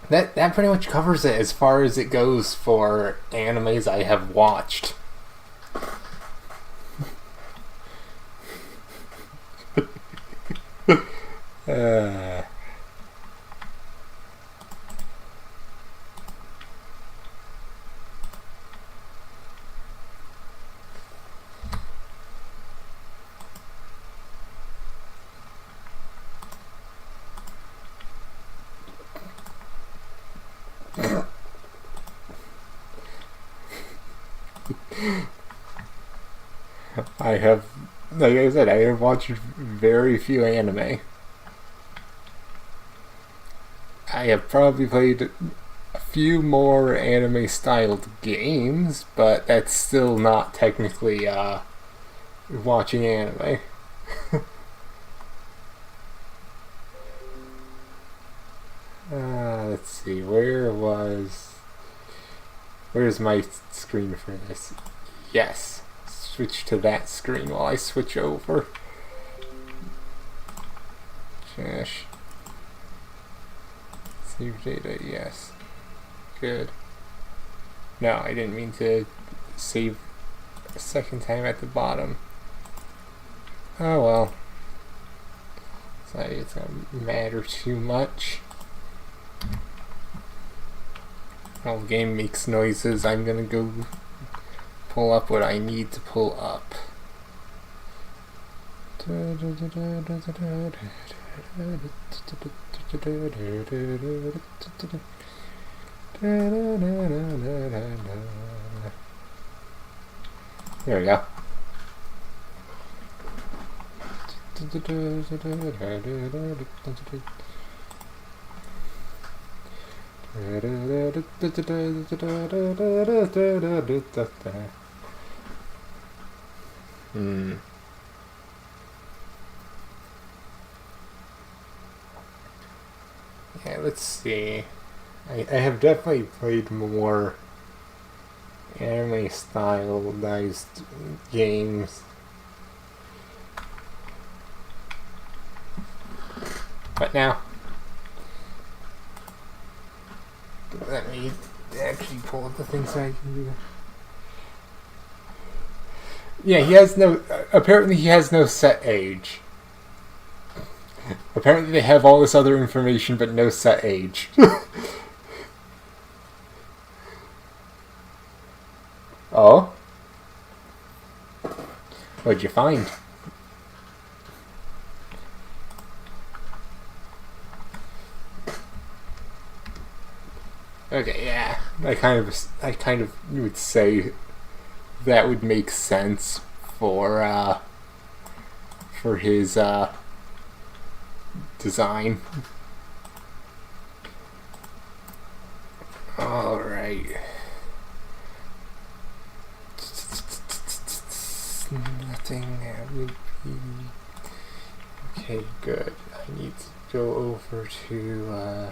pretty much covers it as far as it goes for animes I have watched. I have, like I said, I have watched very few anime. I have probably played a few more anime-styled games, but that's still not technically watching anime. Let's see, where's my screen for this? Yes. Switch to that screen while I switch over. Cache. Save data, yes. Good. No, I didn't mean to save a second time at the bottom. Oh well. So it's gonna matter too much. While the game makes noises, I'm gonna go pull up what I need to pull up. There we go. Yeah, let's see. I have definitely played more anime stylized games. But now, let me actually pull up the things I can do. Yeah, he has no. Apparently, he has no set age. Apparently, they have all this other information, but no set age. Oh? What'd you find? Okay, yeah. I kind of would say that would make sense for his design. All right. Nothing that would be okay. Good. I need to go over to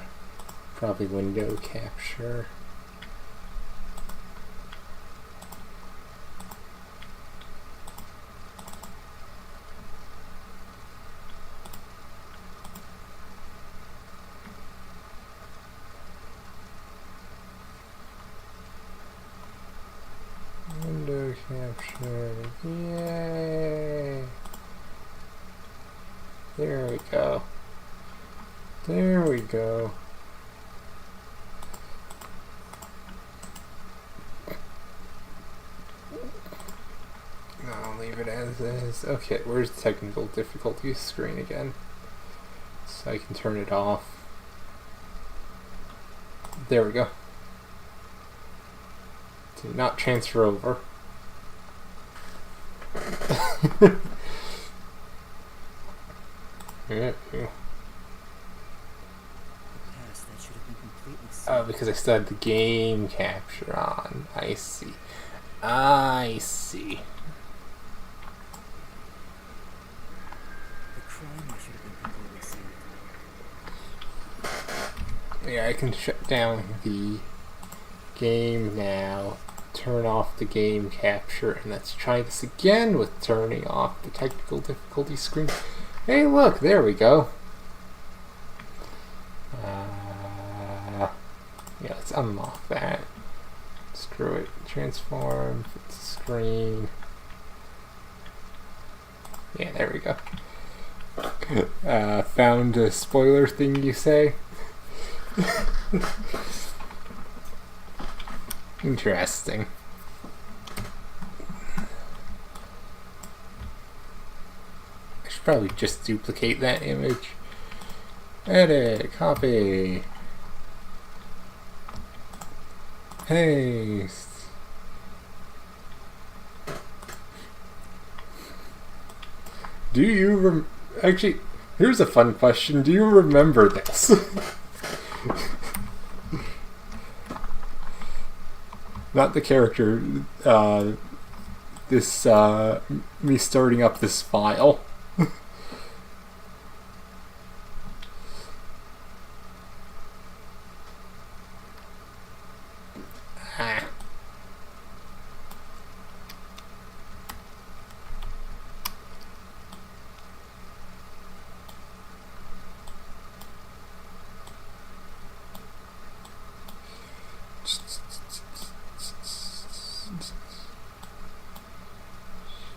probably window capture. Window capture. Yay! There we go. There we go. I'll leave it as is. Okay, where's the technical difficulty screen again? So I can turn it off. There we go. Did not transfer over. Yeah. Pass, that should have been completely Oh, because I still had the game capture on. I see. I see. The crime should have been completely sealed. Yeah, I can shut down the game now, turn off the game capture, and let's try this again with turning off the technical difficulty screen. Hey, look, there we go. Yeah, let's unlock that. Screw it. Transform, put the screen. Yeah, there we go. Found a spoiler thing, you say? Interesting. I should probably just duplicate that image. Edit, copy, paste. Do you actually, here's a fun question. Do you remember this? Not the character, this, me starting up this file. Ah.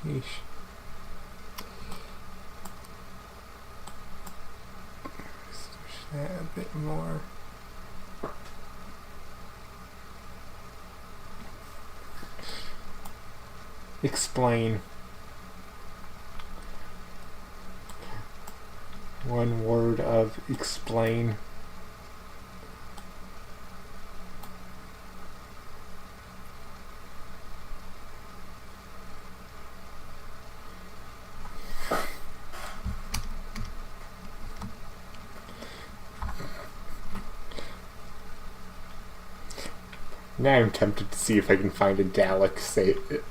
Sheesh. Switch that a bit more. Explain. One word of explain. Now I'm tempted to see if I can find a Dalek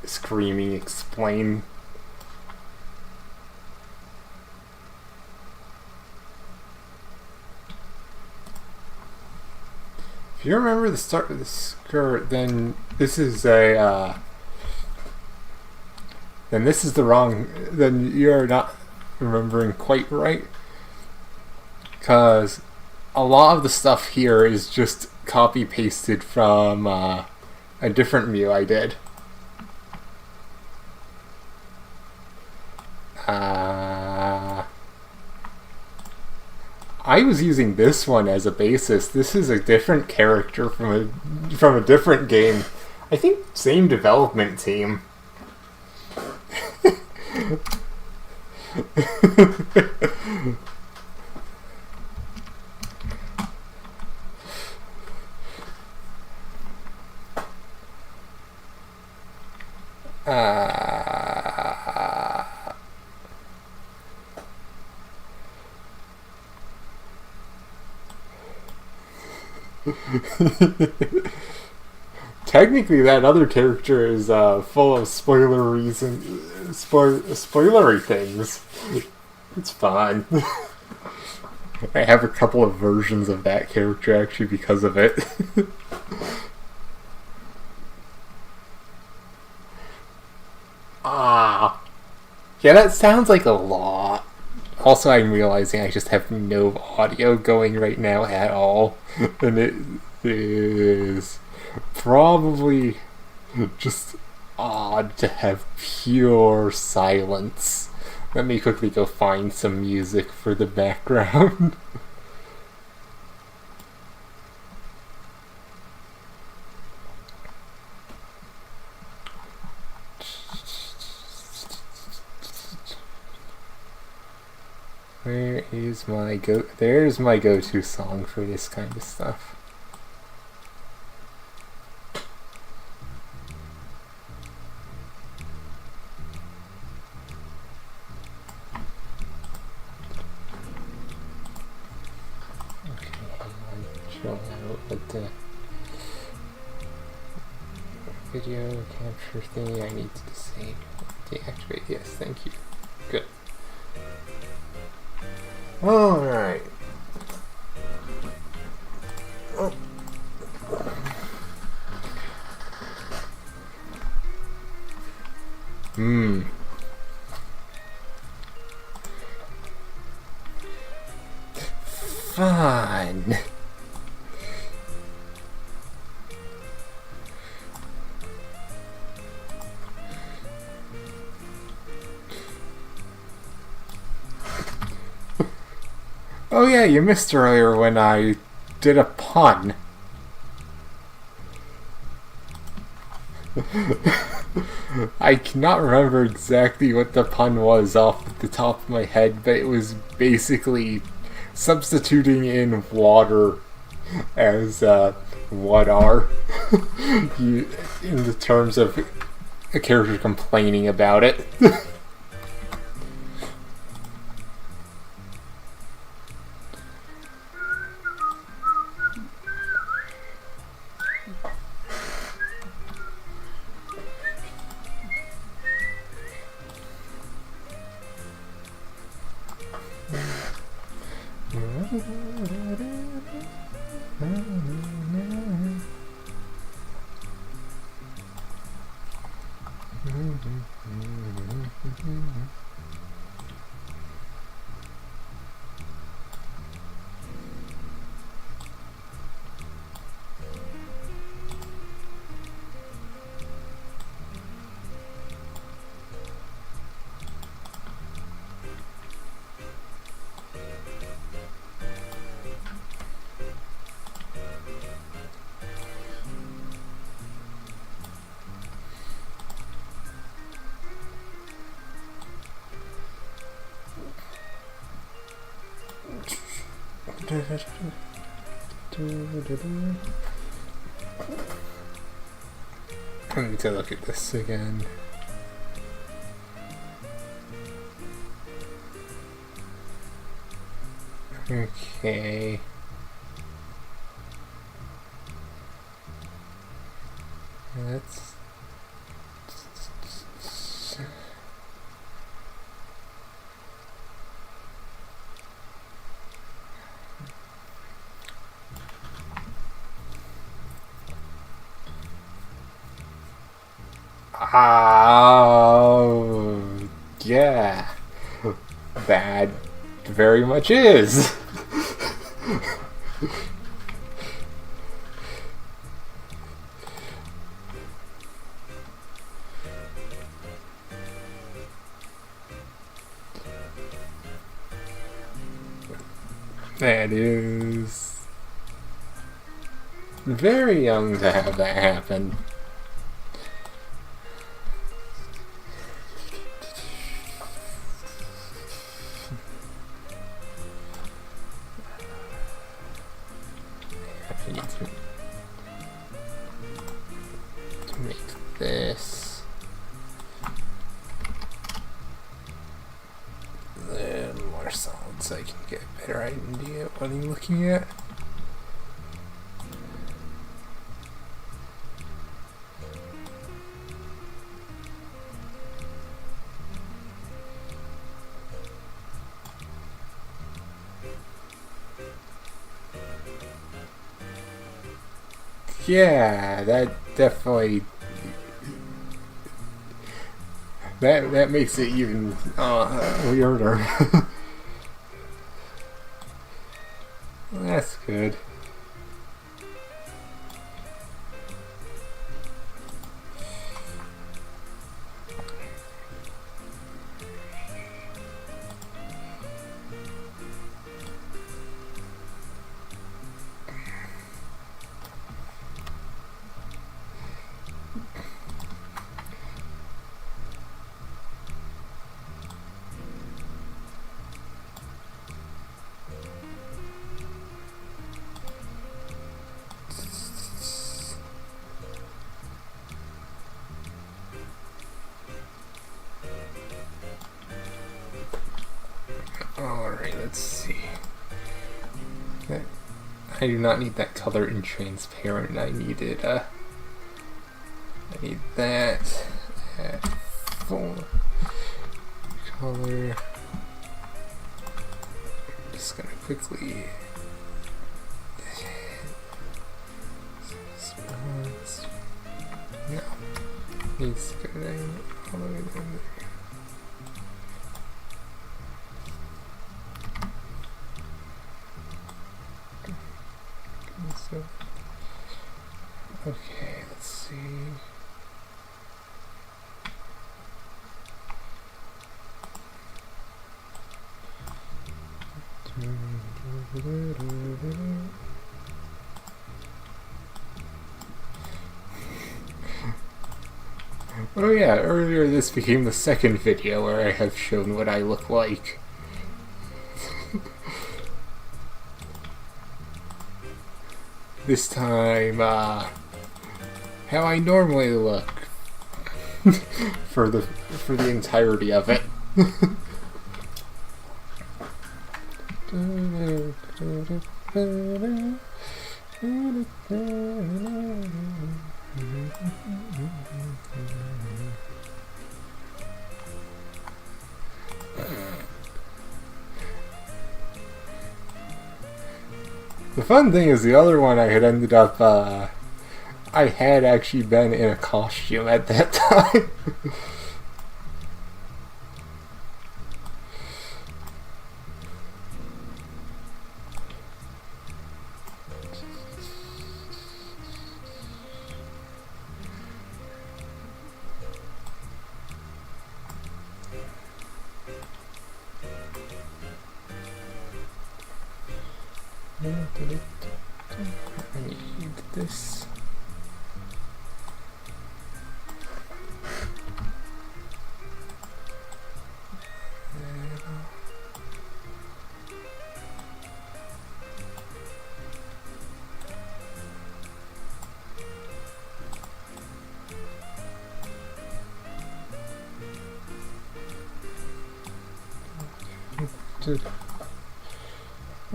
screaming explain. If you remember the start of the skirt, then this is a then this is the wrong. Then you're not remembering quite right, because a lot of the stuff here is just copy pasted from a different view I did. I was using this one as a basis. This is a different character from a different game. I think same development team. Technically, that other character is full of spoilery things. It's fun. I have a couple of versions of that character actually because of it. Yeah, that sounds like a lot. Also, I'm realizing I just have no audio going right now at all. And it is probably just odd to have pure silence. Let me quickly go find some music for the background. Where is my there's my go-to song for this kind of stuff. Okay, hang on. Chill out with the video capture thing. I need to deactivate. Yes, thank you. Good. Alright. Oh. Fun. Oh yeah, you missed earlier when I did a pun. I cannot remember exactly what the pun was off the top of my head, but it was basically substituting in water as what are in the terms of a character complaining about it. I need to look at this again. Okay. That's... Oh, yeah. That very much is. That is very young to have that happen. I need to make this a little more solid so I can get a better idea of what I'm looking at. Yeah, that definitely that makes it even weirder. That's good. Alright, let's see. I do not need that color in transparent. I needed I need that at full color. Just gonna quickly no. Needs to go down all the way down there. So, okay, let's see. Oh yeah, earlier this became the second video where I have shown what I look like. This time, how I normally look for the entirety of it. The fun thing is the other one I had ended up, I had actually been in a costume at that time. I need this.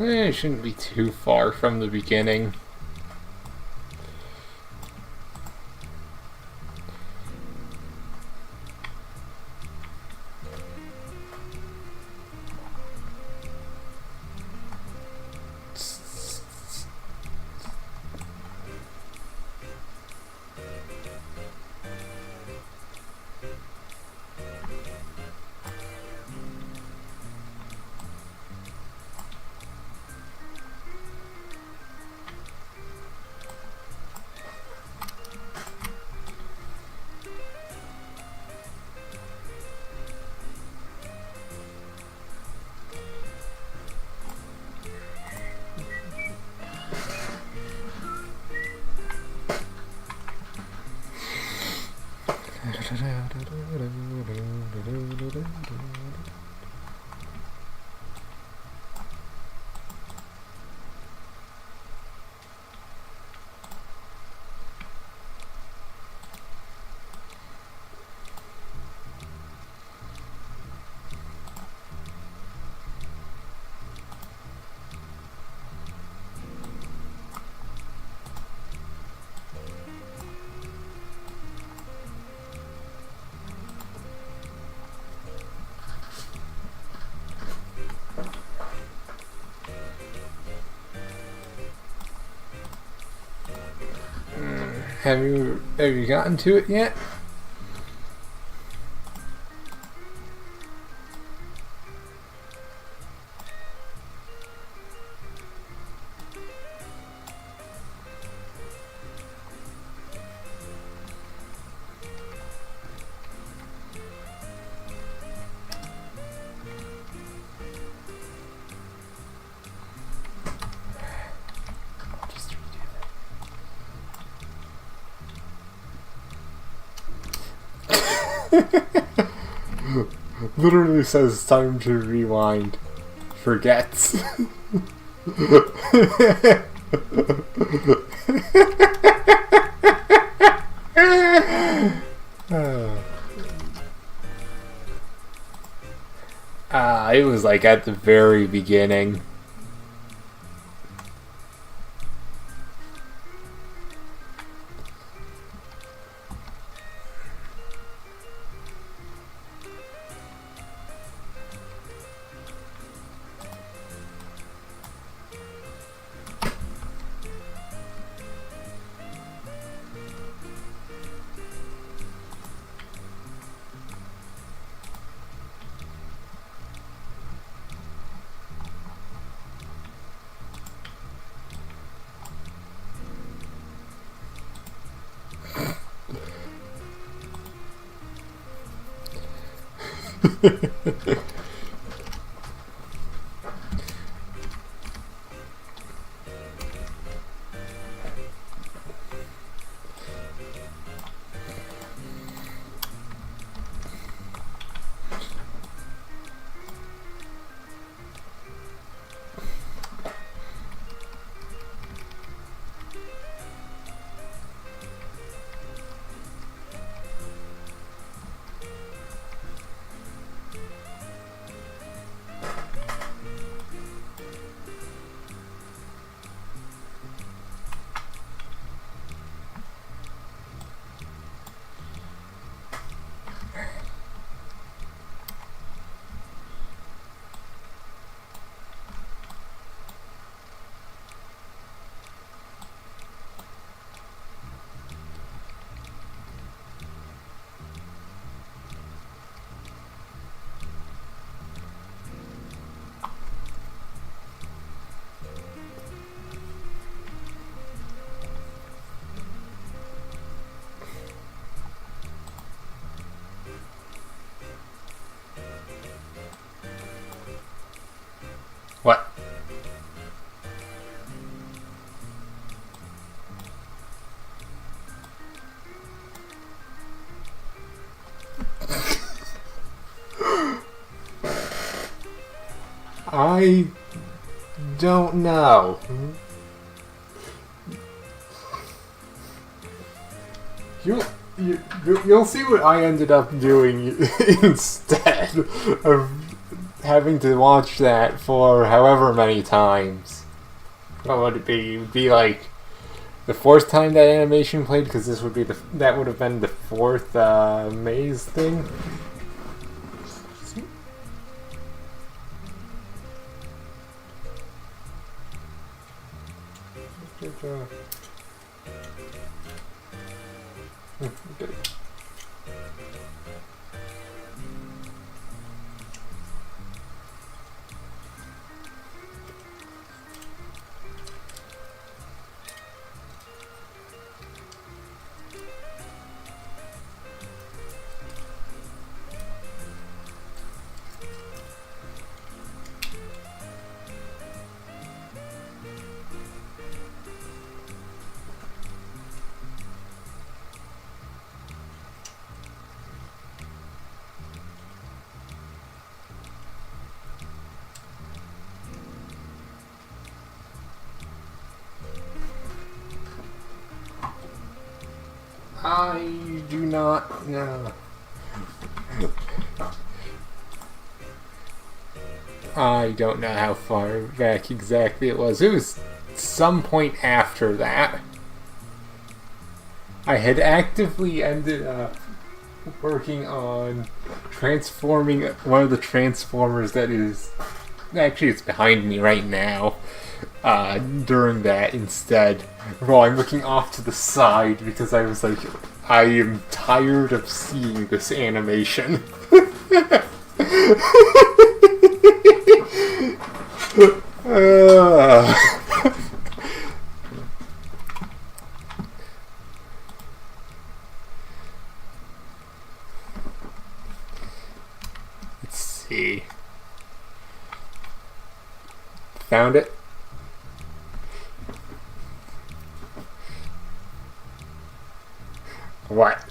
It shouldn't be too far from the beginning. Have you gotten to it yet? Just literally says time to rewind. Forgets. It was like at the very beginning. What? I don't know. You'll see what I ended up doing instead of having to watch that for however many times. What would it be? It would be like the fourth time that animation played, because this would be that would have been the fourth maze thing. Okay. I do not know. I don't know how far back exactly it was. It was some point after that. I had actively ended up working on transforming one of the Transformers that is... Actually, it's behind me right now. During that instead. While I'm looking off to the side because I was like, I am tired of seeing this animation. Let's see. Found it? What?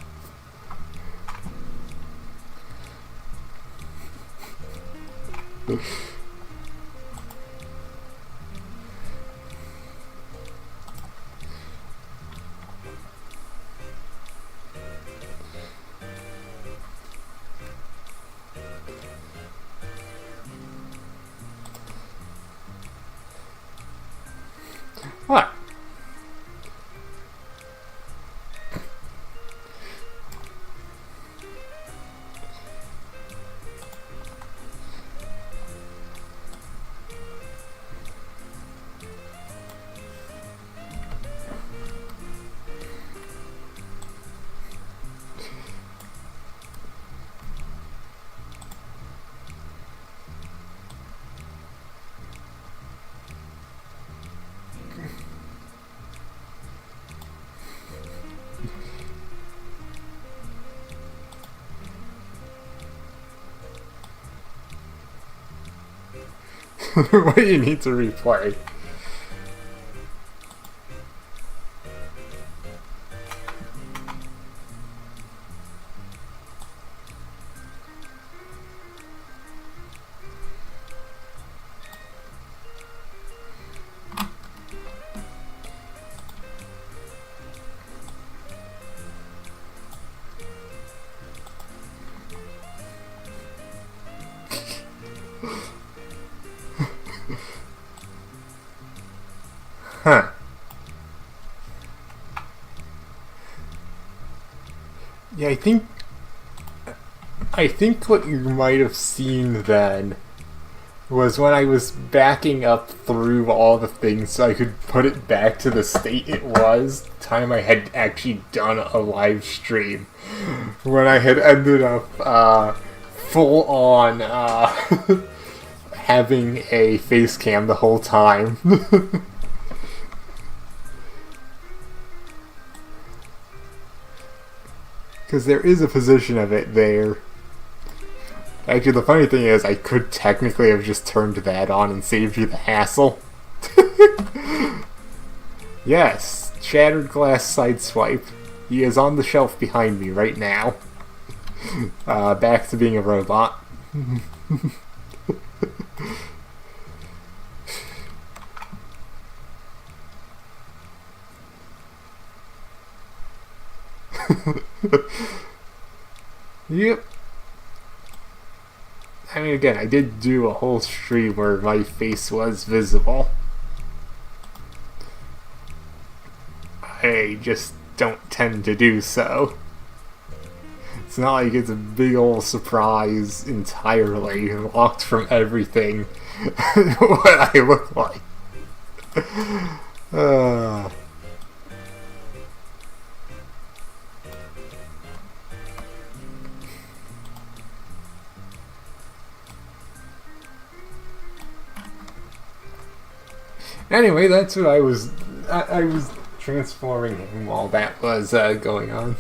What? What do you need to replay? Huh. Yeah, I think what you might have seen then was when I was backing up through all the things so I could put it back to the state it was, the time I had actually done a live stream. When I had ended up full on having a face cam the whole time. Because there is a position of it there. Actually, the funny thing is, I could technically have just turned that on and saved you the hassle. Yes, Shattered Glass Sideswipe. He is on the shelf behind me right now. Back to being a robot. Yep. I mean, again, I did do a whole stream where my face was visible. I just don't tend to do so. It's not like it's a big old surprise entirely, locked from everything what I look like. Anyway, that's what I was transforming him while that was going on.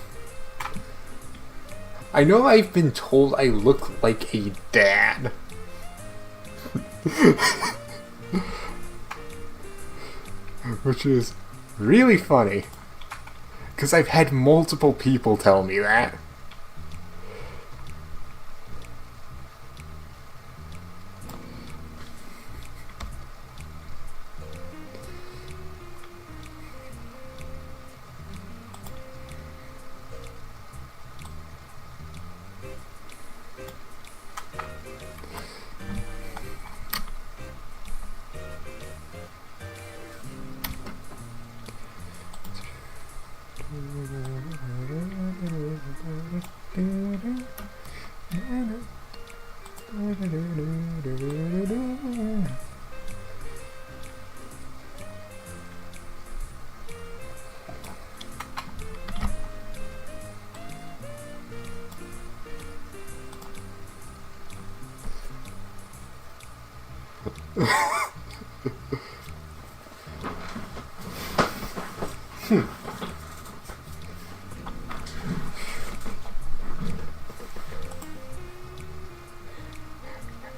I know I've been told I look like a dad. Which is really funny. Because I've had multiple people tell me that.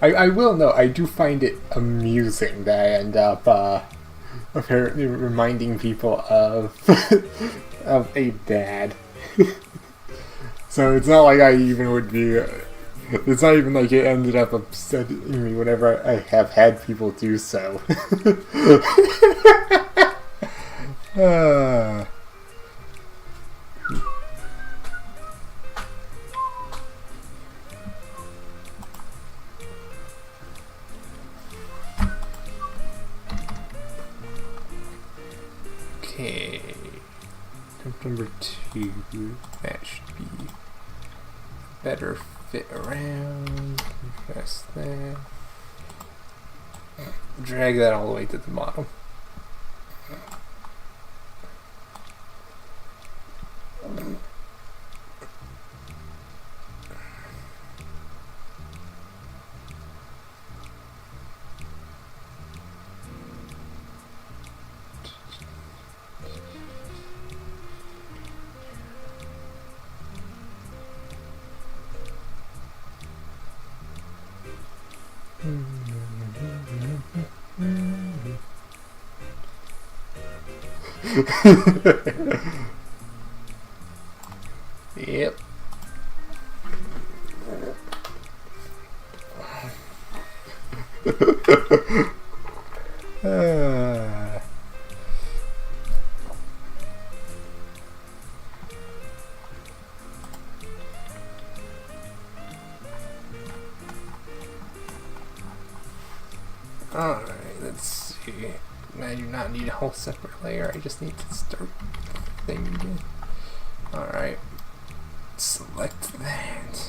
I will know, I do find it amusing that I end up apparently reminding people of of a dad. So it's not like I even would be. It's not even like it ended up upsetting me whenever I have had people do so. Ah. Okay, attempt number 2, that should be better fit around, press that, drag that all the way to the bottom. Yep. Ah. Alright, let's see. I do not need a whole separate layer, I just need to start the thing again. Alright. Select that.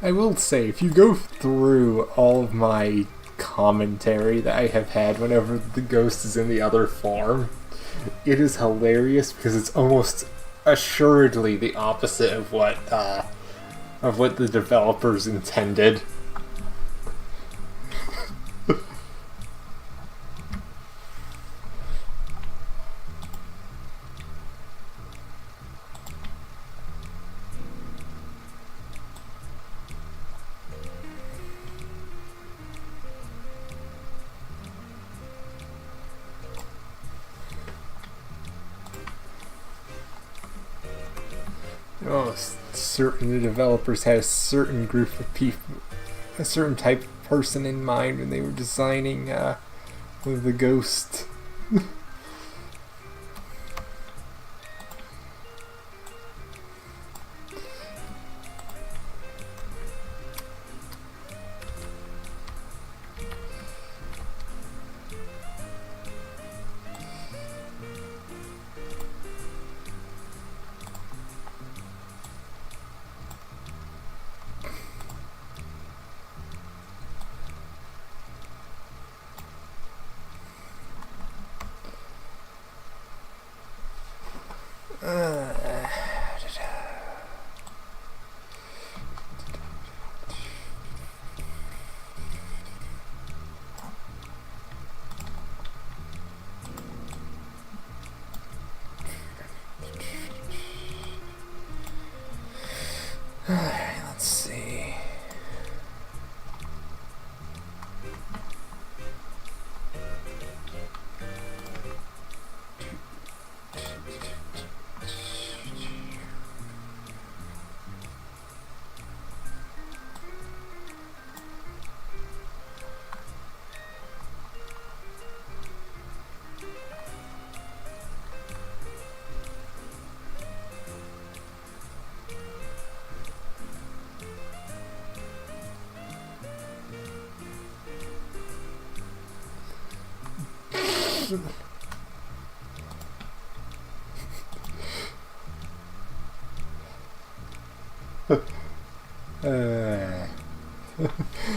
I will say, if you go through all of my commentary that I have had whenever the ghost is in the other form, it is hilarious because it's almost assuredly the opposite of what the developers intended. Oh, certain developers had a certain group of people, a certain type of person in mind when they were designing the ghost. Alright, let's see.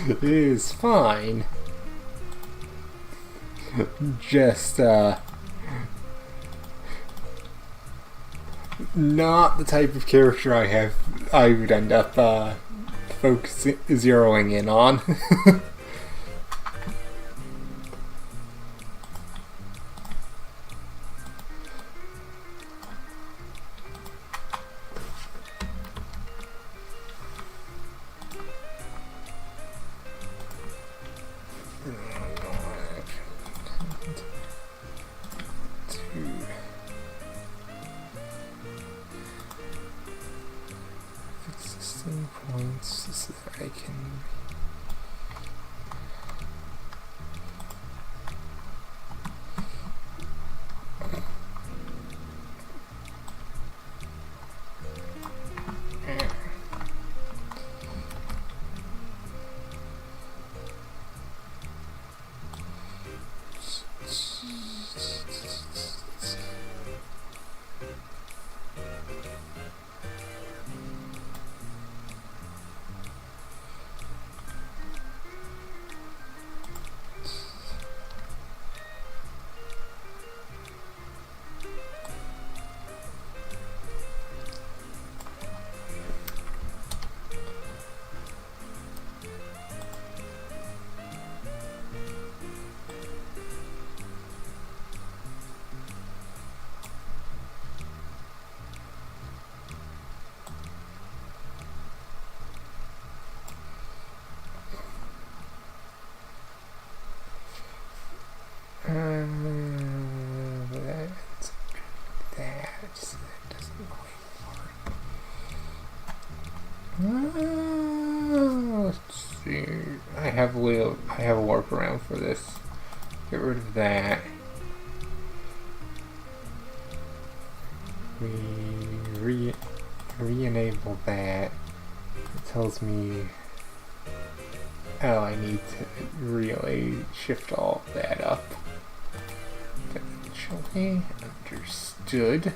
It is fine. Just, not the type of character I would end up, zeroing in on. Points so that I can that doesn't quite work. Let's see. I have a workaround for this. Get rid of that. We re-enable that. It tells me, oh, I need to really shift all of that up. Eventually, understood.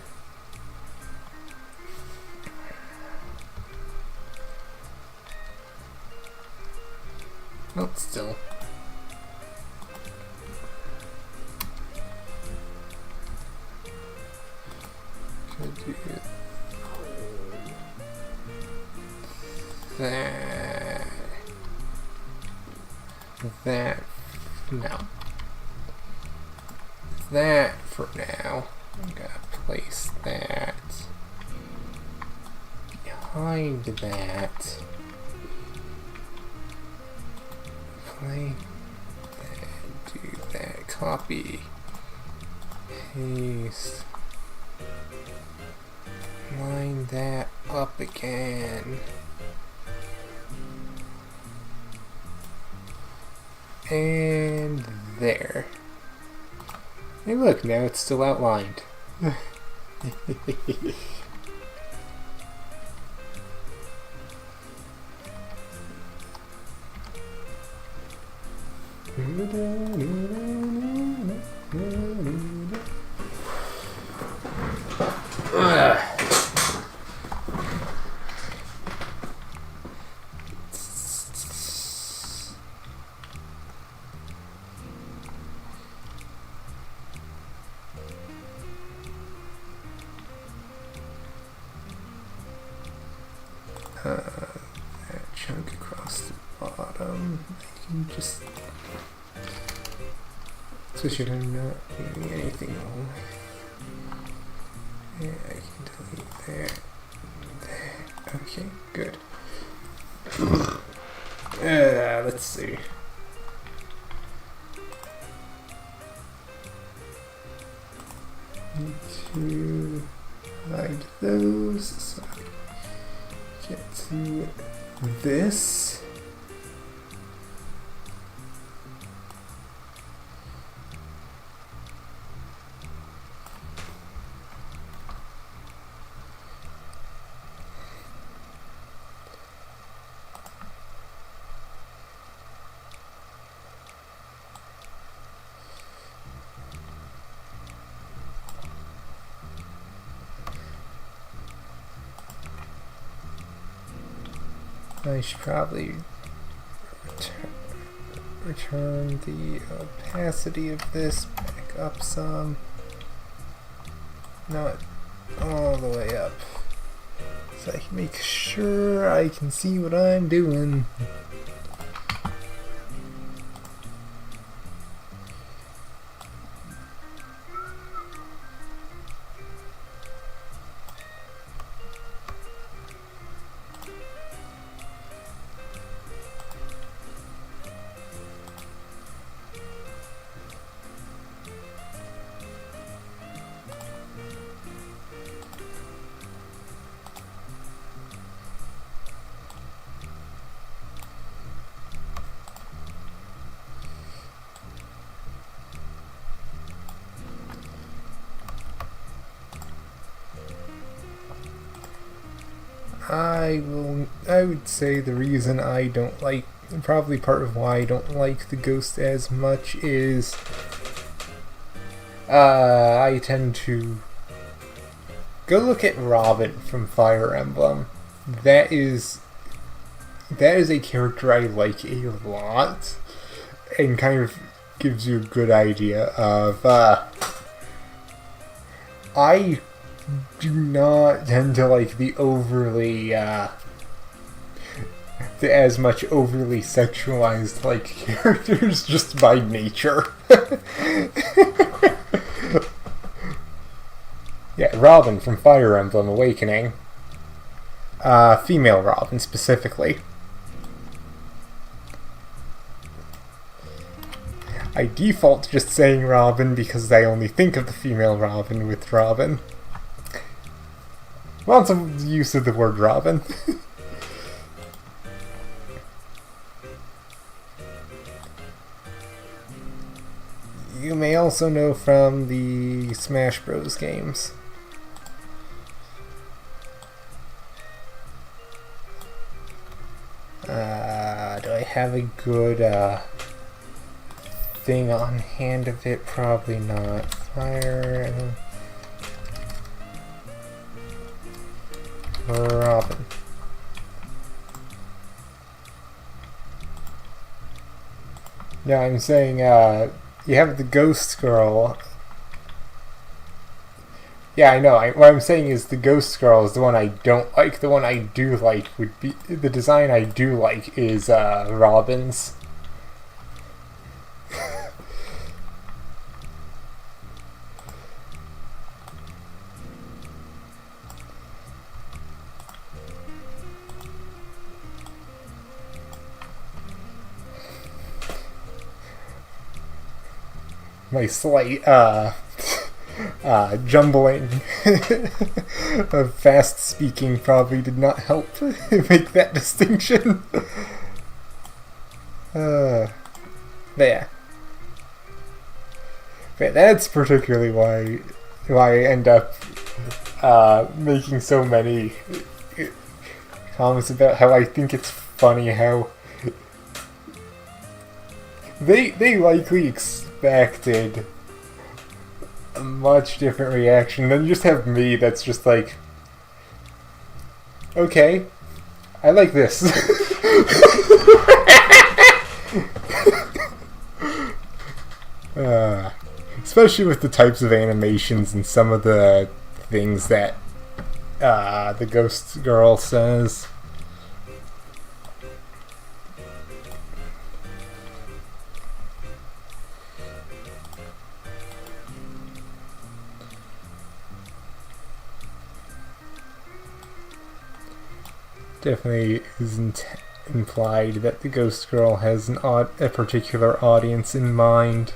Well, still. Should do that. No. That for now. I'm gonna place that behind that. Play that, do that, copy, paste, line that up again, and there. Hey look, now it's still outlined. That chunk across the bottom, I can just switch it. I'm not doing anything wrong. Yeah, I can delete that. Okay, good. Let's see. Need to hide those so I get to this. I should probably return the opacity of this back up some. Not all the way up. So I can make sure I can see what I'm doing. I would say the reason I don't like, probably part of why I don't like the Ghost as much is I tend to go look at Robin from Fire Emblem. That is a character I like a lot, and kind of gives you a good idea of I do not tend to like the overly as much overly sexualized like characters just by nature. Yeah, Robin from Fire Emblem Awakening. Female Robin specifically. I default to just saying Robin because I only think of the female Robin with Robin. Lots of use of the word Robin. You may also know from the Smash Bros. Games. Do I have a good thing on hand of it? Probably not. Fire... Robin. Yeah, I'm saying, you have the Ghost Girl. Yeah, I know. What I'm saying is the Ghost Girl is the one I don't like. The one I do like would be... The design I do like is, Robin's. My slight, jumbling of fast speaking probably did not help make that distinction. But yeah. But that's particularly why I end up making so many comments about how I think it's funny how they likely expected a much different reaction than you just have me that's just like, okay, I like this. Especially with the types of animations and some of the things that the Ghost Girl says. Definitely isn't implied that the Ghost Girl has a particular audience in mind.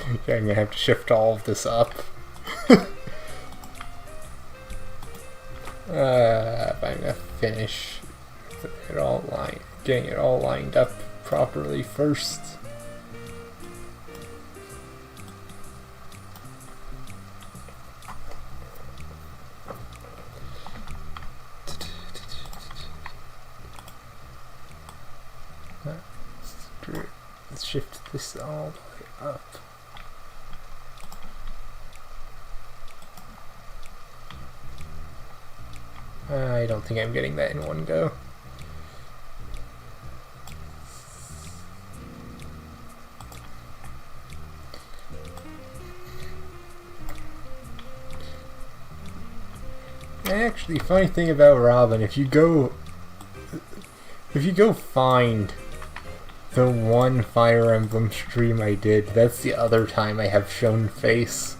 Okay, I'm gonna have to shift all of this up. If I'm gonna finish it all getting it all lined up properly first. Let's shift this all the way up. I don't think I'm getting that in one go. Actually, funny thing about Robin, if you go find the one Fire Emblem stream I did, that's the other time I have shown face.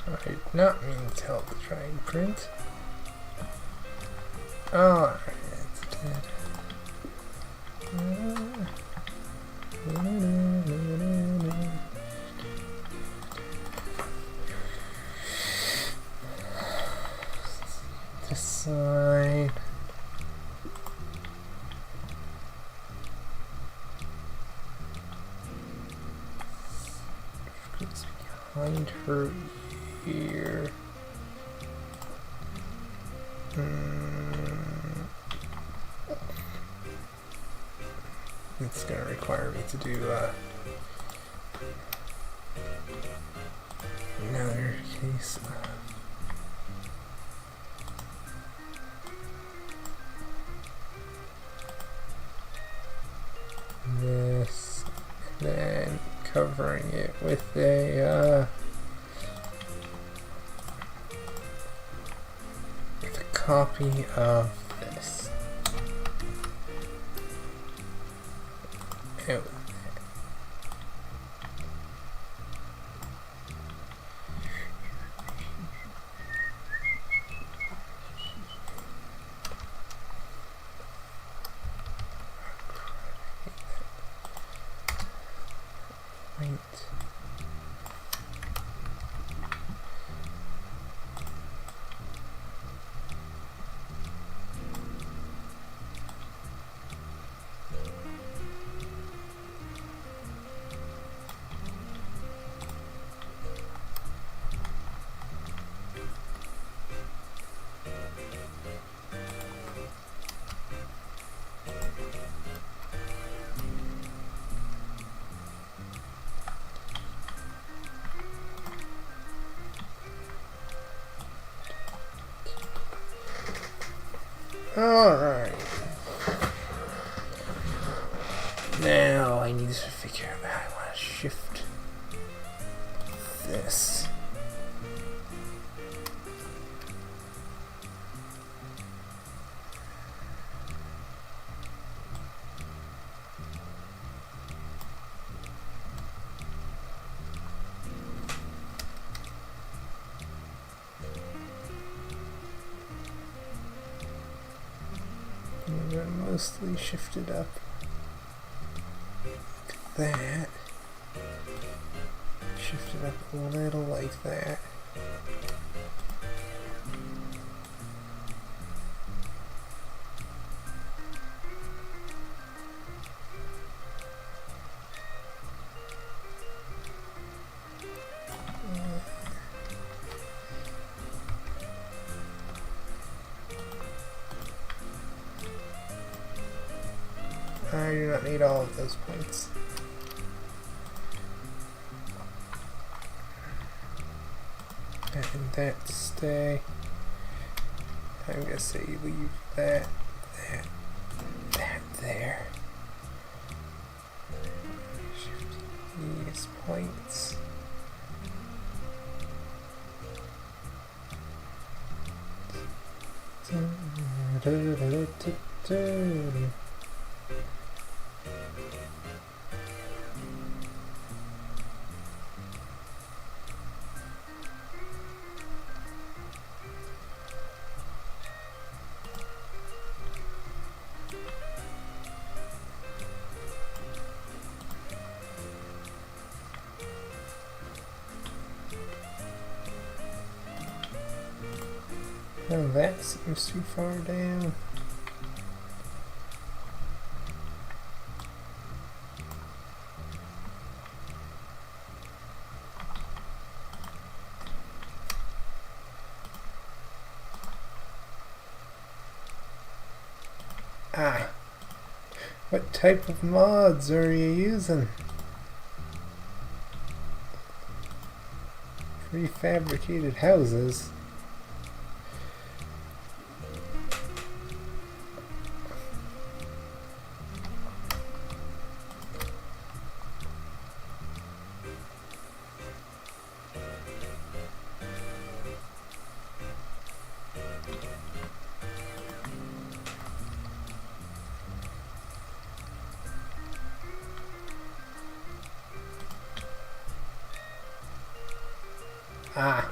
I did not mean to tell the try and print. Oh, it's dead. This side. It's behind her ear. It's gonna require me to do another case of this, and then covering it with a copy of this. Ew. Right. Alright. Now I need to figure out how I want to shift this. They're mostly shifted up like that. Shifted up a little like that. I do not need all of those points. And that stay. I'm gonna say leave that there. Shift these points. Oh, that seems too far down. Ah, what type of mods are you using? Prefabricated houses? Ah.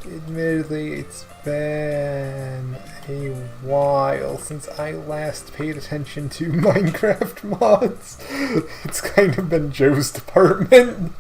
Admittedly, it's been a while since I last paid attention to Minecraft mods. It's kind of been Joe's department.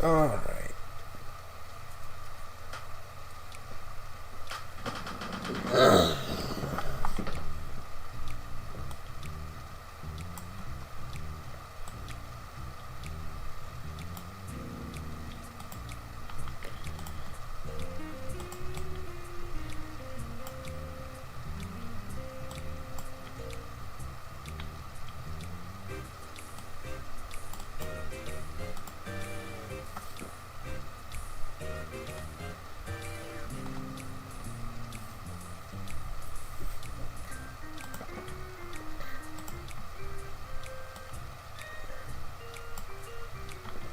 Alright.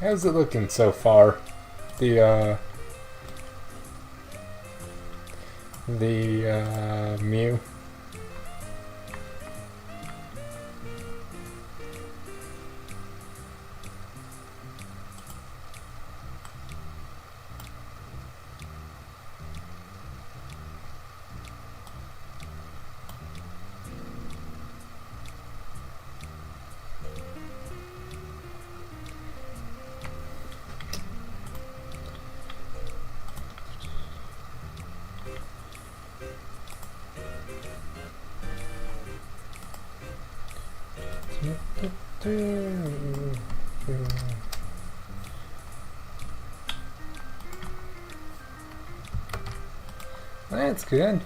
How's it looking so far? The Mew. That's good.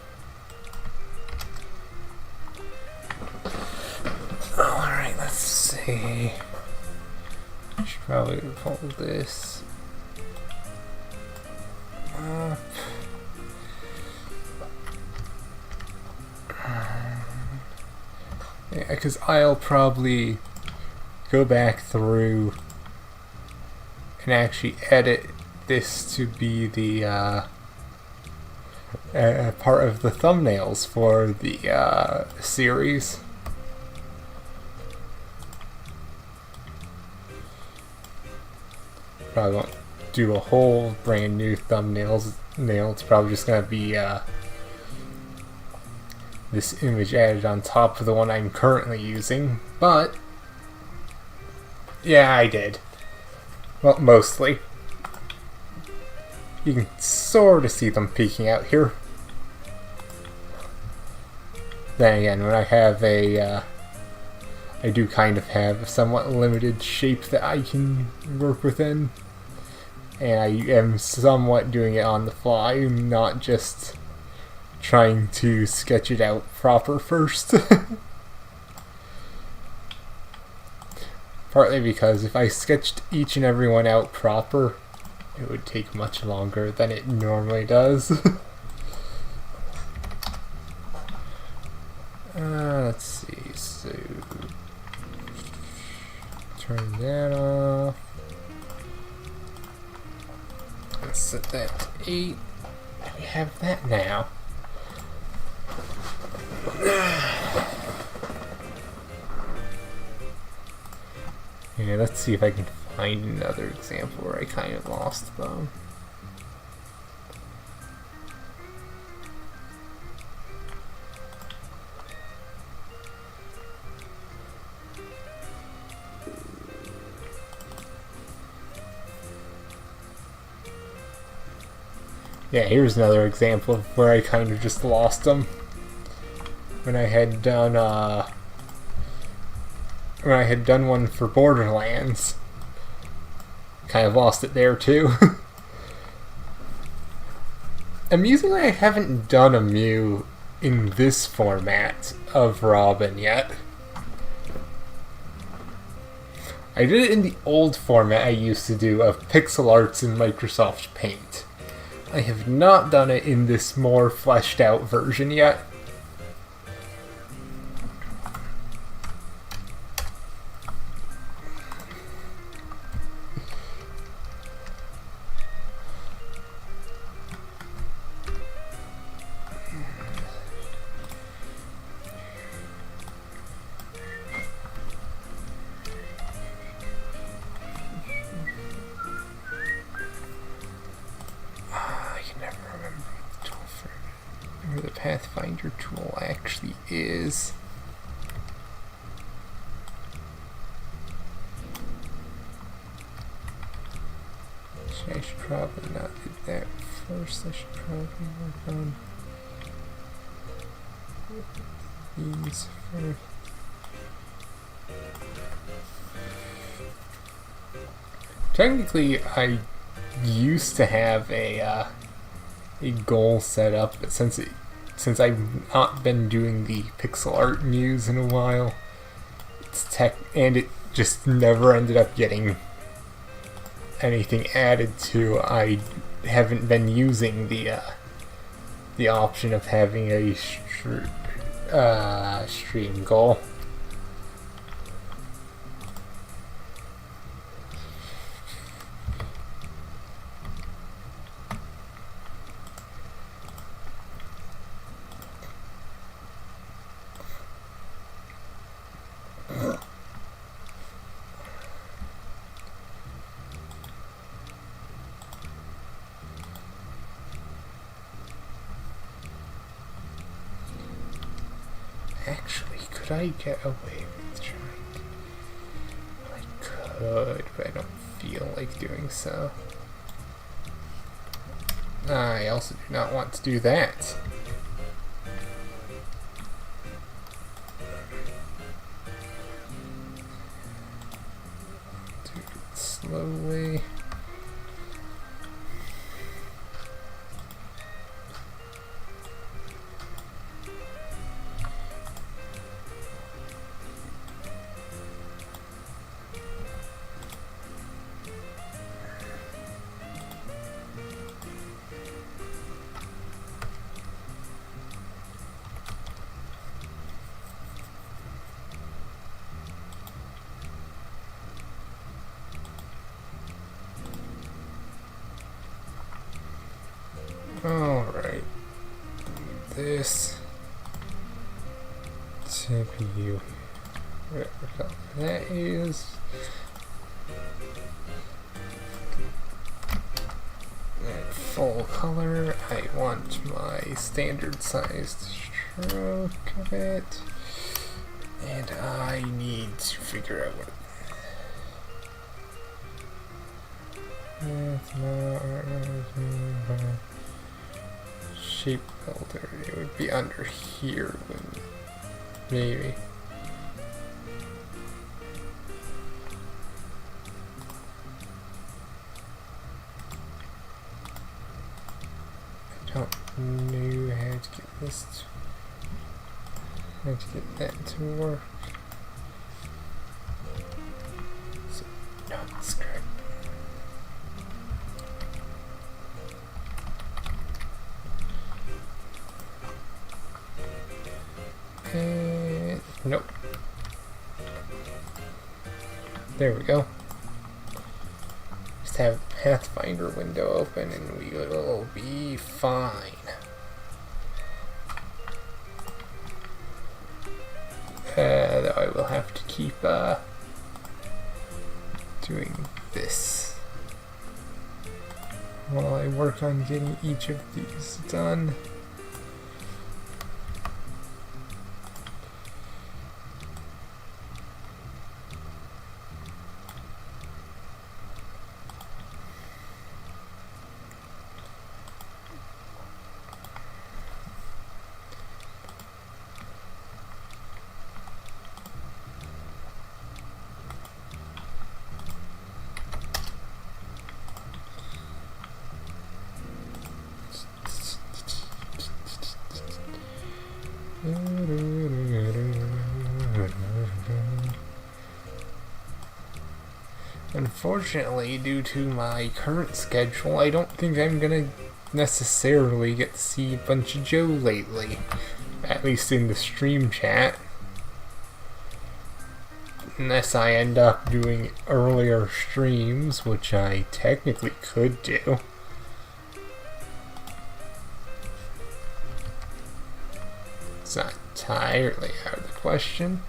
Alright, let's see. I should probably pull this up. Yeah, because I'll probably go back through and actually edit this to be the part of the thumbnails for the series. Probably won't do a whole brand new thumbnails. It's probably just gonna be this image added on top of the one I'm currently using, but yeah, I did. Well, mostly. You can sort of see them peeking out here. Then again, when I have I do kind of have a somewhat limited shape that I can work within. And I am somewhat doing it on the fly, not just trying to sketch it out proper first. Partly because if I sketched each and every one out proper, it would take much longer than it normally does. Let's see, so turn that off. Let's set that to 8. We have that now. Yeah, let's see if I can find another example where I kind of lost them. Yeah, here's another example of where I kind of just lost them. When I had done one for Borderlands, kind of lost it there too. Amusingly, I haven't done a Mew in this format of Robin yet. I did it in the old format I used to do of pixel arts in Microsoft Paint. I have not done it in this more fleshed out version yet. The Pathfinder tool actually is. First, I should probably work on these first. Technically, I used to have a goal set up, but since I've not been doing the pixel art news in a while, and it just never ended up getting anything added to. I haven't been using the option of having a stream goal. Actually, could I get away with trying? I could, but I don't feel like doing so. I also do not want to do that. Do it slowly. Alright, this CPU, whatever color that is. And full color, I want my standard sized stroke of it, and I need to figure out what shape builder. It would be under here, wouldn't it? Maybe. I don't know how to get this how to get that to work. So, no, it's correct. Nope. There we go. Just have Pathfinder window open and we will be fine. Though I will have to keep doing this while I work on getting each of these done. Unfortunately, due to my current schedule, I don't think I'm gonna necessarily get to see a bunch of Joe lately. At least in the stream chat. Unless I end up doing earlier streams, which I technically could do. It's not entirely out of the question.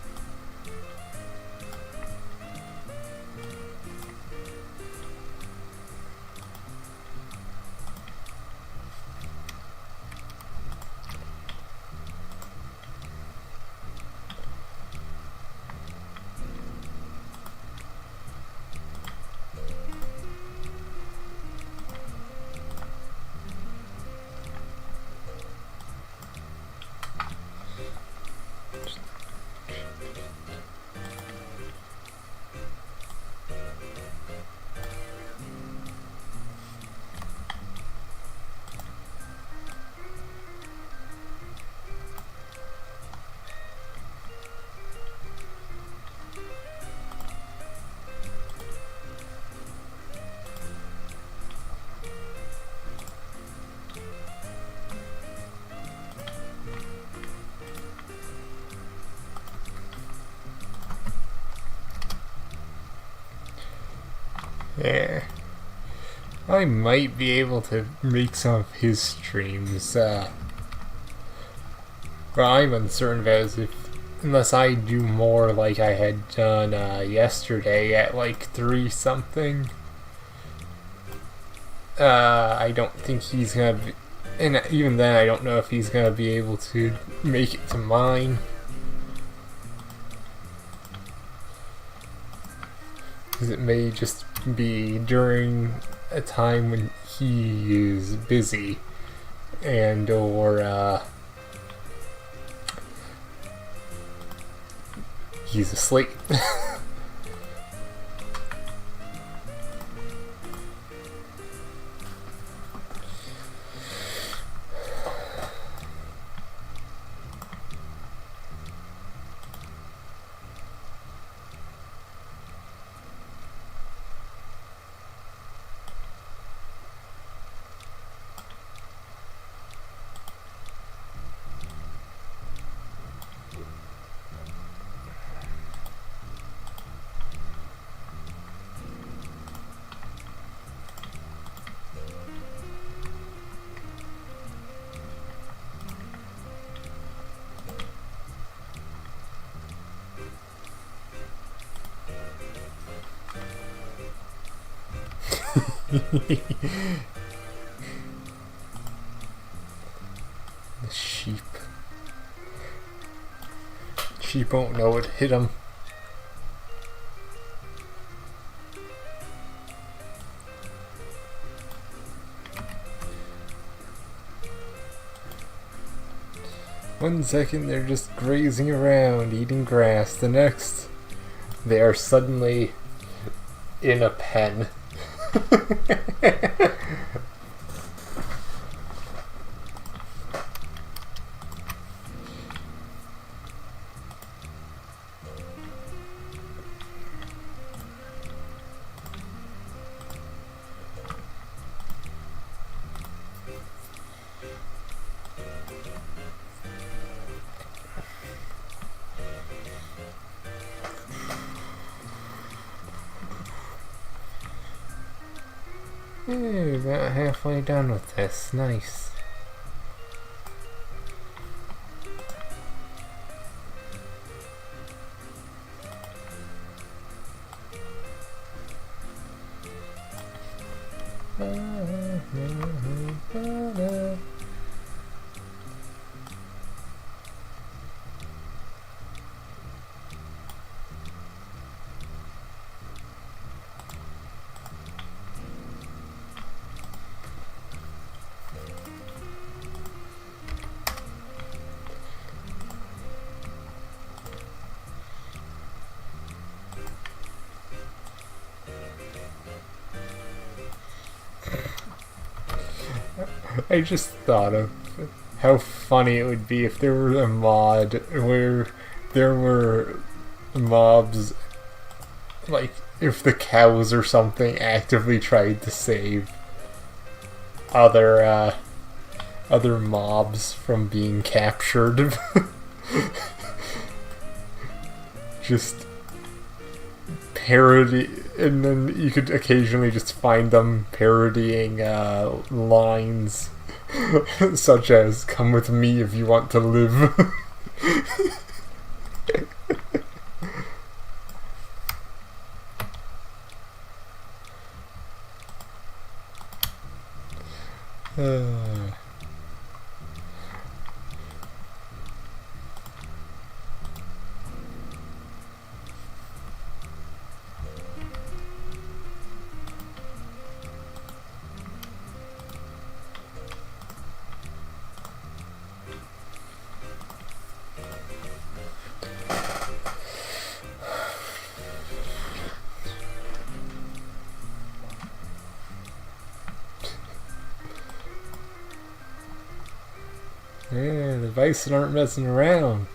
Yeah. I might be able to make some of his streams, but I'm uncertain about is if, unless I do more like I had done yesterday at like 3 something, I don't think he's gonna be, and even then I don't know if he's gonna be able to make it to mine. Because it may just be during a time when he is busy and or he's asleep. The sheep. Sheep won't know what hit him. One second they're just grazing around, eating grass. The next, they are suddenly in a pen. We're about halfway done with this. Nice. I just thought of how funny it would be if there were a mod where there were mobs, like if the cows or something actively tried to save other mobs from being captured. Just parody, and then you could occasionally just find them parodying lines such as "Come with me if you want to live." Yeah, the bison aren't messing around.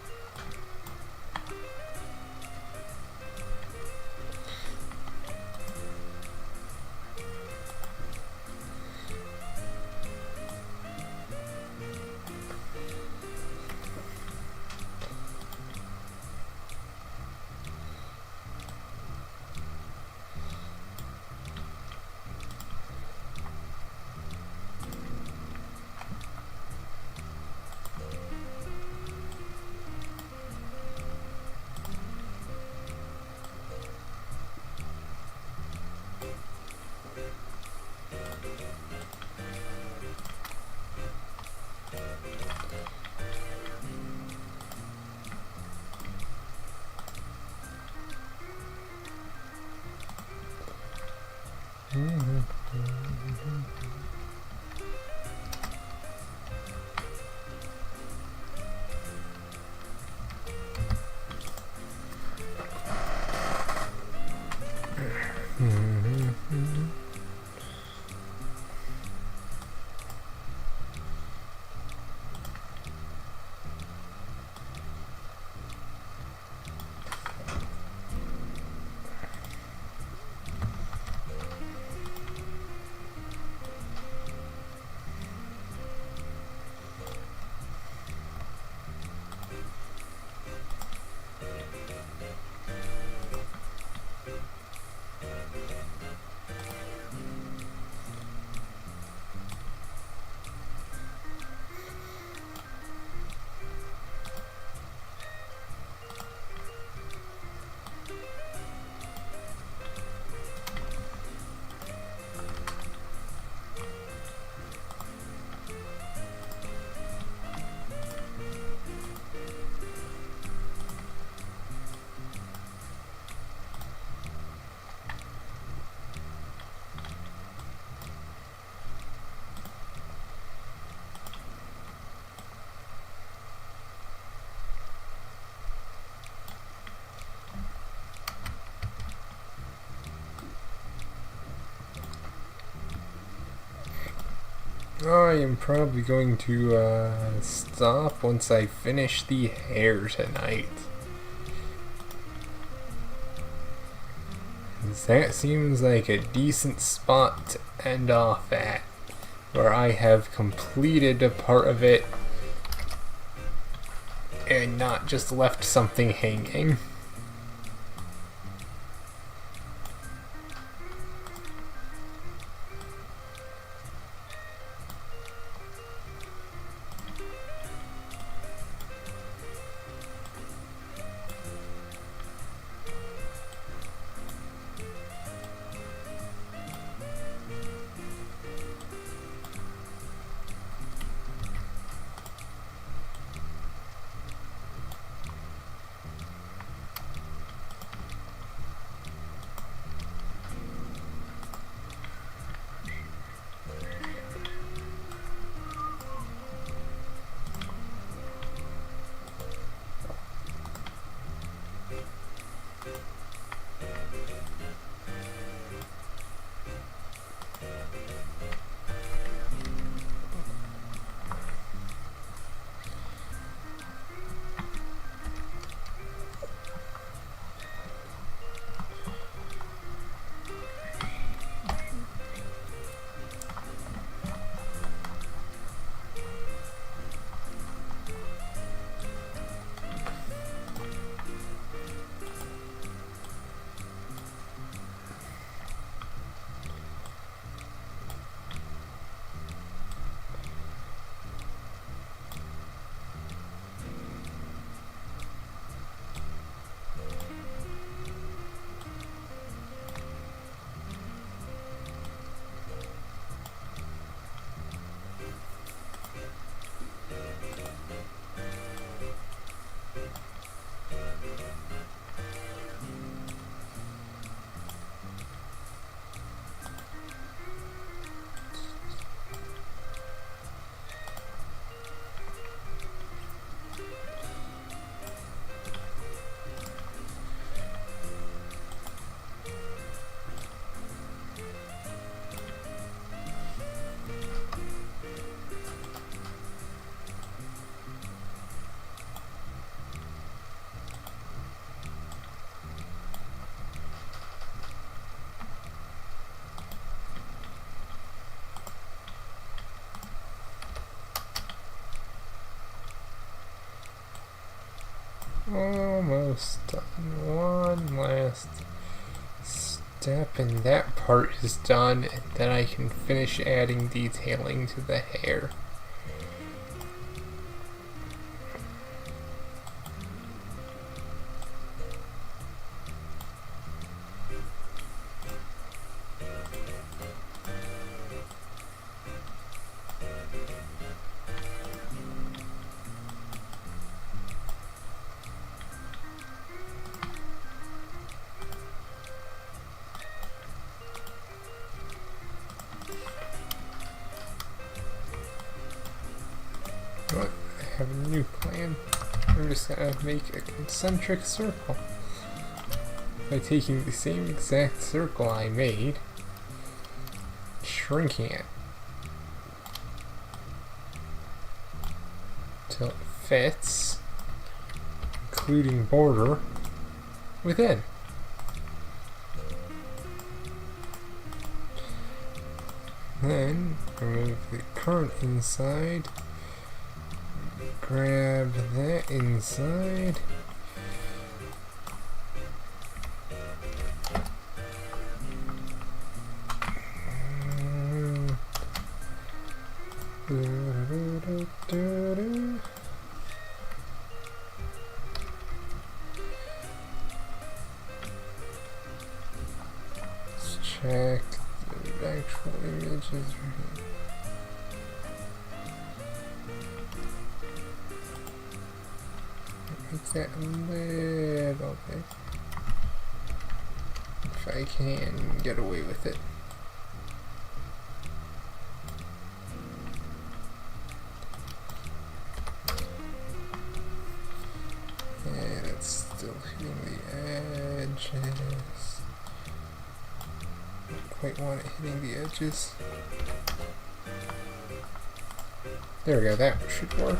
I am probably going to stop once I finish the hair tonight. That seems like a decent spot to end off at, where I have completed a part of it and not just left something hanging. Almost done. One last step and that part is done, and then I can finish adding detailing to the hair. But I have a new plan. I'm just gonna make a concentric circle by taking the same exact circle I made, shrinking it till it fits, including border within. Then remove the current inside. Grab that inside. Let's check the actual images. Make that a little bit, if I can get away with it. And it's still hitting the edges. Don't quite want it hitting the edges. There we go, that should work.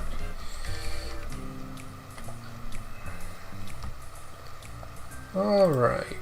Alright.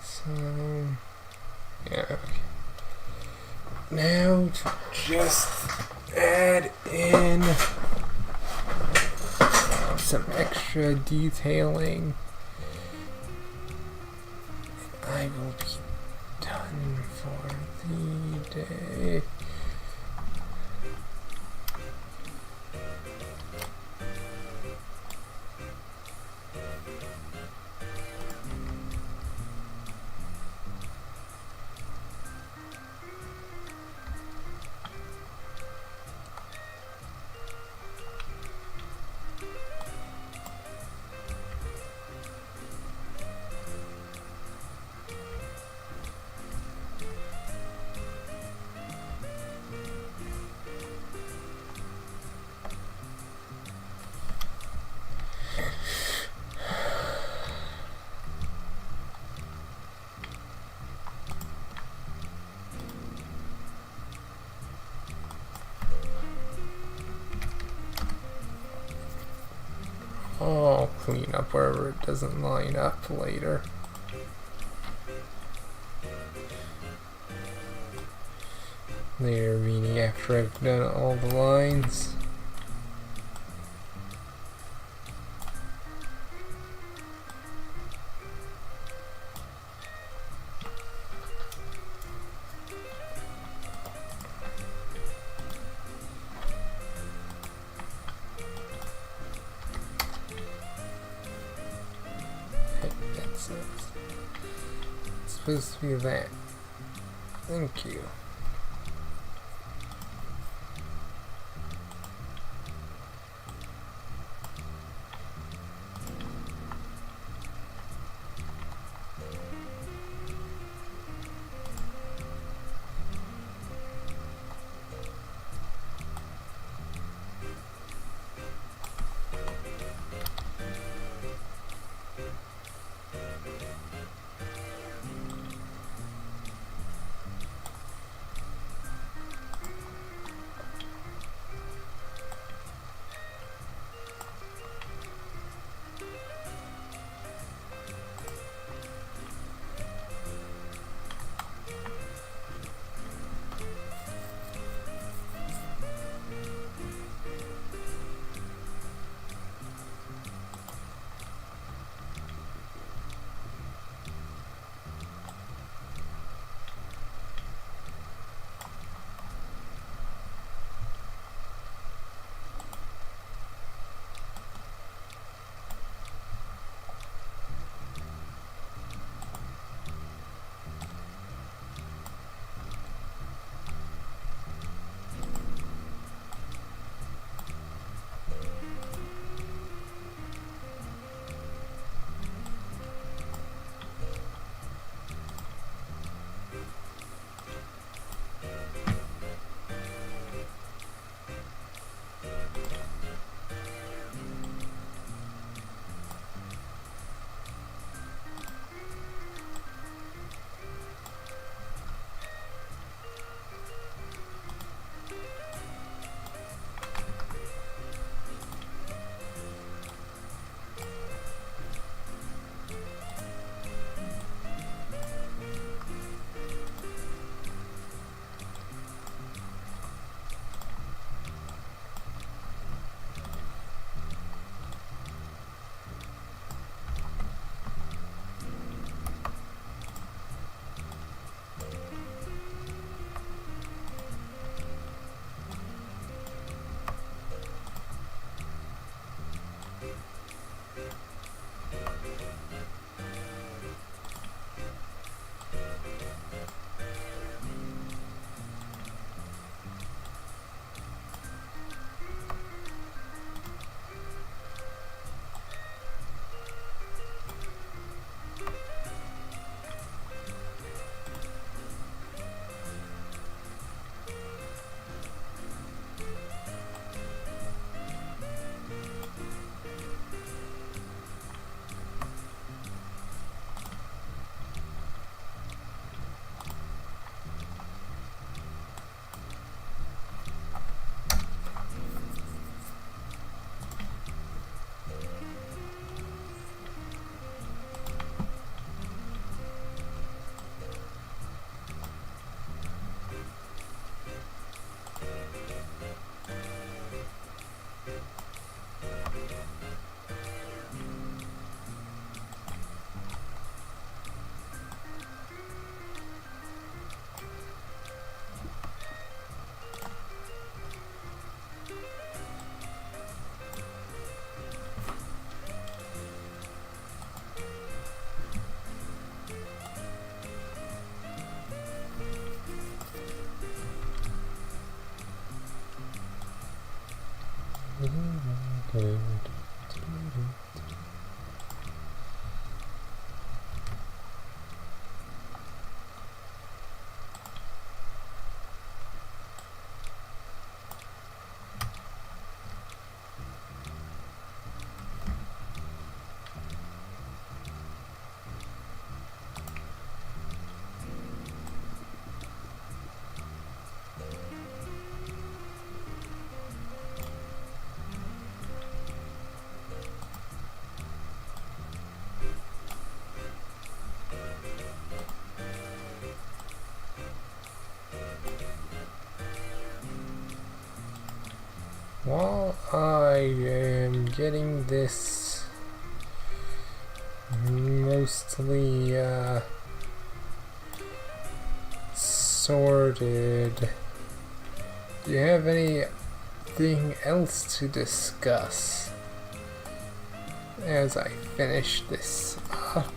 So, yeah, okay. Now to just add in some extra detailing. I will be done for the day. I'll clean up wherever it doesn't line up later. Later meaning after I've done all the lines. That's it. It's supposed to be that. Thank you. While I am getting this mostly sorted, do you have anything else to discuss as I finish this up?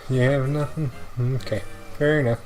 You have nothing? Okay, fair enough.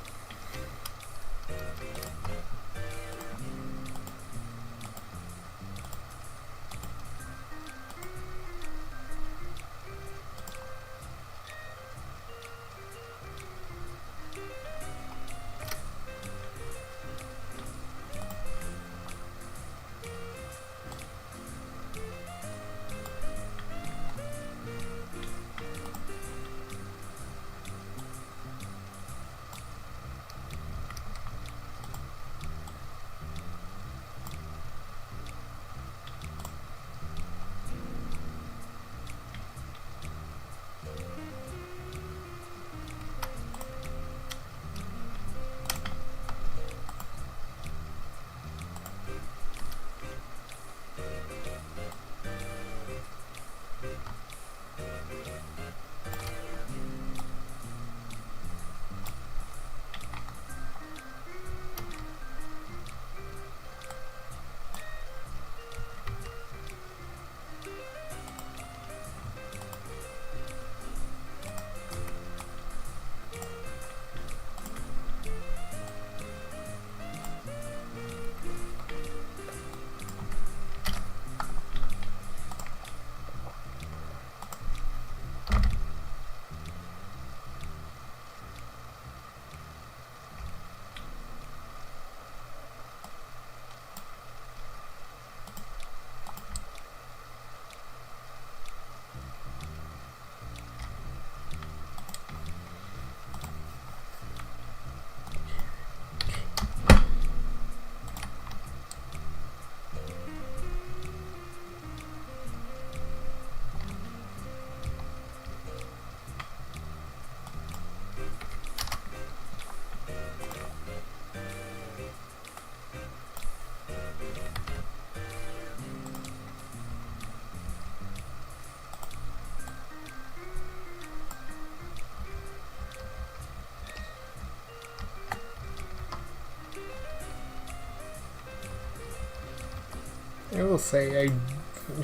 I will say,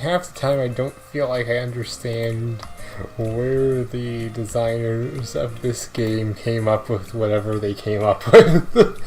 half the time I don't feel like I understand where the designers of this game came up with whatever they came up with.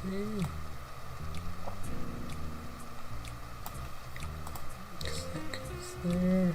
see. That goes there.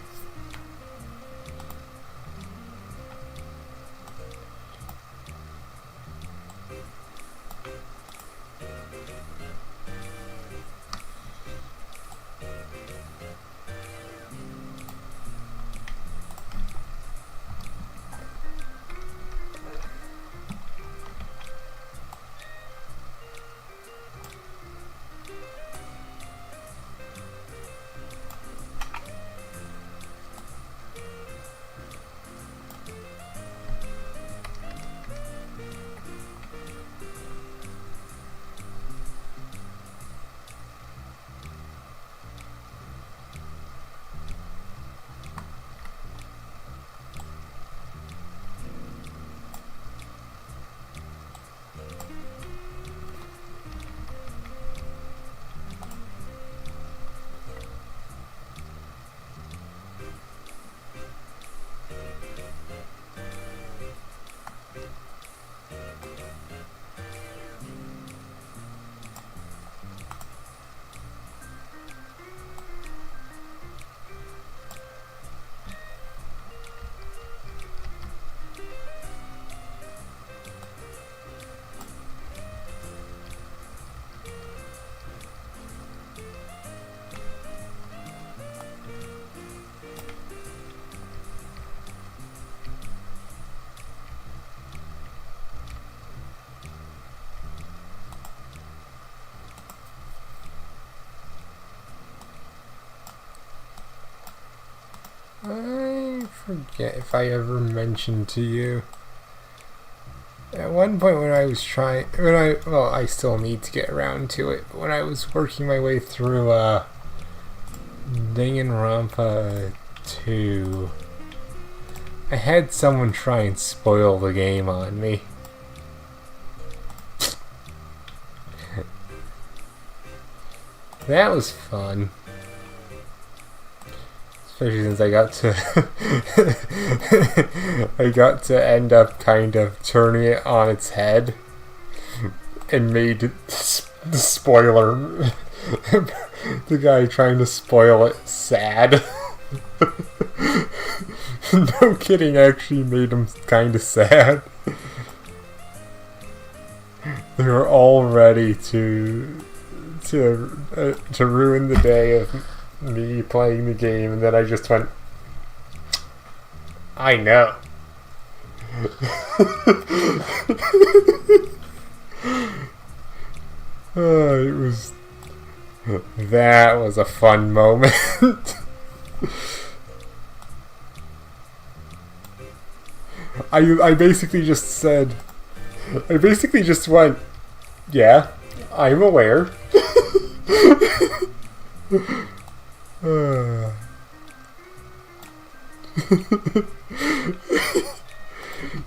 forget if I ever mentioned to you. At one point when I was I still need to get around to it, but when I was working my way through, Danganronpa 2, I had someone try and spoil the game on me. That was fun. Especially since I got to end up kind of turning it on its head and made the spoiler the guy trying to spoil it sad. No kidding, actually made him kind of sad. They were all ready to ruin the day of me playing the game, and then I just went, I know. That was a fun moment. I basically just went, yeah, I'm aware.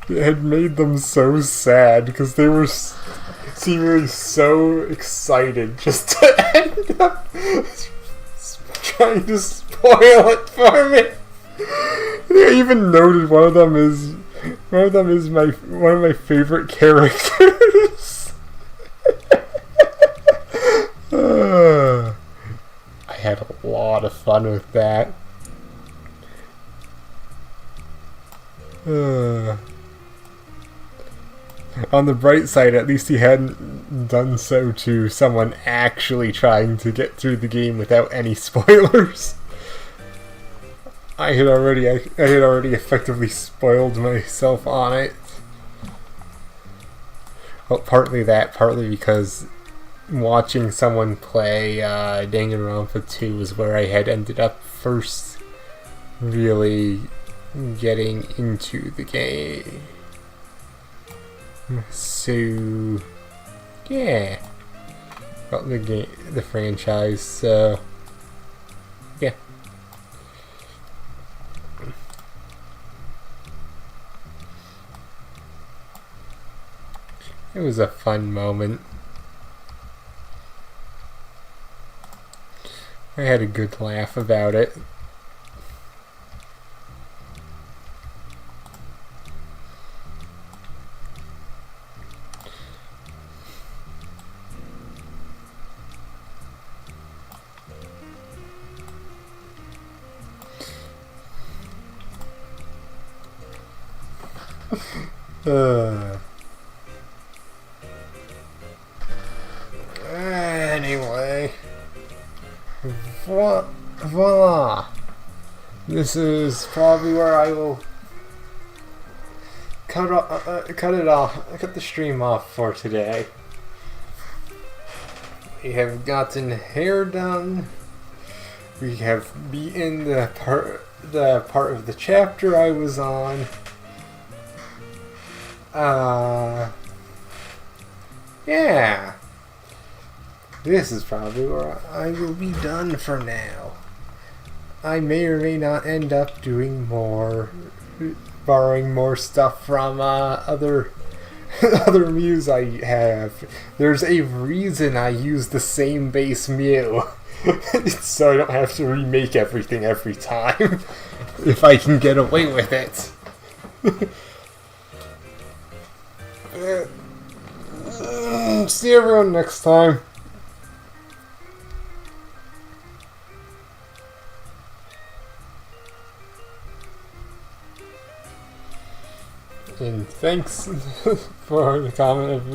It had made them so sad because they were seemingly so excited just to end up trying to spoil it for me. I even noted one of them is one of my favorite characters. I had a lot of fun with that. On the bright side, at least he hadn't done so to someone actually trying to get through the game without any spoilers. I had already effectively spoiled myself on it. Well, partly that, partly because watching someone play Danganronpa 2 is where I had ended up first really getting into the game. So, yeah. Well, the franchise, so, yeah. It was a fun moment. I had a good laugh about it. Anyway, voila. This is probably where I will cut the stream off for today. We have gotten hair done. We have beaten the part of the chapter I was on. Yeah. This is probably where I will be done for now. I may or may not end up doing borrowing more stuff from other Mews I have. There's a reason I use the same base Mew. So I don't have to remake everything every time. If I can get away with it. See everyone next time. And thanks for the comment of it.